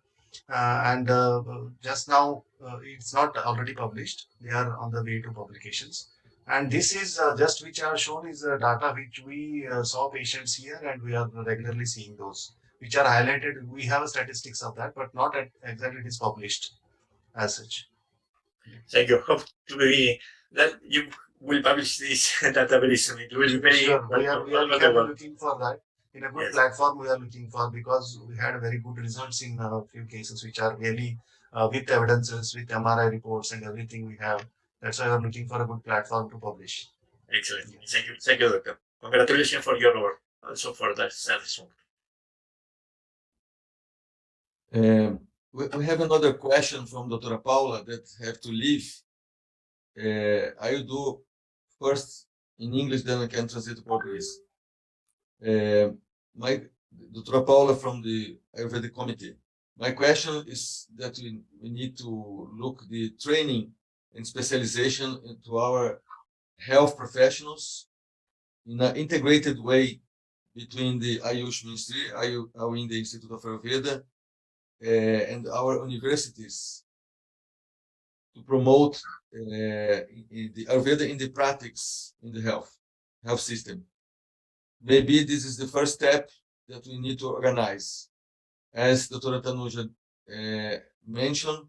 Just now, it's not already published. They are on the way to publications. And this is just which are shown is data which we saw patients here, and we are regularly seeing those which are highlighted. We have statistics of that, but not exactly it is published as such. Thank you. Hope to be that you will publish this data very soon. It will be very sure. We are looking for that. In a good platform, we are looking for, because we had very good results in a few cases which are really with evidences, with MRI reports and everything we have. That's why we are looking for a good platform to publish. Excellent. Thank you. Thank you, doctor. Congratulations for your work. Also for that service. We have another question from Dr. Paula that have to leave. I will do first in English, then I can translate to Portuguese. My Dr. Paula from the Ayurvedic Committee. My question is that we need to look the training and specialization into our health professionals in an integrated way between the Ayush Ministry, our India Institute of Ayurveda, and our universities to promote the Ayurveda in the practice in the health system. Maybe this is the first step that we need to organize. As Dr. Tanuja mentioned,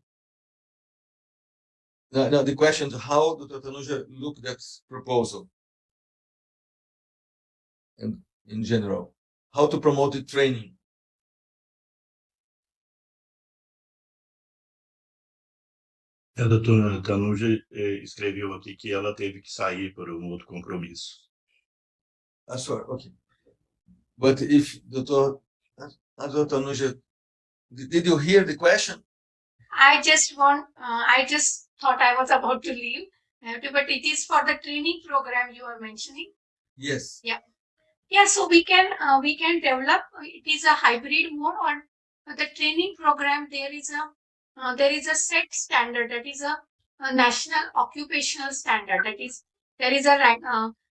now the question is how Dr. Tanuja looked at proposal and in general, how to promote the training. A doutora Tanuja escreveu aqui que ela teve que sair para outro compromisso. Sure, okay. But if Dr. Tanuja, did you hear the question? I just thought I was about to leave, but it is for the training program you are mentioning. Yes. Yeah. So we can develop. It is a hybrid mode, or the training program. There is a set standard, that is a national occupational standard. That is, there is a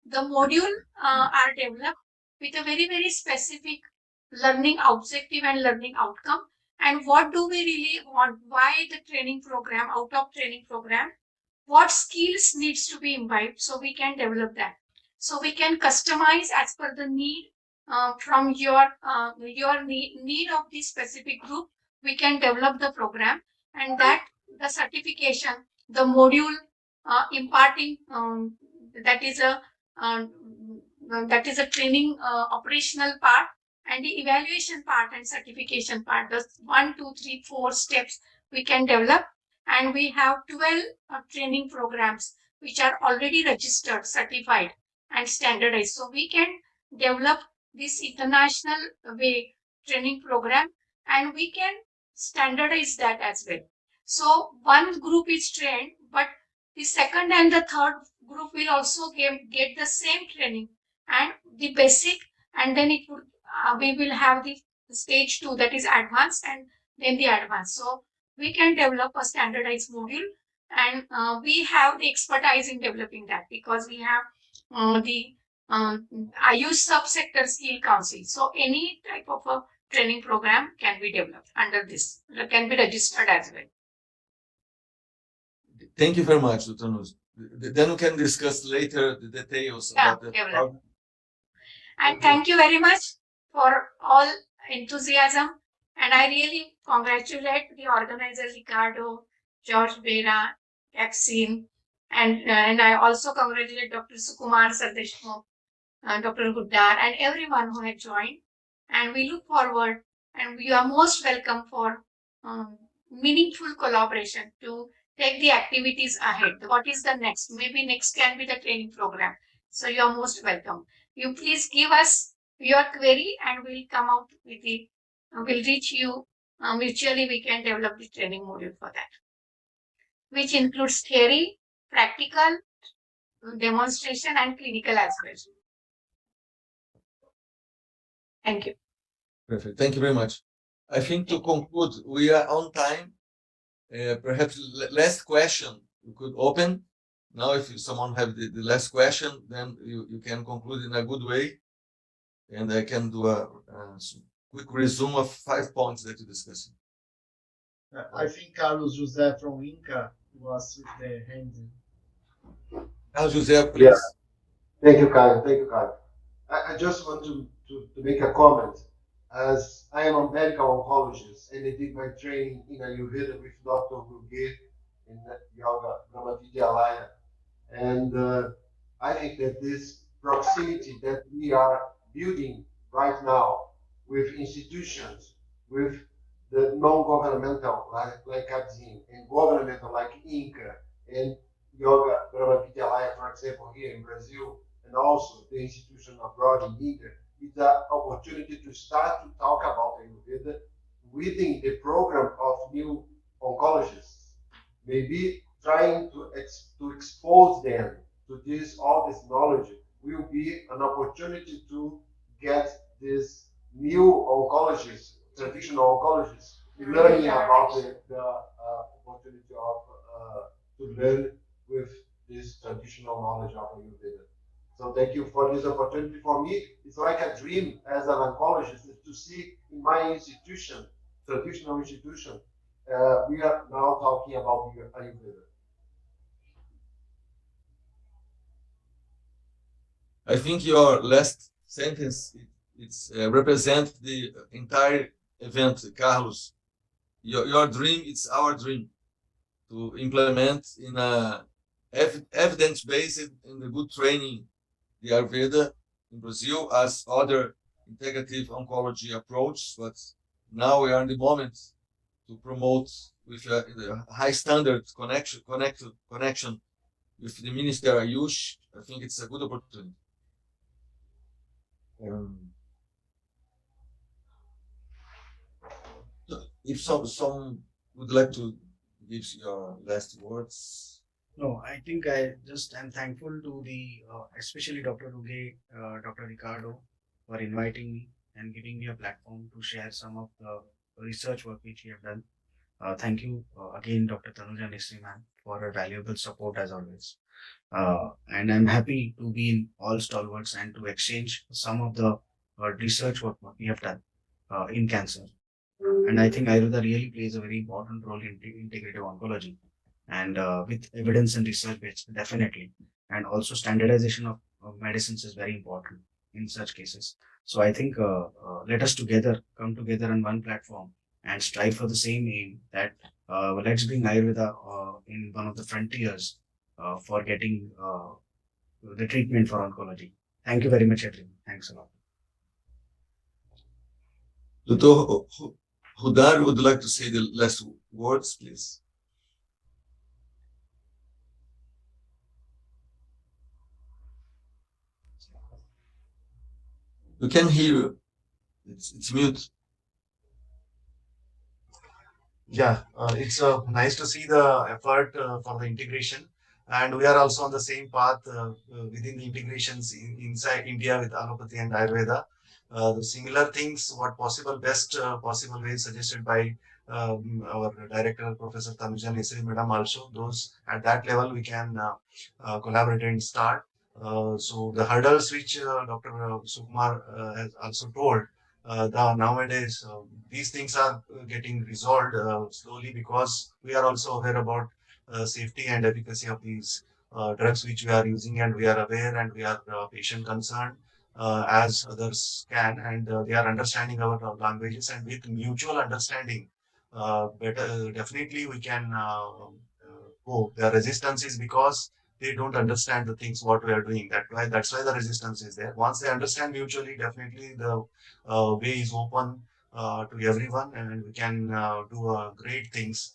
the module are developed with a very, very specific learning objective and learning outcome. And what do we really want? Why the training program, out of training program, what skills needs to be imbibed, so we can develop that. So we can customize as per the need from your need of this specific group. We can develop the program, and that the certification, the module imparting, that is a training operational part, and the evaluation part and certification part. The 1, 2, 3, 4 steps we can develop, and we have 12 training programs which are already registered, certified, and standardized. So we can develop this international way training program, and we can standardize that as well. So one group is trained, but the second and the third group will also get the same training and the basic, and then it would we will have the stage 2, that is advanced, and then the advanced. So we can develop a standardized module, and we have the expertise in developing that, because we have the Ayush subsector skill council. So any type of a training program can be developed under this, can be registered as well. Thank you very much, Dr. Nuz. Then we can discuss later the details about the. And thank you very much for all enthusiasm, and I really congratulate the organizer Ricardo, George Bera, Exine, and I also congratulate Dr. Sukumar Sardeshmukh, Dr. Guddar, and everyone who had joined. And we look forward, and we are most welcome for meaningful collaboration to take the activities ahead. What is the next? Maybe next can be the training program. So you are most welcome. You please give us your query, and we'll come out with it. We'll reach you mutually. We can develop the training module for that, which includes theory, practical, demonstration, and clinical as well. Thank you. Perfect. Thank you very much. I think to conclude, we are on time. Perhaps last question you could open. Now, if someone have the last question, then you can conclude in a good way. and I can do a quick resume of 5 points that you discussed. I think Carlos José from Inca was with the hand. Carlos José, please. Yeah. Thank you, Kyle. Thank you, Kyle. I just want to make a comment. As I am a medical oncologist and I did my training in Ayurveda with Dr. 𝗦𝗂𝗵𝗵𝗺𝗂𝗵𝗵 in 𝗦𝗂𝗵𝗵𝗵𝗺𝗵𝗵. And I think that this proximity that we are building right now with institutions, with the non-governmental like ADZIM and governmental like INCA and 𝗦𝗂𝗵𝗵𝗵𝗵𝗵, for example, here in Brazil, and also the institution abroad in India, it's an opportunity to start to talk about Ayurveda within the program of new oncologists. Maybe trying to expose them to all this knowledge will be an opportunity to get this new oncologists, traditional oncologists, learning about the opportunity of to learn with this traditional knowledge of Ayurveda. So thank you for this opportunity. For me, it's like a dream as an oncologist to see in my institution, traditional institution, we are now talking about Ayurveda. I think your last sentence represents the entire event, Carlos. Your dream, it's our dream to implement in a evidence-based and a good training the Ayurveda in Brazil as other integrative oncology approach, but now we are in the moment to promote with a high standard connection with the Minister Ayush. I think it's a good opportunity. If some would like to give your last words. No, I think I'm thankful to the, especially Dr. 𝗦𝗂𝗵𝗵𝗵𝗺, Dr. Ricardo for inviting me and giving me a platform to share some of the research work which we have done. Thank you again, Dr. Tanuja Nisri ma'am, for her valuable support as always. And I'm happy to be in all stalwarts and to exchange some of the research work we have done in cancer. And I think Ayurveda really plays a very important role in integrative oncology. And with evidence and research based, definitely. And also standardization of medicines is very important in such cases. So I think let us come together on one platform and strive for the same aim that let's bring Ayurveda in one of the frontiers for getting the treatment for oncology. Thank you very much, everyone. Thanks a lot. Dr. 𝗦𝗂𝗵𝗵𝗵 would like to say the last words, please. We can hear you. It's mute. Yeah, it's nice to see the effort for the integration, and we are also on the same path within the integrations inside India with allopathy and Ayurveda. The similar things, what possible best possible ways suggested by our director, Professor Tanuja Nisri Madam also, those at that level we can collaborate and start. So the hurdles which Dr. Sukumar has also told, nowadays these things are getting resolved slowly because we are also aware about safety and efficacy of these drugs which we are using, and we are aware and we are patient concerned as others can, and they are understanding our languages, and with mutual understanding definitely we can go. The resistance is because they don't understand the things what we are doing. That's why the resistance is there. Once they understand mutually, definitely the way is open to everyone, and we can do great things.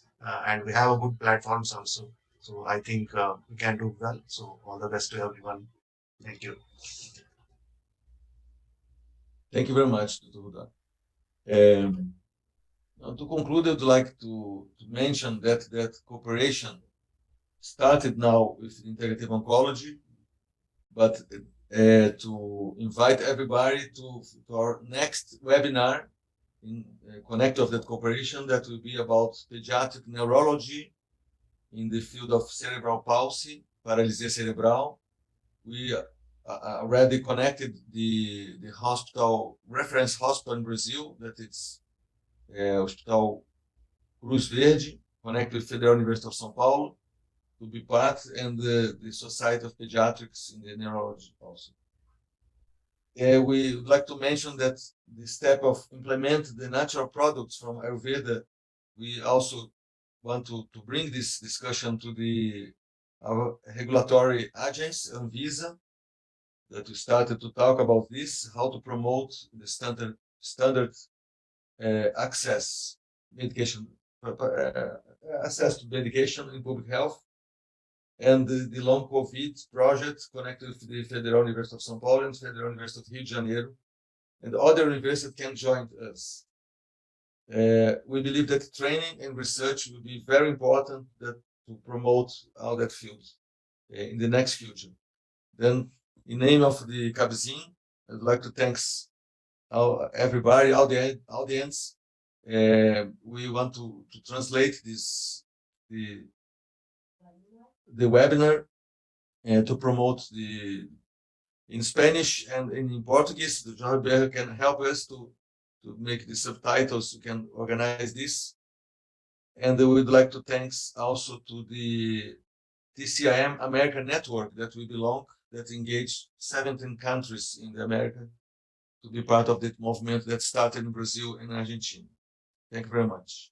And we have a good platforms also. So I think we can do well. So all the best to everyone. Thank you. Thank you very much, Dr. 𝗦𝗂𝗵𝗵𝗵. To conclude, I'd like to mention that cooperation started now with integrative oncology, but to invite everybody to our next webinar in connect of that cooperation that will be about pediatric neurology in the field of cerebral palsy, paralysia cerebral. We already connected the hospital, reference hospital in Brazil, that it's Hospital Cruz Verde, connected with Federal University of São Paulo, to be part, and the Society of Pediatrics in the neurology also. We would like to mention that the step of implement the natural products from Ayurveda, we also want to bring this discussion to our regulatory agency, Anvisa, that we started to talk about this, how to promote the standard access medication, access to medication in public health, and the long COVID project connected with the Federal University of São Paulo and Federal University of Rio de Janeiro, and other universities can join us. We believe that training and research will be very important to promote all that field in the next future. Then, in name of the 𝗵𝗵, I'd like to thank everybody, all the audience. We want to translate the webinar to promote in Spanish and in Portuguese. The Dr. Berger can help us to make the subtitles. We can organize this. And we would like to thank also to the TCIM American Network that we belong, that engaged 17 countries in America to be part of that movement that started in Brazil and Argentina. Thank you very much.